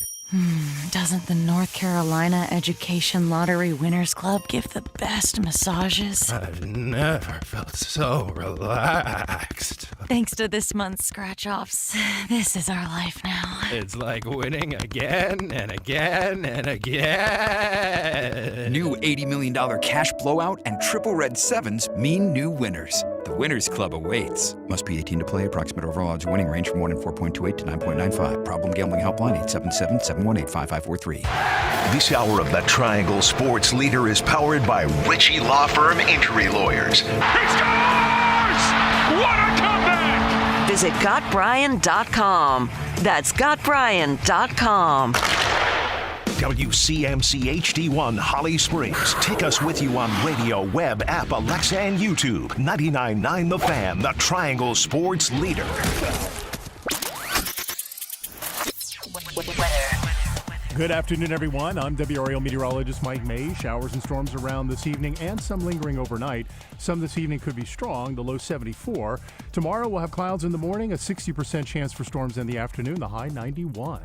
Doesn't the North Carolina Education Lottery Winners Club give the best massages? I've never felt so relaxed. Thanks to this month's scratch-offs, this is our life now. It's like winning again and again and again. New $80 million cash blowout and triple red sevens mean new winners. The Winners Club awaits. Must be 18 to play. Approximate overall odds winning range from 1 in 4.28 to 9.95. Problem gambling helpline 877-718-5543. This hour of the Triangle Sports Leader is powered by Ritchie Law Firm Injury Lawyers. He scores! What a comeback! Visit GotBryan.com. That's GotBryan.com. WCMC HD1 Holly Springs. Take us with you on radio, web, app, Alexa, and YouTube. 99.9 The Fan, the Triangle Sports Leader. Good afternoon, everyone. I'm WRAL meteorologist Mike May. Showers and storms around this evening and some lingering overnight. Some this evening could be strong, the low 74. Tomorrow we'll have clouds in the morning, a 60% chance for storms in the afternoon, the high 91.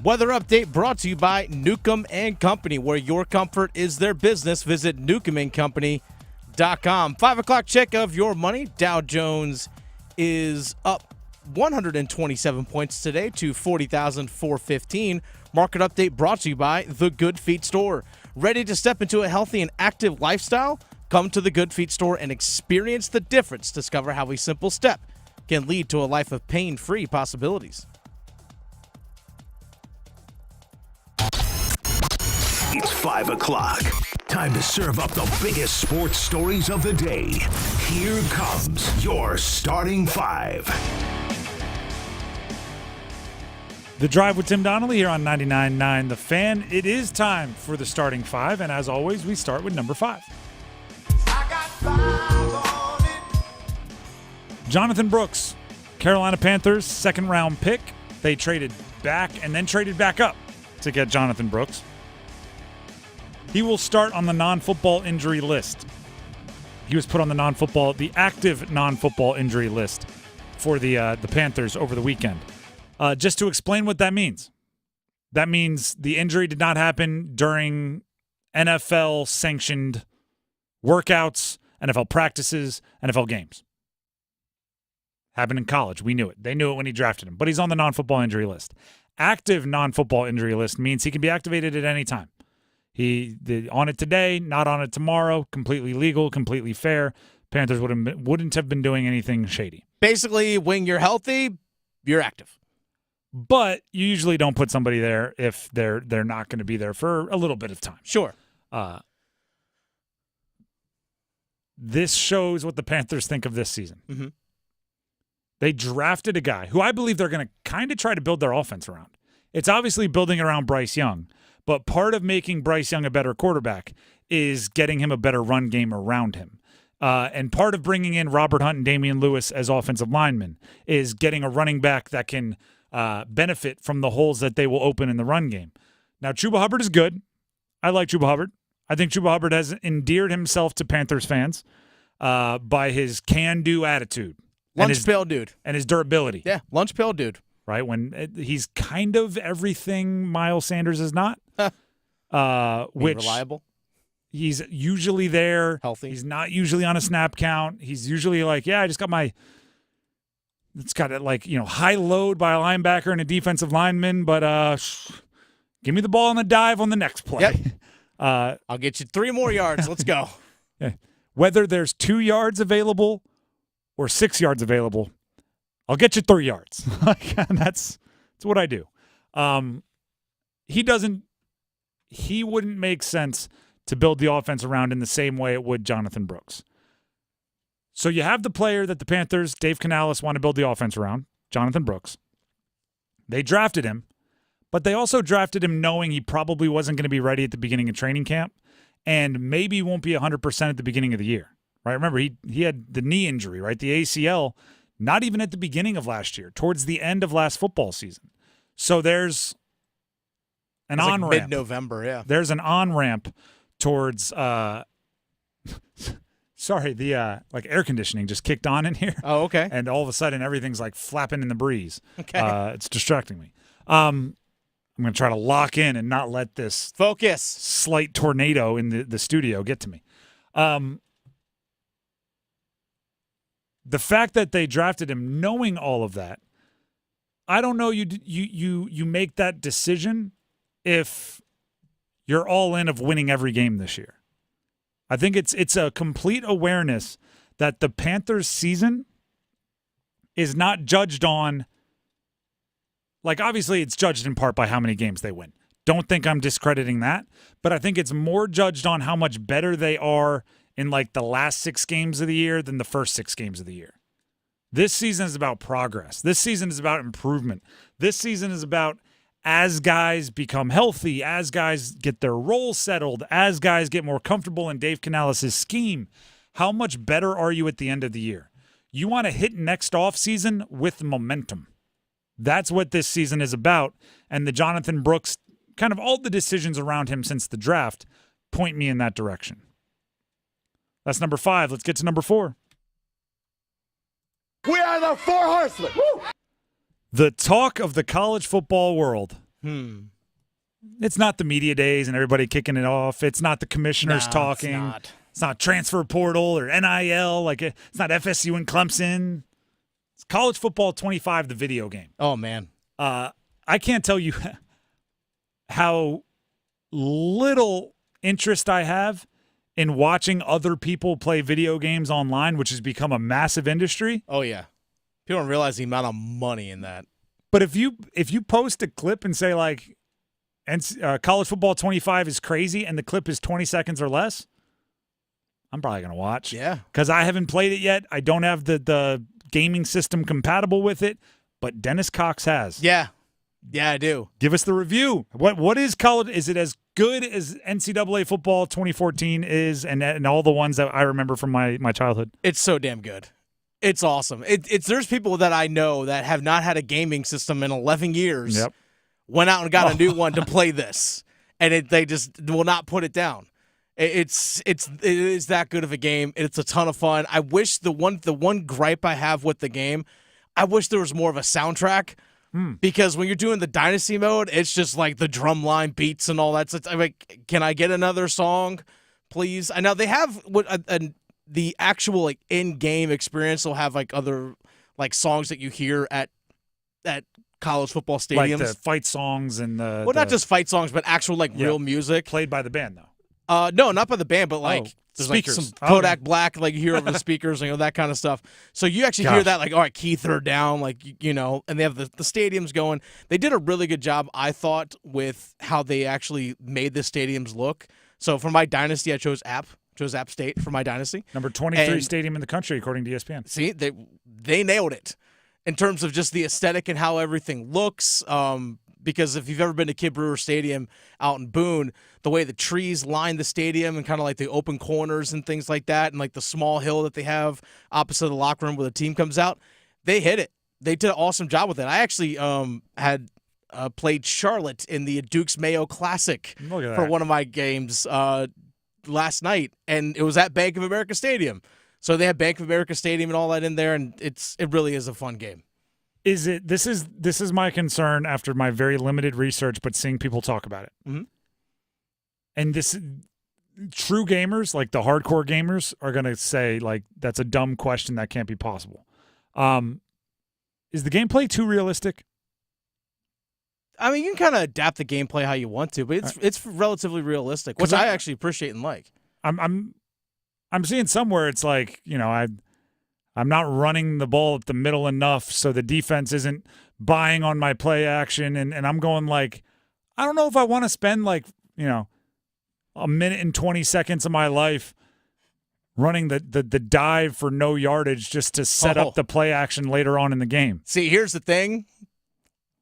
Weather update brought to you by Newcomb & Company, where your comfort is their business. Visit newcombandcompany.com. 5 o'clock check of your money. Dow Jones is up 127 points today to 40,415. Market update brought to you by The Good Feet Store. Ready to step into a healthy and active lifestyle? Come to The Good Feet Store and experience the difference. Discover how a simple step can lead to a life of pain-free possibilities. It's 5 o'clock. Time to serve up the biggest sports stories of the day. Here comes your starting 5. The Drive with Tim Donnelly here on 99.9 The Fan. It is time for the starting 5, and as always, we start with number 5. Jonathan Brooks, Carolina Panthers, second-round pick. They traded back and then traded back up to get Jonathan Brooks. He will start on the non-football injury list. He was put on the active non-football injury list for the Panthers over the weekend. Just to explain what that means. That means the injury did not happen during NFL-sanctioned workouts, NFL practices, NFL games. Happened in college. We knew it. They knew it when he drafted him. But he's on the non-football injury list. Active non-football injury list means he can be activated at any time. He on it today, not on it tomorrow, completely legal, completely fair. Panthers wouldn't have been doing anything shady. Basically, when you're healthy, you're active. But you usually don't put somebody there if they're not going to be there for a little bit of time. Sure. This shows what the Panthers think of this season. Mm-hmm. They drafted a guy who I believe they're going to kind of try to build their offense around. It's obviously building around Bryce Young, but part of making Bryce Young a better quarterback is getting him a better run game around him. And part of bringing in Robert Hunt and Damian Lewis as offensive linemen is getting a running back that can benefit from the holes that they will open in the run game. Now, Chuba Hubbard is good. I like Chuba Hubbard. I think Chuba Hubbard has endeared himself to Panthers fans by his can-do attitude. Lunch pail dude. And his durability. Yeah, lunch pail dude. Right? When he's kind of everything Miles Sanders is not. Which reliable. He's usually there. Healthy. He's not usually on a snap count. He's usually like, yeah, I just got my – it's got it like, high load by a linebacker and a defensive lineman, but give me the ball on the dive on the next play. Yep. I'll get you 3 more yards. Let's go. Whether there's 2 yards available or 6 yards available, I'll get you 3 yards. That's what I do. He wouldn't make sense to build the offense around in the same way it would Jonathan Brooks. So you have the player that the Panthers, Dave Canales, want to build the offense around, Jonathan Brooks. They drafted him, but they also drafted him knowing he probably wasn't going to be ready at the beginning of training camp and maybe won't be 100% at the beginning of the year. Right? Remember, he had the knee injury, right? The ACL, not even at the beginning of last year, towards the end of last football season. So there's an on-ramp. Like mid-November, yeah. There's an on-ramp towards sorry, the air conditioning just kicked on in here. Oh, okay. And all of a sudden everything's like flapping in the breeze. Okay. It's distracting me. I'm going to try to lock in and not let this focus slight tornado in the studio get to me. The fact that they drafted him knowing all of that, I don't know you make that decision if you're all in of winning every game this year. I think it's a complete awareness that the Panthers season is not judged on, like obviously it's judged in part by how many games they win. Don't think I'm discrediting that, but I think it's more judged on how much better they are in like the last 6 games of the year than the first 6 games of the year. This season is about progress. This season is about improvement. This season is about as guys become healthy, as guys get their roles settled, as guys get more comfortable in Dave Canales' scheme, how much better are you at the end of the year? You want to hit next offseason with momentum. That's what this season is about. And the Jonathan Brooks, kind of all the decisions around him since the draft, point me in that direction. That's number 5. Let's get to number 4. We are the 4 horsemen. Woo! The talk of the college football world. It's not the media days and everybody kicking it off. It's not the commissioners talking. It's not transfer portal or NIL. It's not FSU and Clemson. It's college football 25, the video game. Oh, man. I can't tell you how little interest I have in watching other people play video games online, which has become a massive industry. Oh, yeah. People don't realize the amount of money in that. But if you post a clip and say, like, college football 25 is crazy and the clip is 20 seconds or less, I'm probably going to watch. Yeah. Because I haven't played it yet. I don't have the gaming system compatible with it, but Dennis Cox has. Yeah. Yeah, I do. Give us the review. What is college? Is it as good as NCAA football 2014 is and all the ones that I remember from my childhood? It's so damn good. It's awesome. There's people that I know that have not had a gaming system in 11 years. Yep. Went out and got a new one to play this, and they just will not put it down. It is that good of a game. It's a ton of fun. I wish the one gripe I have with the game, I wish there was more of a soundtrack. Because when you're doing the Dynasty mode, it's just like the drum line beats and all that. So I'm like, can I get another song, please? I know they have the actual like in-game experience will have like other like songs that you hear at college football stadiums, like the fight songs and the not just fight songs, but actual like real music played by the band though. No, not by the band, but like there's speakers. Like some Kodak Black, like you hear over the speakers, that kind of stuff. So you actually hear that, like, all right, key third down, like, and they have the stadiums going. They did a really good job, I thought, with how they actually made the stadiums look. So for my dynasty, I chose App State for my dynasty. Number 23 stadium in the country, according to ESPN. See, they nailed it. in terms of just the aesthetic and how everything looks. Because if you've ever been to Kid Brewer Stadium out in Boone, the way the trees line the stadium and kind of like the open corners and things like that, and like the small hill that they have opposite the locker room where the team comes out, they hit it. They did an awesome job with it. I actually had played Charlotte in the Dukes Mayo Classic for one of my games last night, and it was at Bank of America Stadium. So they have Bank of America Stadium and all that in there, and it really is a fun game. This is my concern after my very limited research, but seeing people talk about it. Mm-hmm. And this true gamers, like the hardcore gamers, are going to say, like, that's a dumb question. That can't be possible. Is the gameplay too realistic? I mean, you can kind of adapt the gameplay how you want to, but it's relatively realistic, which I actually appreciate and like. I'm seeing somewhere it's like, I'm not running the ball at the middle enough, so the defense isn't buying on my play action, and I'm going like, I don't know if I want to spend like, a minute and 20 seconds of my life running the dive for no yardage just to set up the play action later on in the game. See, here's the thing.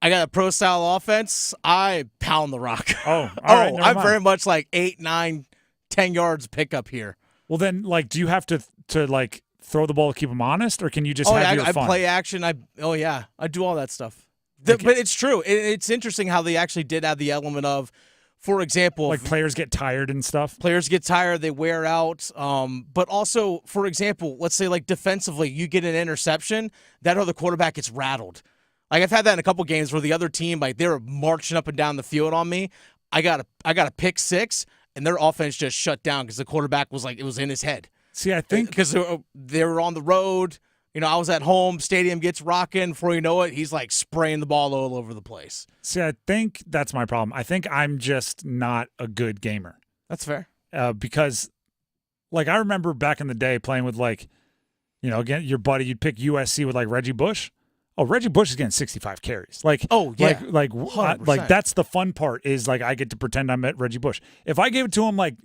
I got a pro-style offense. I pound the rock. Oh, all right, I'm very much like 8, 9, 10 yards pickup here. Well, then, like, do you have to like throw the ball to keep them honest, or can you just have your fun? I play action. I do all that stuff. But it's true. It's interesting how they actually did add the element of, for example, like players get tired and stuff. Players get tired, they wear out. But also, for example, let's say like defensively, you get an interception, that other quarterback gets rattled. Like I've had that in a couple games where the other team, like they were marching up and down the field on me. I got a pick six, and their offense just shut down because the quarterback was like, it was in his head. See, I think because they were on the road. I was at home. Stadium gets rocking. Before you know it, he's like spraying the ball all over the place. See, I think that's my problem. I think I'm just not a good gamer. That's fair. Because, like, I remember back in the day playing with, like, again, your buddy, you'd pick USC with, like, Reggie Bush. Oh, Reggie Bush is getting 65 carries. Like, oh yeah, like that's the fun part is like I get to pretend I'm at Reggie Bush. If I gave it to him like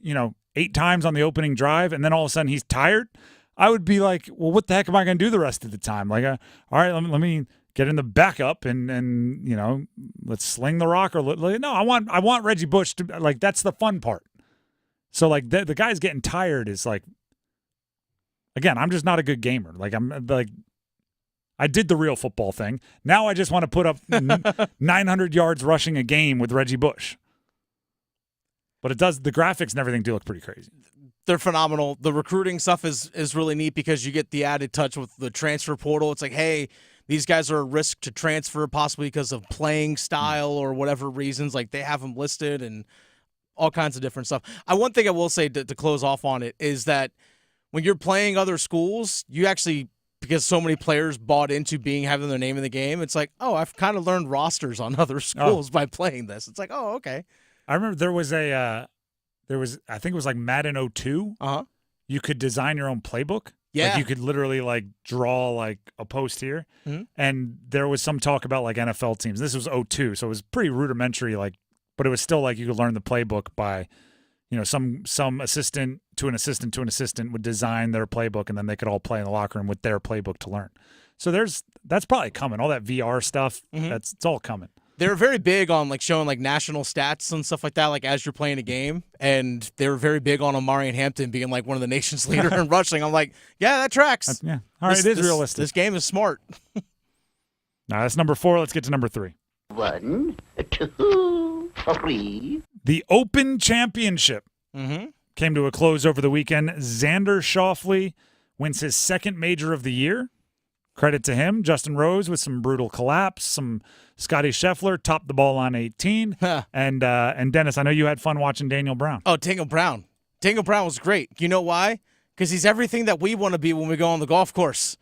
8 times on the opening drive, and then all of a sudden he's tired, I would be like, well, what the heck am I going to do the rest of the time? Like, all right, let me get in the backup and let's sling the rock or no, I want Reggie Bush to like that's the fun part. So like the guy's getting tired is like, again, I'm just not a good gamer. Like I'm like. I did the real football thing. Now I just want to put up 900 yards rushing a game with Reggie Bush. But the graphics and everything do look pretty crazy. They're phenomenal. The recruiting stuff is really neat because you get the added touch with the transfer portal. It's like, hey, these guys are a risk to transfer possibly because of playing style or whatever reasons. Like they have them listed and all kinds of different stuff. One thing I will say to close off on it is that when you're playing other schools, you actually – because so many players bought into having their name in the game, it's like, oh, I've kind of learned rosters on other schools by playing this. It's like, oh, okay. I remember there was I think it was like Madden 02. Uh-huh. You could design your own playbook. Yeah. Like you could literally like draw like a post here. Mm-hmm. And there was some talk about like NFL teams. This was 02, so it was pretty rudimentary, like, but it was still like you could learn the playbook by some assistant to an assistant to an assistant would design their playbook, and then they could all play in the locker room with their playbook to learn. So that's probably coming. All that VR stuff, it's all coming. They're very big on like showing like national stats and stuff like that, like as you're playing a game. And they were very big on Omarion Hampton being like one of the nation's leader in rushing. I'm like, yeah, that tracks. Yeah. All right, it is realistic. This game is smart. Now that's number 4. Let's get to number 3. 1, 2, 3. The Open Championship came to a close over the weekend. Xander Schauffele wins his 2nd major of the year. Credit to him. Justin Rose with some brutal collapse. Some Scotty Scheffler topped the ball on 18. And Dennis, I know you had fun watching Daniel Brown. Oh, Daniel Brown. Daniel Brown was great. You know why? Because he's everything that we want to be when we go on the golf course.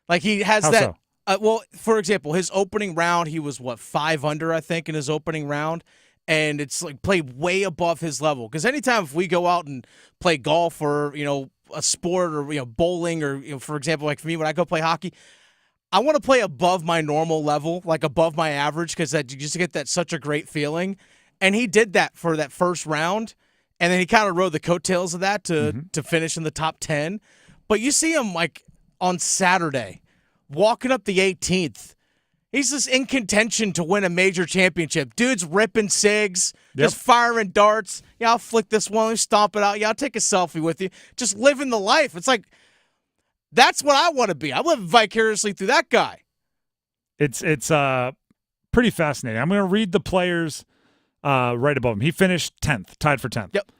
Like he has that. So? Well, for example, his opening round, he was 5 under, I think, in his opening round. And it's like played way above his level. Because anytime if we go out and play golf or, a sport or, bowling or, for example, like for me, when I go play hockey, I want to play above my normal level, like above my average, because you just get that such a great feeling. And he did that for that first round. And then he kind of rode the coattails of that to finish in the top 10. But you see him like on Saturday walking up the 18th. He's just in contention to win a major championship. Dude's ripping cigs, just firing darts. Yeah, I'll flick this one, let me stomp it out. Yeah, I'll take a selfie with you. Just living the life. It's like, that's what I want to be. I live vicariously through that guy. It's pretty fascinating. I'm going to read the players right above him. He finished 10th, tied for 10th. Yep.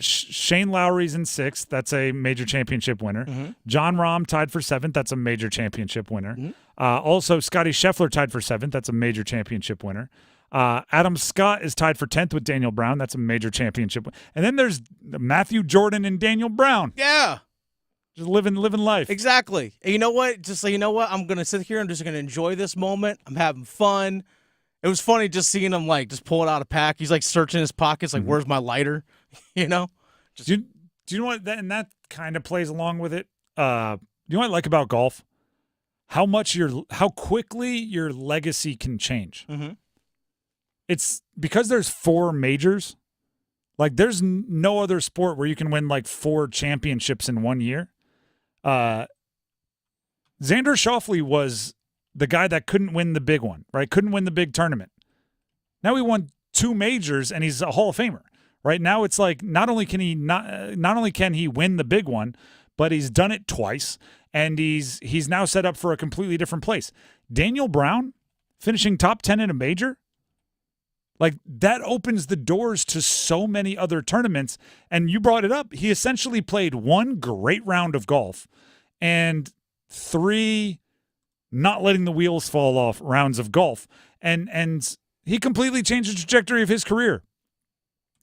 Shane Lowry's in 6th. That's a major championship winner. John Rahm tied for 7th. That's a major championship winner. Also, Scotty Scheffler tied for 7th. That's a major championship winner. Adam Scott is tied for 10th with Daniel Brown. That's a major championship. And then there's Matthew Jordan and Daniel Brown. Yeah. Just living life. Exactly. And you know what? Just like, you know what? I'm going to sit here. I'm just going to enjoy this moment. I'm having fun. It was funny just seeing him, like, just pull it out of pack. He's, like, searching his pockets, like, where's my lighter? You know? Do you know what? And that kind of plays along with it. You know what I like about golf? How quickly your legacy can change. It's because there's 4 majors. Like, there's no other sport where you can win, like, 4 championships in 1 year. Xander Schauffele was the guy that couldn't win the big one, right? Couldn't win the big tournament. Now he won 2 majors and he's a Hall of Famer. Right now, it's like not only can he win the big one, but he's done it twice, and he's now set up for a completely different place. Daniel Brown finishing top 10 in a major, like that opens the doors to so many other tournaments. And you brought it up. He essentially played 1 great round of golf and 3 not letting the wheels fall off rounds of golf, and he completely changed the trajectory of his career.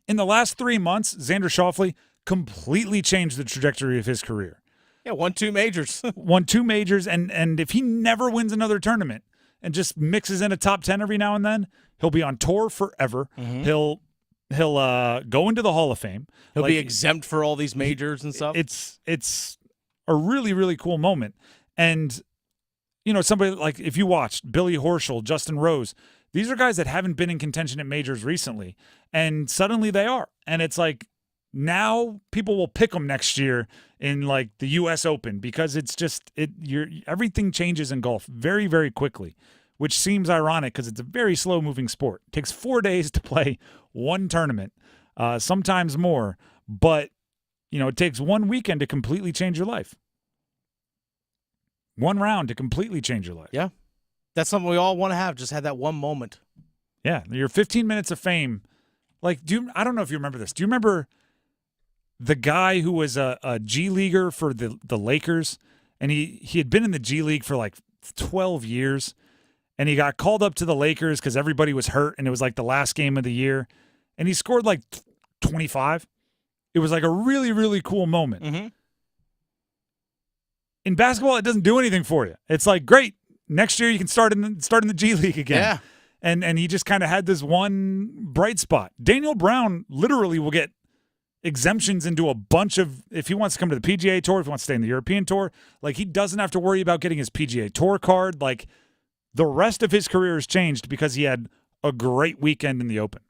In the last 3 months, Xander Schauffele completely changed the trajectory of his career. Yeah, won 2 majors. Won 2 majors, and if he never wins another tournament and just mixes in a top 10 every now and then, he'll be on tour forever. He'll go into the Hall of Fame. He'll be exempt for all these majors and stuff. It's a really, really cool moment. And, you know, somebody like if you watched Billy Horschel, Justin Rose, these are guys that haven't been in contention at majors recently, and suddenly they are. And it's like now people will pick them next year in like the U.S. Open because it's just everything changes in golf very, very quickly, which seems ironic because it's a very slow-moving sport. It takes 4 days to play 1 tournament, sometimes more, but you know it takes 1 weekend to completely change your life. 1 round to completely change your life. Yeah. That's something we all want to have, just had that one moment. Yeah, your 15 minutes of fame. Like, I don't know if you remember this. Do you remember the guy who was a G Leaguer for the Lakers? And he had been in the G League for like 12 years. And he got called up to the Lakers because everybody was hurt, and it was like the last game of the year. And he scored like 25. It was like a really, really cool moment. In basketball, it doesn't do anything for you. It's like, great. Next year you can start in the G League again. Yeah. And he just kind of had this one bright spot. Daniel Brown literally will get exemptions into a bunch of, if he wants to come to the PGA Tour, if he wants to stay in the European Tour, like he doesn't have to worry about getting his PGA Tour card. Like the rest of his career has changed because he had a great weekend in the Open.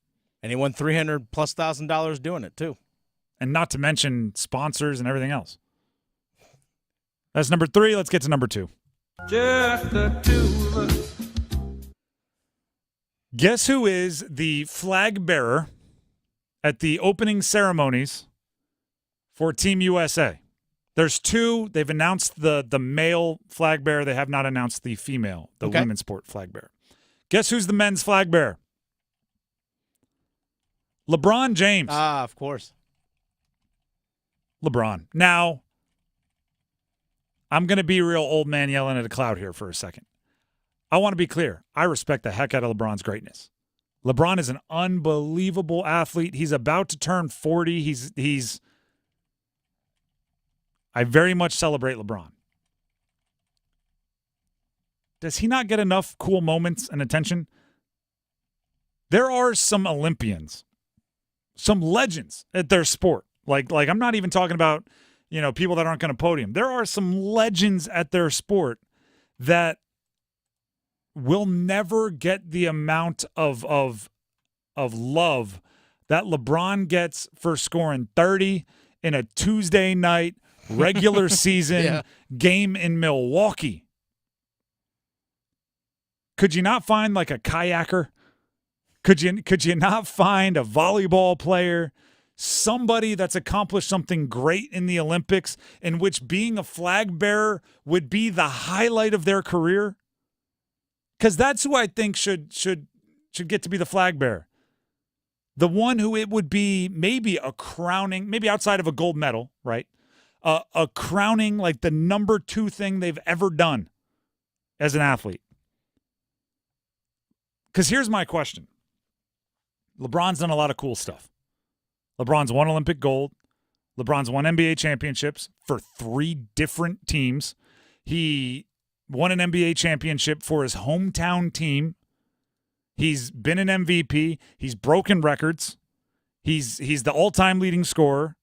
And he won $300,000+ doing it too. And not to mention sponsors and everything else. That's number 3. Let's get to number 2. Just the 2 of us. Guess who is the flag bearer at the opening ceremonies for Team USA? There's 2. They've announced the male flag bearer. They have not announced the female, the women's sport flag bearer. Guess who's the men's flag bearer? LeBron James. Of course. LeBron. Now, I'm going to be real old man yelling at a cloud here for a second. I want to be clear. I respect the heck out of LeBron's greatness. LeBron is an unbelievable athlete. He's about to turn 40. I very much celebrate LeBron. Does he not get enough cool moments and attention? There are some Olympians, some legends at their sport. Like I'm not even talking about, you know, people that aren't going to podium. There are some legends at their sport that will never get the amount of love that LeBron gets for scoring 30 in a Tuesday night regular season game in Milwaukee. Could you not find like a kayaker? Could you not find a volleyball player? Somebody that's accomplished something great in the Olympics in which being a flag bearer would be the highlight of their career? Because that's who I think should get to be the flag bearer. The one who it would be maybe a crowning, maybe outside of a gold medal, right? A crowning, like the number 2 thing they've ever done as an athlete. Because here's my question. LeBron's done a lot of cool stuff. LeBron's won Olympic gold. LeBron's won NBA championships for 3 different teams. He won an NBA championship for his hometown team. He's been an MVP. He's broken records. He's the all-time leading scorer.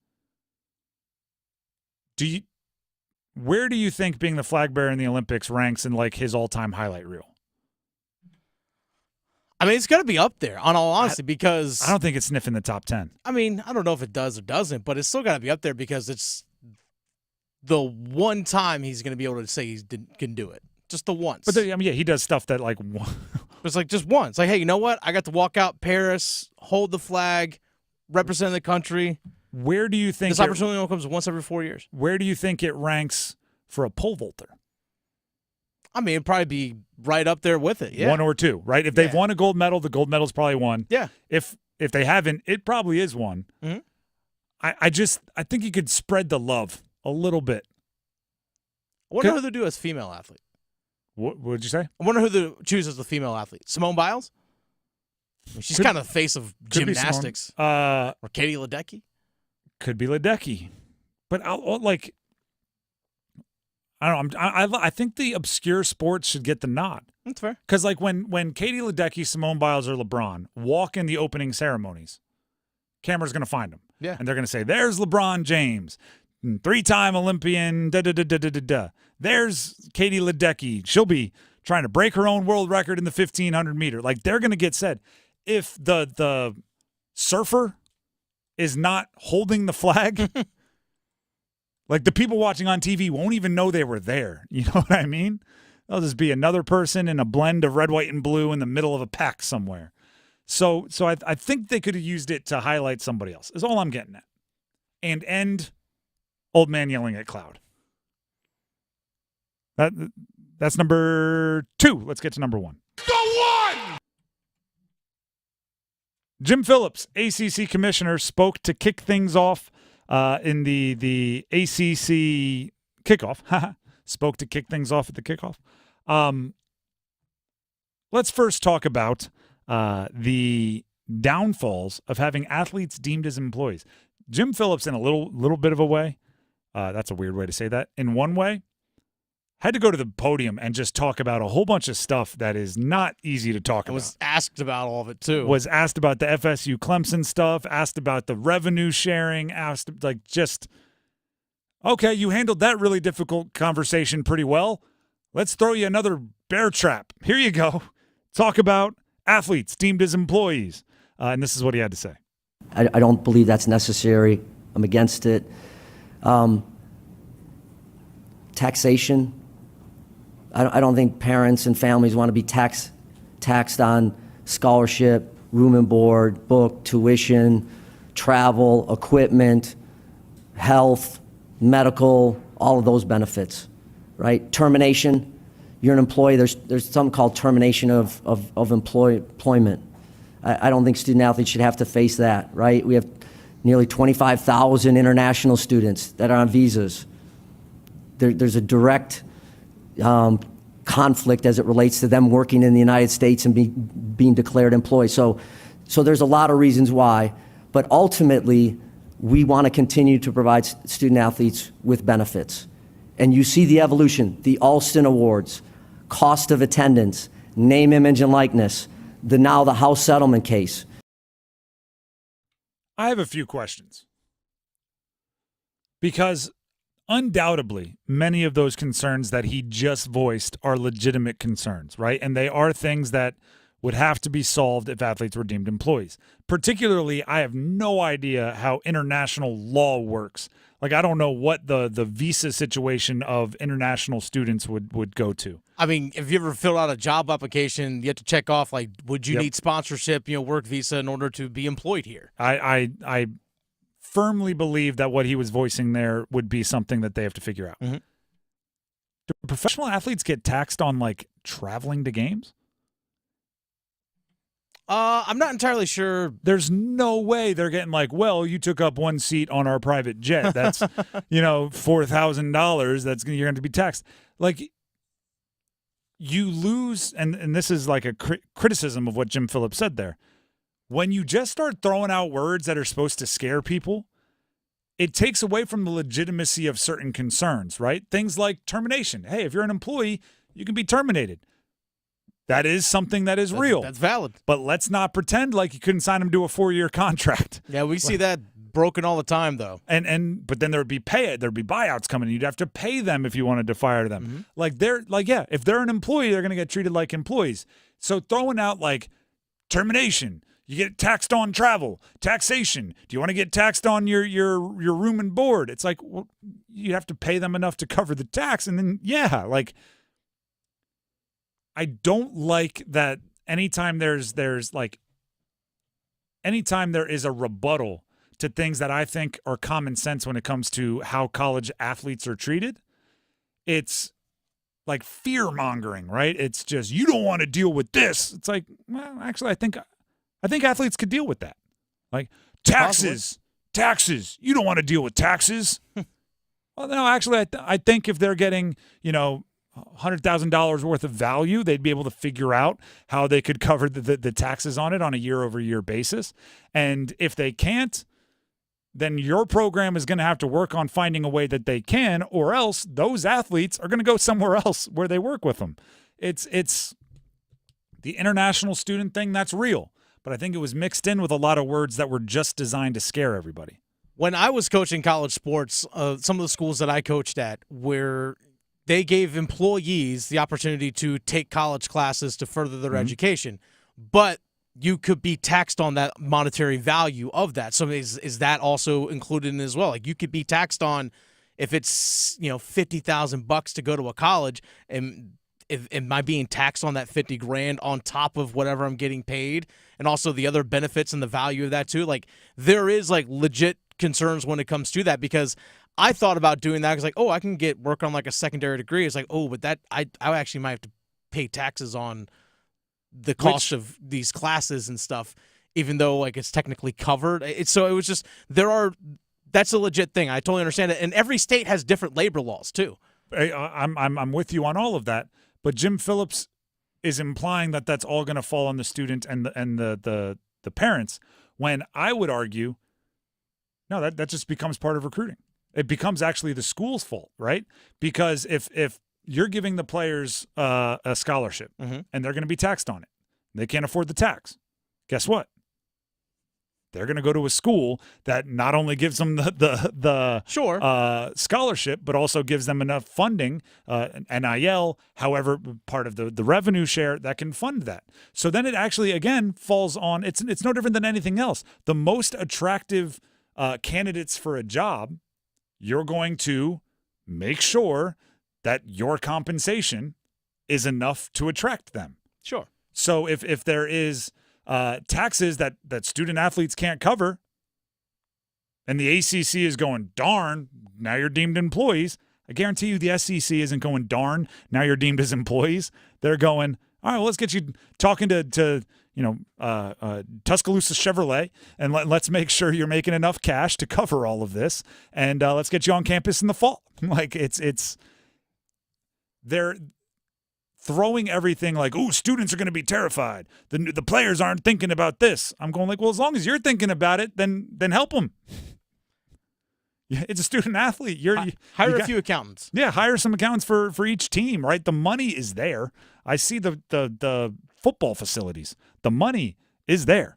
Where do you think being the flag bearer in the Olympics ranks in like his all-time highlight reel? I mean, it's got to be up there, on all honesty, because I don't think it's sniffing the top 10. I mean, I don't know if it does or doesn't, but it's still got to be up there because it's the one time he's going to be able to say he can do it. Just the once. But he does stuff that like it's like just once. Like, hey, you know what? I got to walk out Paris, hold the flag, represent the country. Where do you think this opportunity only comes once every 4 years? Where do you think it ranks for a pole vaulter? I mean, it'd probably be right up there with it. Yeah. 1 or 2, right? If they've won a gold medal, the gold medal's probably 1. Yeah. If they haven't, it probably is 1. Mm-hmm. I think you could spread the love a little bit. I wonder who they do as female athlete. What did you say? I wonder who they choose as the female athlete. Simone Biles? I mean, she's kind of the face of gymnastics. Or Katie Ledecky? Could be Ledecky. But I don't know. I think the obscure sports should get the nod. That's fair. Because like when Katie Ledecky, Simone Biles, or LeBron walk in the opening ceremonies, camera's going to find them. Yeah. And they're going to say, there's LeBron James, 3-time Olympian, da-da-da-da-da-da. There's Katie Ledecky. She'll be trying to break her own world record in the 1,500 meter. Like, they're going to get said. If the surfer is not holding the flag, like the people watching on TV won't even know they were there. You know what I mean? They'll just be another person in a blend of red, white, and blue in the middle of a pack somewhere. So I think they could have used it to highlight somebody else, is all I'm getting at. And end old man yelling at cloud. That's number 2. Let's get to number 1. The 1! Jim Phillips, ACC commissioner, spoke to kick things off in the ACC kickoff. Spoke to kick things off at the kickoff. Let's first talk about the downfalls of having athletes deemed as employees. Jim Phillips, in a little bit of a way, that's a weird way to say that. In one way, had to go to the podium and just talk about a whole bunch of stuff that is not easy to talk about. Was asked about all of it, too. Was asked about the FSU Clemson stuff, asked about the revenue sharing, asked, like, just, okay, you handled that really difficult conversation pretty well. Let's throw you another bear trap. Here you go. Talk about athletes deemed as employees. And this is what he had to say. I don't believe that's necessary. I'm against it. Taxation. I don't think parents and families want to be taxed on scholarship, room and board, book, tuition, travel, equipment, health, medical, all of those benefits, right? Termination. You're an employee. There's something called termination of employment. I don't think student athletes should have to face that, right? We have nearly 25,000 international students that are on visas. There's a direct conflict as it relates to them working in the United States and being declared employees. So there's a lot of reasons why, but ultimately we want to continue to provide student athletes with benefits. And you see the evolution, the Alston Awards, cost of attendance, name, image, and likeness, now the House settlement case. I have a few questions. Because undoubtedly, many of those concerns that he just voiced are legitimate concerns, right? And they are things that would have to be solved if athletes were deemed employees. Particularly, I have no idea how international law works, Like, I don't know what the visa situation of international students would go to. I mean, if you ever filled out a job application, you have to check off, like, would you need sponsorship, work visa in order to be employed here? I firmly believe that what he was voicing there would be something that they have to figure out. Mm-hmm. Do professional athletes get taxed on, like, traveling to games? I'm not entirely sure. There's no way they're getting like, well, you took up one seat on our private jet. That's, $4,000. That's you're going to be taxed. Like, you lose, and this is like a criticism of what Jim Phillips said there. When you just start throwing out words that are supposed to scare people, it takes away from the legitimacy of certain concerns, right? Things like termination. Hey, if you're an employee, you can be terminated. That is something that is real. That's valid. But let's not pretend like you couldn't sign him to a 4-year contract. Yeah, we see that broken all the time, though. But then there'd be buyouts coming. You'd have to pay them if you wanted to fire them. Mm-hmm. If they're an employee, they're going to get treated like employees. So throwing out like termination, you get taxed on travel, taxation. Do you want to get taxed on your room and board? It's like, well, you have to pay them enough to cover the tax, and then I don't like that anytime there is a rebuttal to things that I think are common sense when it comes to how college athletes are treated, it's like fear-mongering, right? It's just, you don't want to deal with this. It's like, well, actually, I think athletes could deal with that. Like, taxes, you don't want to deal with taxes. Well, no, actually, I think if they're getting, $100,000 worth of value, they'd be able to figure out how they could cover the taxes on it on a year-over-year basis. And if they can't, then your program is going to have to work on finding a way that they can, or else those athletes are going to go somewhere else where they work with them. It's the international student thing, that's real. But I think it was mixed in with a lot of words that were just designed to scare everybody. When I was coaching college sports, some of the schools that I coached at, where they gave employees the opportunity to take college classes to further their education, but you could be taxed on that monetary value of that. So is that also included in as well? Like, you could be taxed on if it's $50,000 to go to a college, and am I being taxed on that $50,000 on top of whatever I'm getting paid, and also the other benefits and the value of that too? Like, there is like legit concerns when it comes to that, because I thought about doing that. I was like, I can work on like a secondary degree. It's like, but that I actually might have to pay taxes on the cost of these classes and stuff, even though like it's technically covered. It was just, that's a legit thing. I totally understand it. And every state has different labor laws too. I'm with you on all of that, but Jim Phillips is implying that that's all going to fall on the student and the parents, when I would argue, no, that just becomes part of recruiting. It becomes actually the school's fault, right? Because if you're giving the players a scholarship and they're going to be taxed on it, they can't afford the tax. Guess what? They're going to go to a school that not only gives them the scholarship, but also gives them enough funding, NIL, however, part of the revenue share that can fund that. So then it actually, again, falls on, it's no different than anything else. The most attractive candidates for a job, you're going to make sure that your compensation is enough to attract them. Sure. So if there is taxes that student athletes can't cover, and the ACC is going, darn, now you're deemed employees, I guarantee you the SEC isn't going, darn, now you're deemed as employees. They're going, all right, well, let's get you talking to Tuscaloosa Chevrolet, and let's make sure you're making enough cash to cover all of this, and let's get you on campus in the fall. Like, they're throwing everything like, students are going to be terrified. The players aren't thinking about this. I'm going like, well, as long as you're thinking about it, then help them. It's a student athlete. Hire a few accountants. Yeah, hire some accountants for each team, right? The money is there. I see the football facilities. The money is there.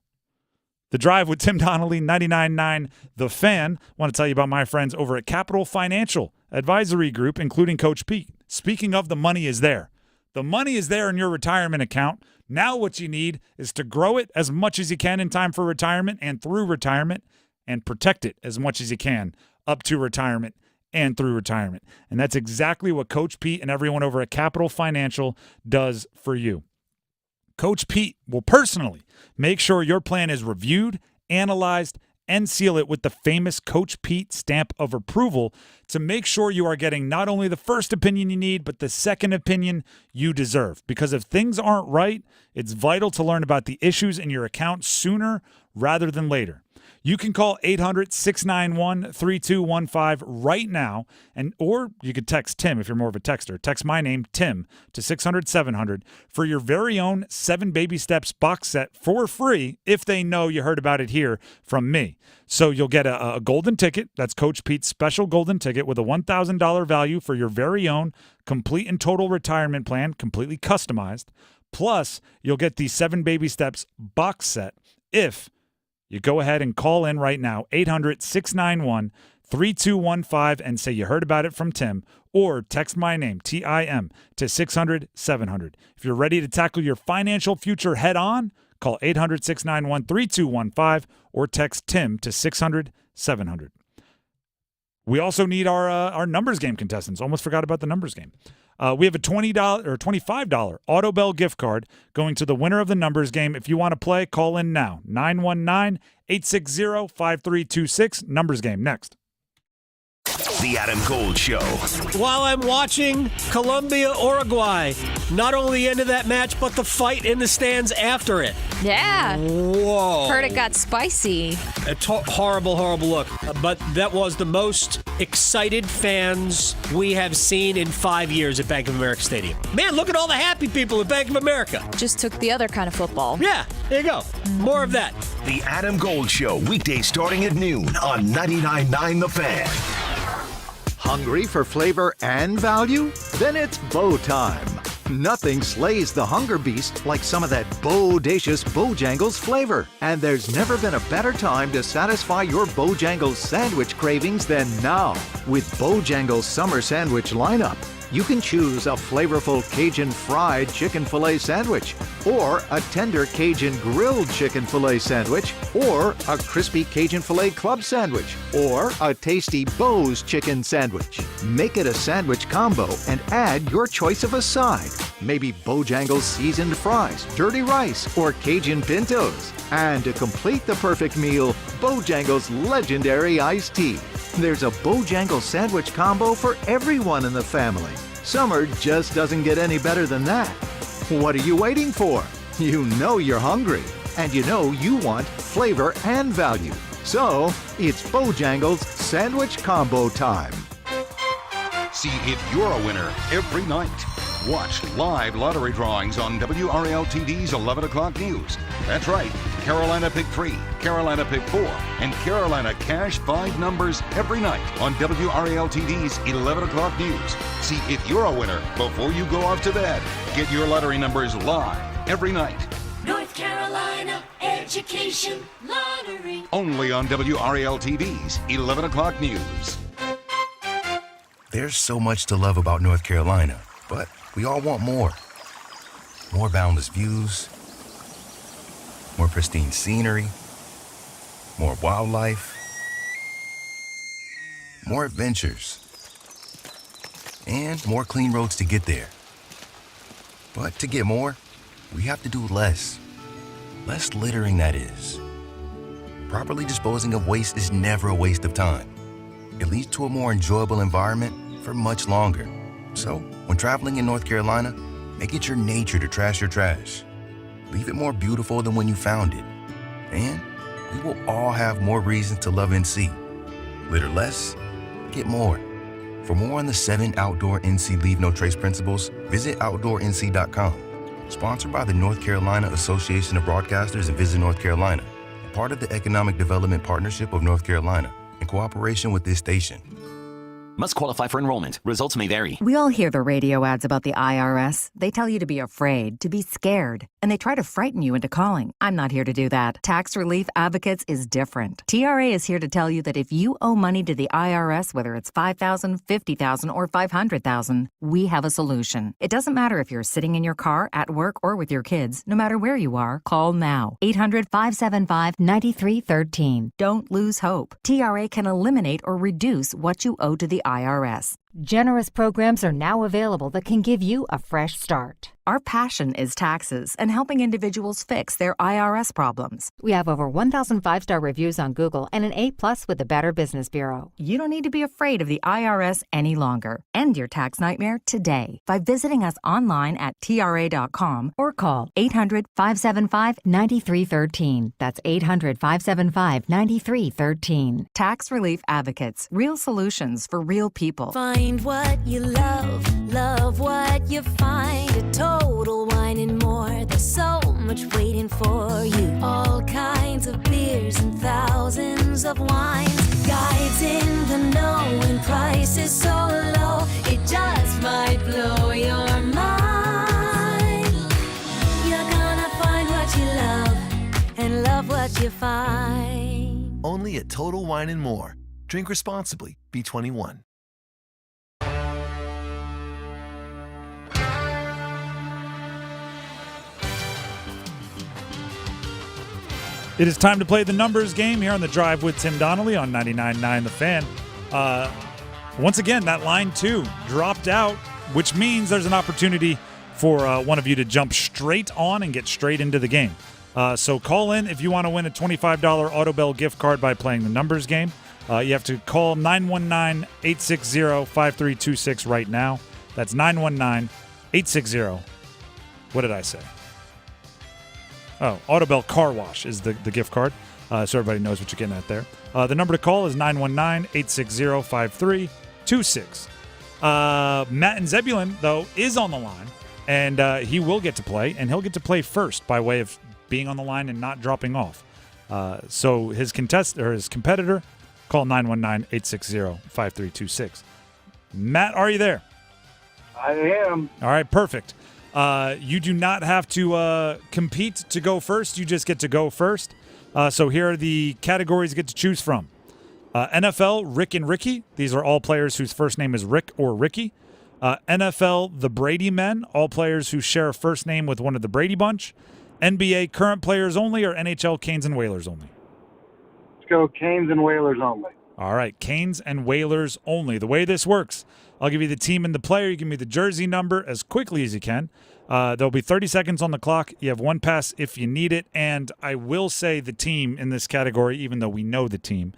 The Drive with Tim Donnelly, 99.9 The Fan. I want to tell you about my friends over at Capital Financial Advisory Group, including Coach Pete. Speaking of, the money is there. The money is there in your retirement account. Now what you need is to grow it as much as you can in time for retirement and through retirement, and protect it as much as you can. up to retirement and through retirement. And that's exactly what Coach Pete and everyone over at Capital Financial does for you. Coach Pete will personally make sure your plan is reviewed, analyzed, and seal it with the famous Coach Pete stamp of approval to make sure you are getting not only the first opinion you need, but the second opinion you deserve. Because if things aren't right, it's vital to learn about the issues in your account sooner rather than later. You can call 800-691-3215 right now, or you could text Tim if you're more of a texter. Text my name, Tim, to 600-700 for your very own 7 Baby Steps box set for free if they know you heard about it here from me. So you'll get a golden ticket. That's Coach Pete's special golden ticket with a $1,000 value for your very own complete and total retirement plan, completely customized. Plus, you'll get the 7 Baby Steps box set if you go ahead and call in right now, 800-691-3215, and say you heard about it from Tim, or text my name, T-I-M, to 600-700. If you're ready to tackle your financial future head on, call 800-691-3215 or text Tim to 600-700. We also need our numbers game contestants. Almost forgot about the numbers game. We have a $20 or $25 Auto Bell gift card going to the winner of the numbers game. If you want to play, call in now. 919-860-5326. Numbers game next. The Adam Gold Show. While I'm watching Colombia-Uruguay, not only the end of that match, but the fight in the stands after it. Yeah. Whoa. Heard it got spicy. A horrible, horrible look. But that was the most excited fans we have seen in 5 years at Bank of America Stadium. Man, look at all the happy people at Bank of America. Just took the other kind of football. Yeah, there you go. More of that. The Adam Gold Show, weekdays starting at noon on 99.9 The Fan. Hungry for flavor and value? Then it's Bo time. Nothing slays the hunger beast like some of that bodacious Bojangles flavor. And there's never been a better time to satisfy your Bojangles sandwich cravings than now. With Bojangles Summer Sandwich lineup, you can choose a flavorful Cajun fried chicken filet sandwich, or a tender Cajun grilled chicken filet sandwich, or a crispy Cajun filet club sandwich, or a tasty Bo's chicken sandwich. Make it a sandwich combo and add your choice of a side. Maybe Bojangles seasoned fries, dirty rice, or Cajun pintos. And to complete the perfect meal, Bojangles legendary iced tea. There's a Bojangles sandwich combo for everyone in the family. Summer just doesn't get any better than that. What are you waiting for? You know you're hungry, and you know you want flavor and value. So, it's Bojangles Sandwich Combo time. See if you're a winner every night. Watch live lottery drawings on WRAL TV's 11 o'clock news. That's right, Carolina Pick 3, Carolina Pick 4, and Carolina Cash 5 numbers every night on WRAL TV's 11 o'clock news. See if you're a winner before you go off to bed. Get your lottery numbers live every night. North Carolina Education Lottery. Only on WRAL TV's 11 o'clock news. There's so much to love about North Carolina, but we all want more. More boundless views, more pristine scenery, more wildlife, more adventures, and more clean roads to get there. But to get more, we have to do less. Less littering, that is. Properly disposing of waste is never a waste of time. It leads to a more enjoyable environment for much longer. So, when traveling in North Carolina, make it your nature to trash your trash. Leave it more beautiful than when you found it. And we will all have more reasons to love NC. Litter less, get more. For more on the 7 outdoor NC Leave No Trace principles, visit OutdoorNC.com. Sponsored by the North Carolina Association of Broadcasters and Visit North Carolina. Part of the Economic Development Partnership of North Carolina, in cooperation with this station. Must qualify for enrollment. Results may vary. We all hear the radio ads about the IRS. They tell you to be afraid, to be scared, and they try to frighten you into calling. I'm not here to do that. Tax Relief Advocates is different. TRA is here to tell you that if you owe money to the IRS, whether it's $5,000, $50,000, or $500,000, we have a solution. It doesn't matter if you're sitting in your car, at work, or with your kids. No matter where you are, call now. 800-575-9313. Don't lose hope. TRA can eliminate or reduce what you owe to the IRS. Generous programs are now available that can give you a fresh start. Our passion is taxes and helping individuals fix their IRS problems. We have over 1,000 5-star reviews on Google and an A+ with the Better Business Bureau. You don't need to be afraid of the IRS any longer. End your tax nightmare today by visiting us online at TRA.com or call 800-575-9313. That's 800-575-9313. Tax Relief Advocates. Real solutions for real people. Find what you love, love what you find. A Total Wine and More. There's so much waiting for you. All kinds of beers and thousands of wines. Guides in the know and prices so low. It just might blow your mind. You're gonna find what you love and love what you find. Only at Total Wine and More. Drink responsibly. Be 21. It is time to play the numbers game here on The Drive with Tim Donnelly on 99.9 The Fan. Once again, that line 2 dropped out, which means there's an opportunity for one of you to jump straight on and get straight into the game. So call in if you want to win a $25 AutoBell gift card by playing the numbers game. You have to call 919-860-5326 right now. That's 919-860. What did I say? Oh, AutoBell Car Wash is the gift card, so everybody knows what you're getting at there. The number to call is 919-860-5326. Matt and Zebulon, though, is on the line, and he will get to play, and he'll get to play first by way of being on the line and not dropping off. So his competitor, call 919-860-5326. Matt, are you there? I am. All right, perfect. You do not have to compete to go first. You just get to go first. So here are the categories you get to choose from. NFL, Rick and Ricky. These are all players whose first name is Rick or Ricky. NFL, the Brady Men. All players who share a first name with one of the Brady Bunch. NBA, current players only, or NHL, Canes and Whalers only? Let's go Canes and Whalers only. All right, Canes and Whalers only. The way this works, I'll give you the team and the player. You give me the jersey number as quickly as you can. There'll be 30 seconds on the clock. You have one pass if you need it. And I will say the team in this category, even though we know the team,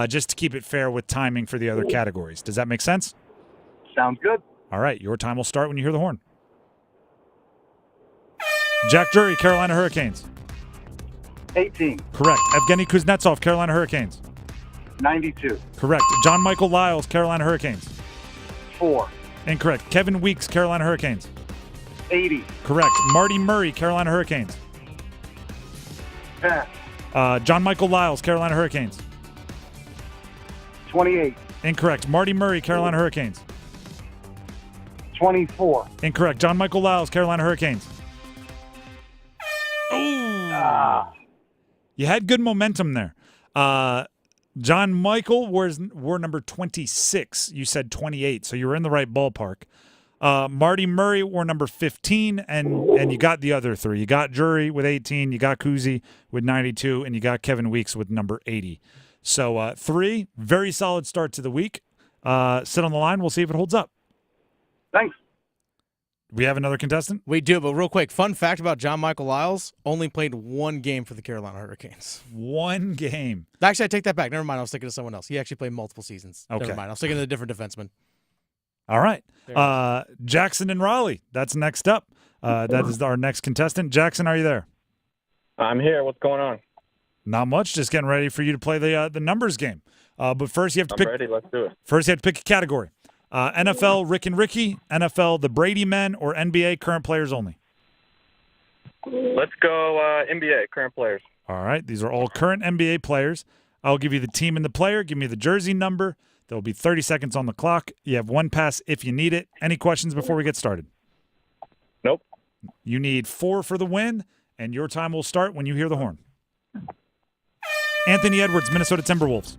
just to keep it fair with timing for the other categories. Does that make sense? Sounds good. All right, your time will start when you hear the horn. Jack Drury, Carolina Hurricanes. 18. Correct. Evgeny Kuznetsov, Carolina Hurricanes. 92. Correct. John Michael Lyles, Carolina Hurricanes. 4. Incorrect. Kevin Weeks, Carolina Hurricanes. 80. Correct. Marty Murray, Carolina Hurricanes. Pass. John Michael Lyles, Carolina Hurricanes. 28. Incorrect. Marty Murray, Carolina Hurricanes. 24. Incorrect. John Michael Lyles, Carolina Hurricanes. Oh. You had good momentum there. John Michael wore number 26. You said 28, so you were in the right ballpark. Marty Murray wore number 15, and you got the other three. You got Drury with 18, you got Kuzi with 92, and you got Kevin Weeks with number 80. So 3, very solid start to the week. Sit on the line. We'll see if it holds up. Thanks. We have another contestant? We do, but real quick, fun fact about John Michael Lyles, only played one game for the Carolina Hurricanes. One game. Actually, I take that back. Never mind. I was thinking of someone else. He actually played multiple seasons. Okay. Never mind. I was thinking of a different defenseman. All right. Jackson and Raleigh. That's next up. That is our next contestant. Jackson, are you there? I'm here. What's going on? Not much. Just getting ready for you to play the numbers game. But first you have to pick. I'm ready. Let's do it. First you have to pick a category. NFL, Rick and Ricky. NFL, the Brady Men, or NBA, current players only. Let's go NBA, current players. All right. These are all current NBA players. I'll give you the team and the player. Give me the jersey number. There will be 30 seconds on the clock. You have one pass if you need it. Any questions before we get started? Nope. You need 4 for the win, and your time will start when you hear the horn. Anthony Edwards, Minnesota Timberwolves.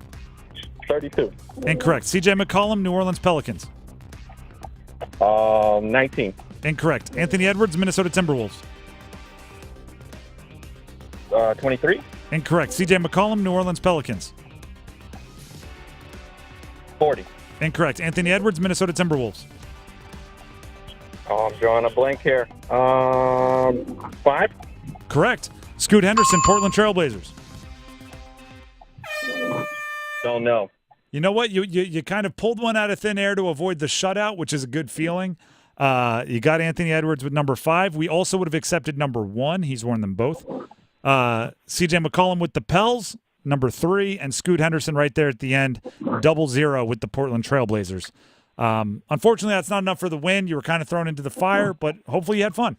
32. Incorrect. CJ McCollum, New Orleans Pelicans. 19. Incorrect. Anthony Edwards, Minnesota Timberwolves. 23. Incorrect. CJ McCollum, New Orleans Pelicans. 40. Incorrect. Anthony Edwards, Minnesota Timberwolves. I'm drawing a blank here. 5. Correct. Scoot Henderson, Portland Trailblazers. Don't know. You know what? You kind of pulled one out of thin air to avoid the shutout, which is a good feeling. You got Anthony Edwards with number 5. We also would have accepted number 1. He's worn them both. CJ McCollum with the Pels, number 3, and Scoot Henderson right there at the end, 0 with the Portland Trailblazers. Unfortunately, that's not enough for the win. You were kind of thrown into the fire, but hopefully you had fun.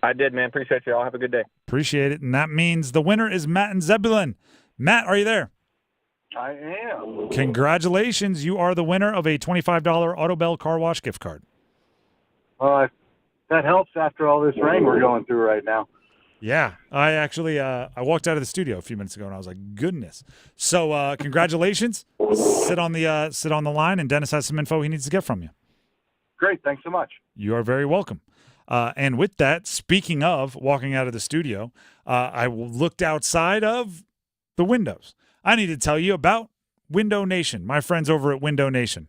I did, man. Appreciate you all. Have a good day. Appreciate it. And that means the winner is Matt and Zebulon. Matt, are you there? I am. Congratulations. You are the winner of a $25 Autobell car wash gift card. That helps after all this rain we're going through right now. Yeah, I actually I walked out of the studio a few minutes ago and I was like, goodness. So congratulations. Sit on the line, and Dennis has some info he needs to get from you. Great, thanks so much. You are very welcome. And with that, speaking of walking out of the studio, I looked outside of the windows. I need to tell you about Window Nation, my friends over at Window Nation.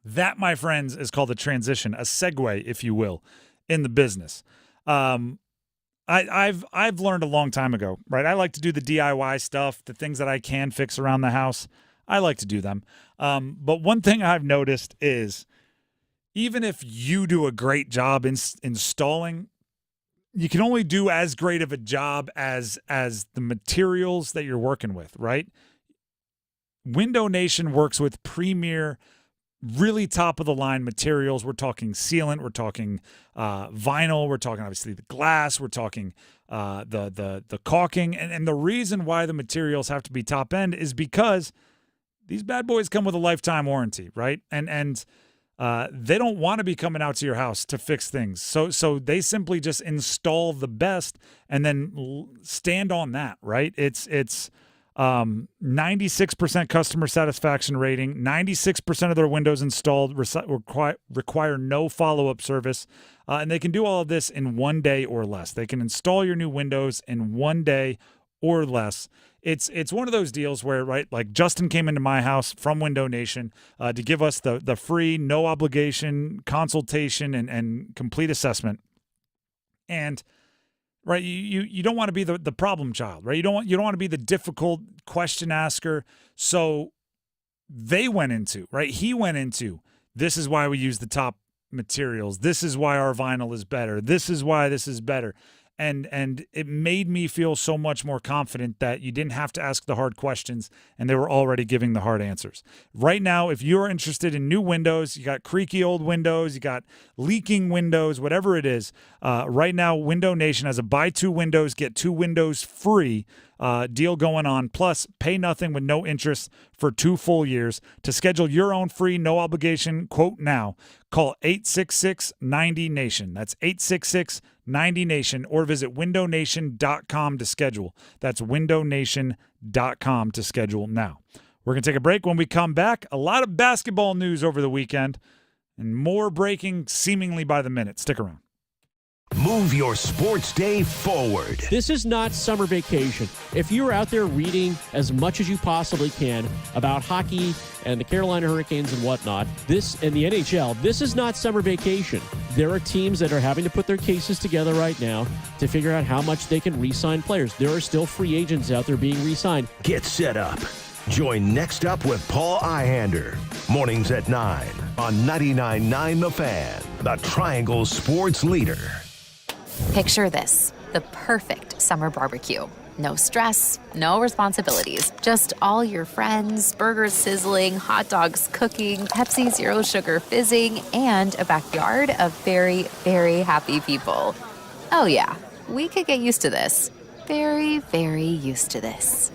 That, my friends, is called a transition, a segue, if you will, in the business. I've learned a long time ago, right? I like to do the DIY stuff, the things that I can fix around the house. I like to do them. But one thing I've noticed is even if you do a great job installing, you can only do as great of a job as the materials that you're working with, right? Window Nation works with premier, really top-of-the-line materials. We're talking sealant. We're talking vinyl. We're talking, obviously, the glass. We're talking the caulking. And the reason why the materials have to be top-end is because these bad boys come with a lifetime warranty, right? And they don't want to be coming out to your house to fix things. So they simply just install the best and then stand on that, right? It's 96% customer satisfaction rating. 96% of their windows installed require no follow-up service. And they can do all of this in 1 day or less. They can install your new windows in 1 day or less. It's one of those deals where, right, like Justin came into my house from Window Nation to give us the free, no obligation consultation and complete assessment. And right, you don't want to be the problem child, right? You don't want to be the difficult question asker. So he went into, this is why we use the top materials. This is why our vinyl is better. This is why this is better. And it made me feel so much more confident that you didn't have to ask the hard questions and they were already giving the hard answers. Right now, if you're interested in new windows, you got creaky old windows, you got leaking windows, whatever it is, right now, Window Nation has a buy 2 windows, get 2 windows free deal going on. Plus, pay nothing with no interest for 2 full years. To schedule your own free, no obligation quote now, call 866-90-NATION. That's 866-90-NATION, or visit windownation.com to schedule. That's windownation.com to schedule now. We're going to take a break. When we come back, a lot of basketball news over the weekend and more breaking seemingly by the minute. Stick around. Move your sports day forward. This is not summer vacation. If you're out there reading as much as you possibly can about hockey and the Carolina Hurricanes and whatnot, this and the NHL, this is not summer vacation. There are teams that are having to put their cases together right now to figure out how much they can re-sign players. There are still free agents out there being re-signed. Get set up. Join Next Up with Paul Ihander. Mornings at 9 on 99.9 The Fan, the Triangle Sports Leader. Picture this, the perfect summer barbecue. No stress, no responsibilities, just all your friends, burgers sizzling, hot dogs cooking, Pepsi Zero Sugar fizzing, and a backyard of very, very happy people. Oh yeah, we could get used to this. Very, very used to this.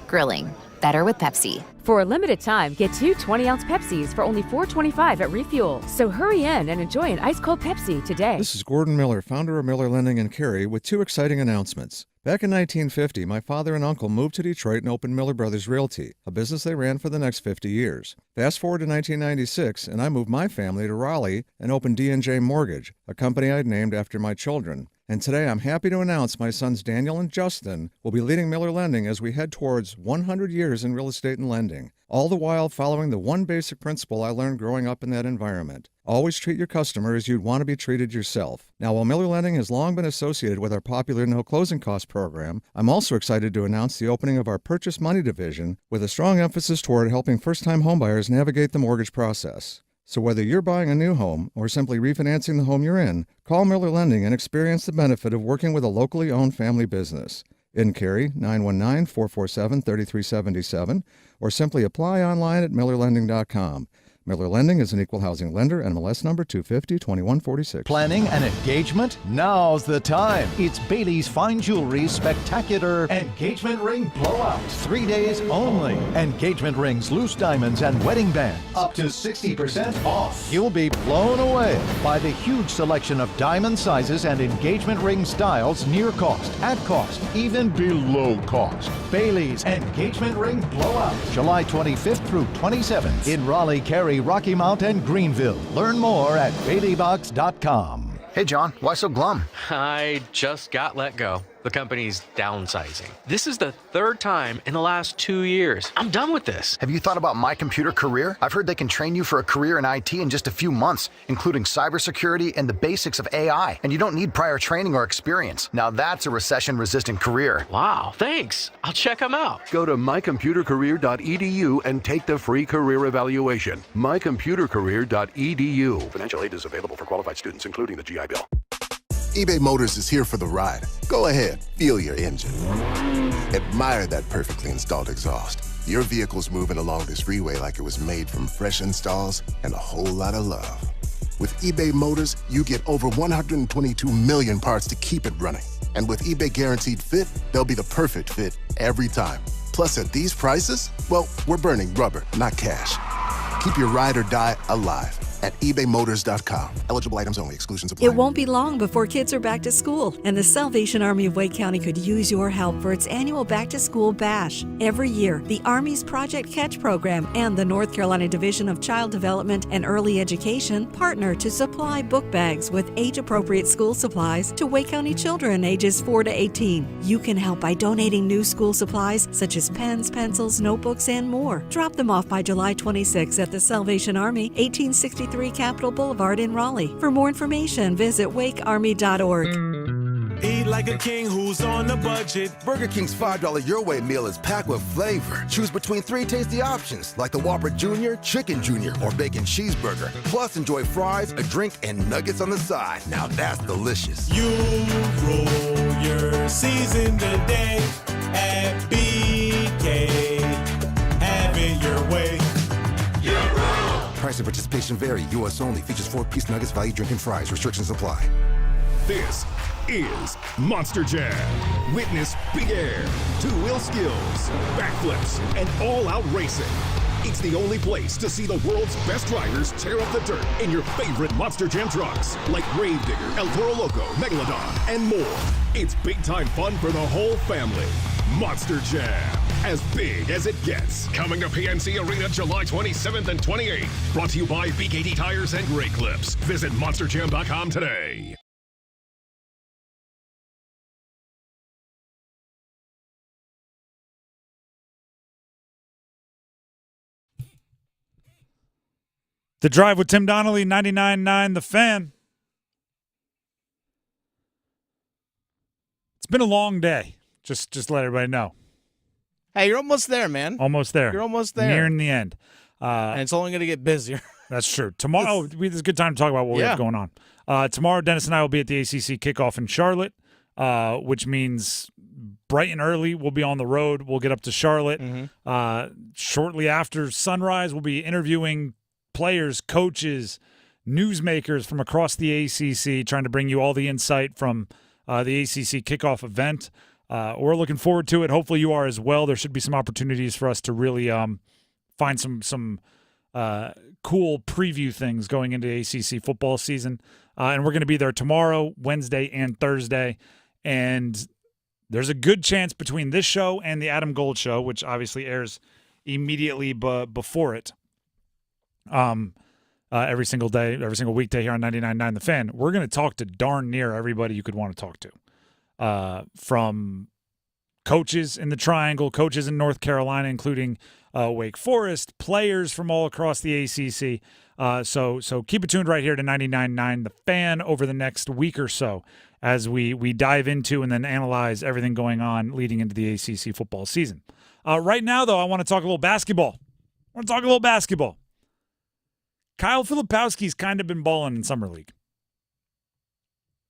Grilling, better with Pepsi. For a limited time, get 2 20-ounce Pepsis for only $4.25 at Refuel. So hurry in and enjoy an ice-cold Pepsi today. This is Gordon Miller, founder of Miller Lending in Cary, with 2 exciting announcements. Back in 1950, my father and uncle moved to Detroit and opened Miller Brothers Realty, a business they ran for the next 50 years. Fast forward to 1996, and I moved my family to Raleigh and opened D&J Mortgage, a company I'd named after my children. And today I'm happy to announce my sons Daniel and Justin will be leading Miller Lending as we head towards 100 years in real estate and lending, all the while following the one basic principle I learned growing up in that environment. Always treat your customer as you'd want to be treated yourself. Now, while Miller Lending has long been associated with our popular no closing cost program, I'm also excited to announce the opening of our purchase money division with a strong emphasis toward helping first-time homebuyers navigate the mortgage process. So whether you're buying a new home or simply refinancing the home you're in, call Miller Lending and experience the benefit of working with a locally owned family business. In Cary, 919-447-3377, or simply apply online at millerlending.com. Miller Lending is an equal housing lender, NMLS number 250-2146. Planning an engagement? Now's the time. It's Bailey's Fine Jewelry's spectacular engagement ring blowout. 3 days only. Engagement rings, loose diamonds, and wedding bands. Up to 60% off. You'll be blown away by the huge selection of diamond sizes and engagement ring styles near cost, at cost, even below cost. Bailey's Engagement Ring Blowout. July 25th through 27th in Raleigh, Cary, Rocky Mount, and Greenville. Learn more at BaileyBox.com. Hey, John, why so glum? I just got let go. The company's downsizing. This is the 3rd time in the last 2 years. I'm done with this. Have you thought about My Computer Career? I've heard they can train you for a career in IT in just a few months, including cybersecurity and the basics of AI. And you don't need prior training or experience. Now that's a recession-resistant career. Wow, thanks. I'll check them out. Go to mycomputercareer.edu and take the free career evaluation. mycomputercareer.edu. Financial aid is available for qualified students, including the GI Bill. eBay Motors is here for the ride. Go ahead, feel your engine. Admire that perfectly installed exhaust. Your vehicle's moving along this freeway like it was made from fresh installs and a whole lot of love. With eBay Motors, you get over 122 million parts to keep it running. And with eBay Guaranteed Fit, they'll be the perfect fit every time. Plus, at these prices, well, we're burning rubber, not cash. Keep your ride or die alive at ebaymotors.com. Eligible items only. Exclusions apply. It won't be long before kids are back to school, and the Salvation Army of Wake County could use your help for its annual Back to School Bash. Every year, the Army's Project Catch program and the North Carolina Division of Child Development and Early Education partner to supply book bags with age-appropriate school supplies to Wake County children ages 4 to 18. You can help by donating new school supplies such as pens, pencils, notebooks, and more. Drop them off by July 26 at the Salvation Army, 1863 Capitol Boulevard in Raleigh. For more information, visit wakearmy.org. Eat like a king who's on a budget. Burger King's $5 Your Way meal is packed with flavor. Choose between 3 tasty options like the Whopper Jr., Chicken Jr., or Bacon Cheeseburger. Plus, enjoy fries, a drink, and nuggets on the side. Now that's delicious. You rule your season today at BK. Have it your way. Price and participation vary. U.S. only. Features 4-piece nuggets, value, drink, and fries. Restrictions apply. This is Monster Jam. Witness big air, two-wheel skills, backflips, and all-out racing. It's the only place to see the world's best riders tear up the dirt in your favorite Monster Jam trucks, like Gravedigger, El Toro Loco, Megalodon, and more. It's big-time fun for the whole family. Monster Jam, as big as it gets. Coming to PNC Arena July 27th and 28th. Brought to you by BKD Tires and Great Clips. Visit monsterjam.com today. The Drive with Tim Donnelly, 99.9 The Fan. It's been a long day. Just to let everybody know. Hey, you're almost there, man. Almost there. You're almost there. Nearing the end. And it's only going to get busier. That's true. Tomorrow, this is a good time to talk about what we have going on. Tomorrow, Dennis and I will be at the ACC kickoff in Charlotte, which means bright and early we'll be on the road. We'll get up to Charlotte. Shortly after sunrise, we'll be interviewing players, coaches, newsmakers from across the ACC, trying to bring you all the insight from the ACC kickoff event. We're looking forward to it. Hopefully you are as well. There should be some opportunities for us to really find some cool preview things going into ACC football season. And we're going to be there tomorrow, Wednesday, and Thursday. And there's a good chance between this show and the Adam Gold Show, which obviously airs immediately before it, every single day, every single weekday here on 99.9 The Fan, we're going to talk to darn near everybody you could want to talk to, from coaches in the Triangle, coaches in North Carolina, including Wake Forest, players from all across the ACC. So keep it tuned right here to 99.9 The Fan over the next week or so as we dive into and then analyze everything going on leading into the ACC football season. Right now, though, I want to talk a little basketball. Kyle Filipowski's kind of been balling in Summer League.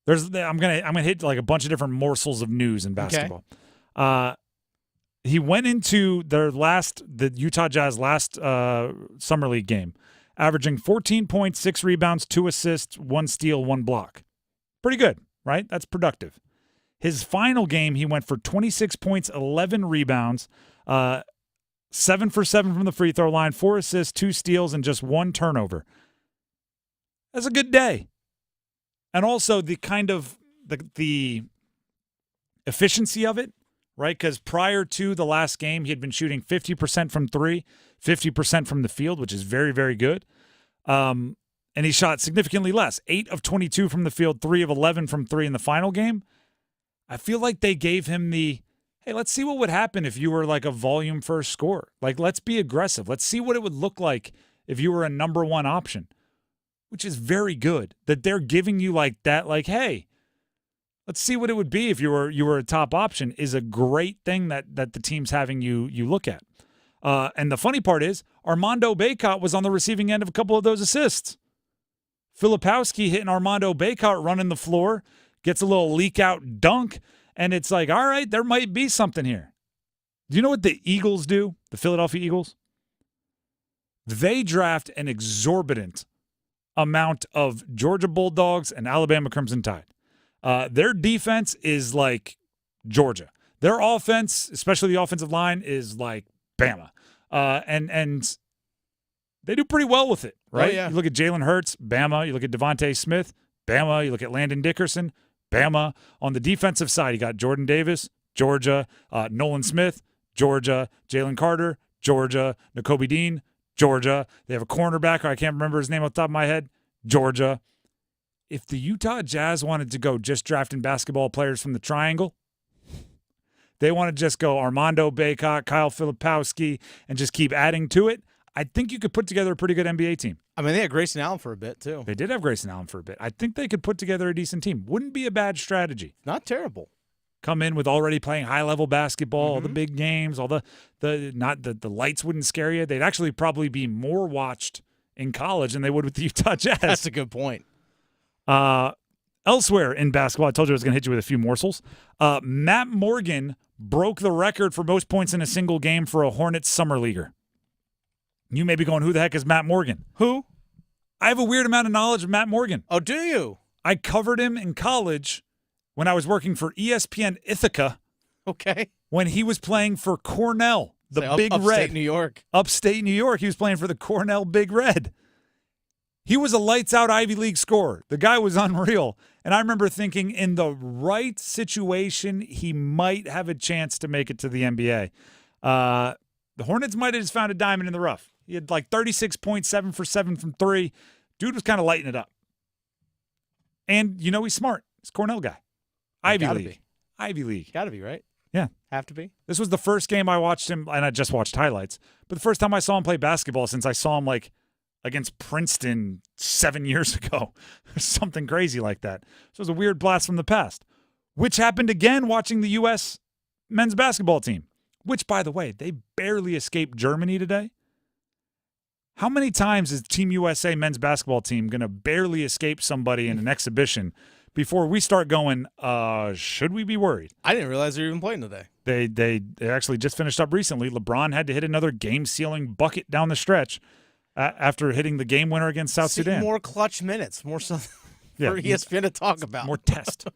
I'm gonna hit like a bunch of different morsels of news in basketball. Okay. He went into the Utah Jazz last Summer League game, averaging 14 points, 6 rebounds, 2 assists, 1 steal, 1 block. Pretty good, right? That's productive. His final game, he went for 26 points, 11 rebounds, 7 for 7 from the free throw line, 4 assists, 2 steals, and just 1 turnover. That's a good day. And also the kind of the efficiency of it, right? Because prior to the last game, he had been shooting 50% from 3, 50% from the field, which is very, very good. And he shot significantly less, 8 of 22 from the field, 3 of 11 from 3 in the final game. I feel like they gave him hey, let's see what would happen if you were like a volume first scorer. Like, let's be aggressive. Let's see what it would look like if you were a number 1 option, which is very good that they're giving you like that. Like, hey, let's see what it would be if you were a top option is a great thing that the team's having you look at. And the funny part is Armando Bacot was on the receiving end of a couple of those assists. Filipowski hitting Armando Bacot running the floor, gets a little leak out dunk, and it's like, all right, there might be something here. Do you know what the Eagles do, the Philadelphia Eagles? They draft an exorbitant amount of Georgia Bulldogs and Alabama Crimson Tide. Their defense is like Georgia. Their offense, especially the offensive line, is like Bama. And they do pretty well with it, right? Oh, yeah. You look at Jalen Hurts, Bama. You look at Devontae Smith, Bama. You look at Landon Dickerson, Bama. On the defensive side, you got Jordan Davis, Georgia, Nolan Smith, Georgia, Jalen Carter, Georgia, Nakobe Dean, Georgia. They have a cornerback, I can't remember his name off the top of my head, Georgia. If the Utah Jazz wanted to go just drafting basketball players from the Triangle, they want to just go Armando Bacot, Kyle Filipowski, and just keep adding to it, I think you could put together a pretty good NBA team. I mean, they had Grayson Allen for a bit, too. They did have Grayson Allen for a bit. I think they could put together a decent team. Wouldn't be a bad strategy. Not terrible. Come in with already playing high-level basketball, all the big games, all the lights wouldn't scare you. They'd actually probably be more watched in college than they would with the Utah Jazz. That's a good point. Elsewhere in basketball, I told you I was going to hit you with a few morsels. Matt Morgan broke the record for most points in a single game for a Hornets summer leaguer. You may be going, who the heck is Matt Morgan? Who? I have a weird amount of knowledge of Matt Morgan. Oh, do you? I covered him in college when I was working for ESPN Ithaca. Okay. When he was playing for Cornell, the Big Red. Upstate New York. Upstate New York. He was playing for the Cornell Big Red. He was a lights-out Ivy League scorer. The guy was unreal. And I remember thinking in the right situation, he might have a chance to make it to the NBA. The Hornets might have just found a diamond in the rough. He had like 36.7 for 7 from 3. Dude was kind of lighting it up. And, you know, he's smart. He's a Cornell guy. Ivy League. Ivy League. Got to be, right? Yeah. Have to be. This was the first game I watched him, and I just watched highlights, but the first time I saw him play basketball since I saw him like against Princeton 7 years ago. Something crazy like that. So it was a weird blast from the past, which happened again watching the U.S. men's basketball team, which, by the way, they barely escaped Germany today. How many times is Team USA men's basketball team going to barely escape somebody in an exhibition before we start going, should we be worried? I didn't realize they were even playing today. They actually just finished up recently. LeBron had to hit another game-sealing bucket down the stretch after hitting the game winner against South Sudan. More clutch minutes, more something for ESPN to talk about. More test.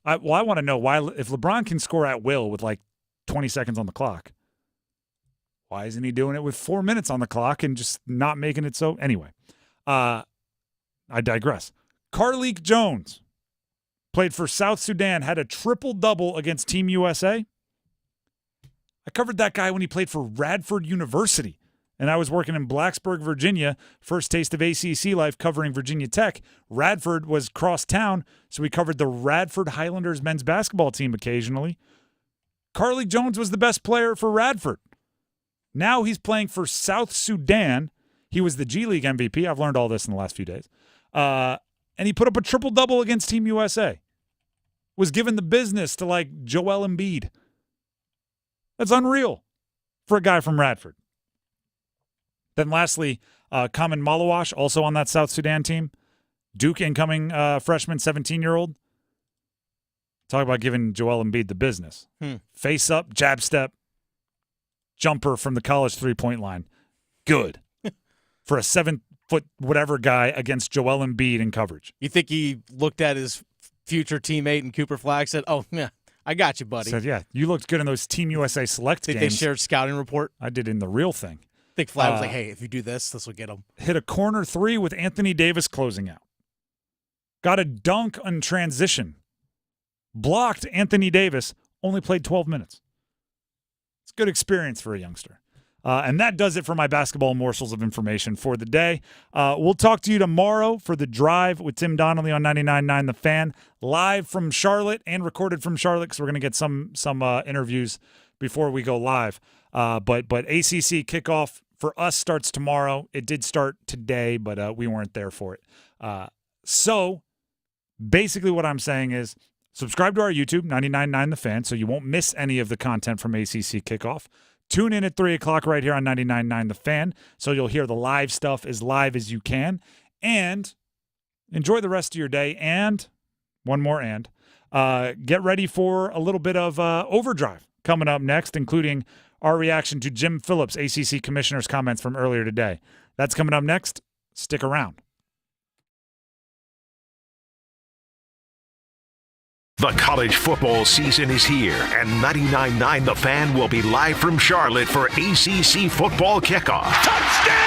I want to know why, if LeBron can score at will with like 20 seconds on the clock, why isn't he doing it with 4 minutes on the clock and just not making it so? Anyway, I digress. Carleek Jones played for South Sudan, had a triple-double against Team USA. I covered that guy when he played for Radford University, and I was working in Blacksburg, Virginia, first taste of ACC life covering Virginia Tech. Radford was cross-town, so we covered the Radford Highlanders men's basketball team occasionally. Carleek Jones was the best player for Radford. Now he's playing for South Sudan. He was the G League MVP. I've learned all this in the last few days. And he put up a triple-double against Team USA. Was given the business to, like, Joel Embiid. That's unreal for a guy from Radford. Then lastly, Kamen Malawash, also on that South Sudan team. Duke incoming freshman, 17-year-old. Talk about giving Joel Embiid the business. Face up, jab step, jumper from the college three-point line. Good. For a 7-foot-whatever guy against Joel Embiid in coverage. You think he looked at his future teammate and Cooper Flagg said, oh, yeah, I got you, buddy. Said, yeah, you looked good in those Team USA select games. Think they shared scouting report? I did in the real thing. I think Flagg was like, hey, if you do this will get him. Hit a corner three with Anthony Davis closing out. Got a dunk on transition. Blocked Anthony Davis, only played 12 minutes. It's a good experience for a youngster. And that does it for my basketball morsels of information for the day. We'll talk to you tomorrow for The Drive with Tim Donnelly on 99.9 The Fan, live from Charlotte and recorded from Charlotte because we're going to get some interviews before we go live. But ACC kickoff for us starts tomorrow. It did start today, but we weren't there for it. So basically what I'm saying is subscribe to our YouTube, 99.9 The Fan, so you won't miss any of the content from ACC kickoff. Tune in at 3 o'clock right here on 99.9 The Fan, so you'll hear the live stuff as live as you can. And enjoy the rest of your day. And one more and. Get ready for a little bit of overdrive coming up next, including our reaction to Jim Phillips, ACC Commissioner's comments from earlier today. That's coming up next. Stick around. The college football season is here, and 99.9 The Fan will be live from Charlotte for ACC football kickoff. Touchdown!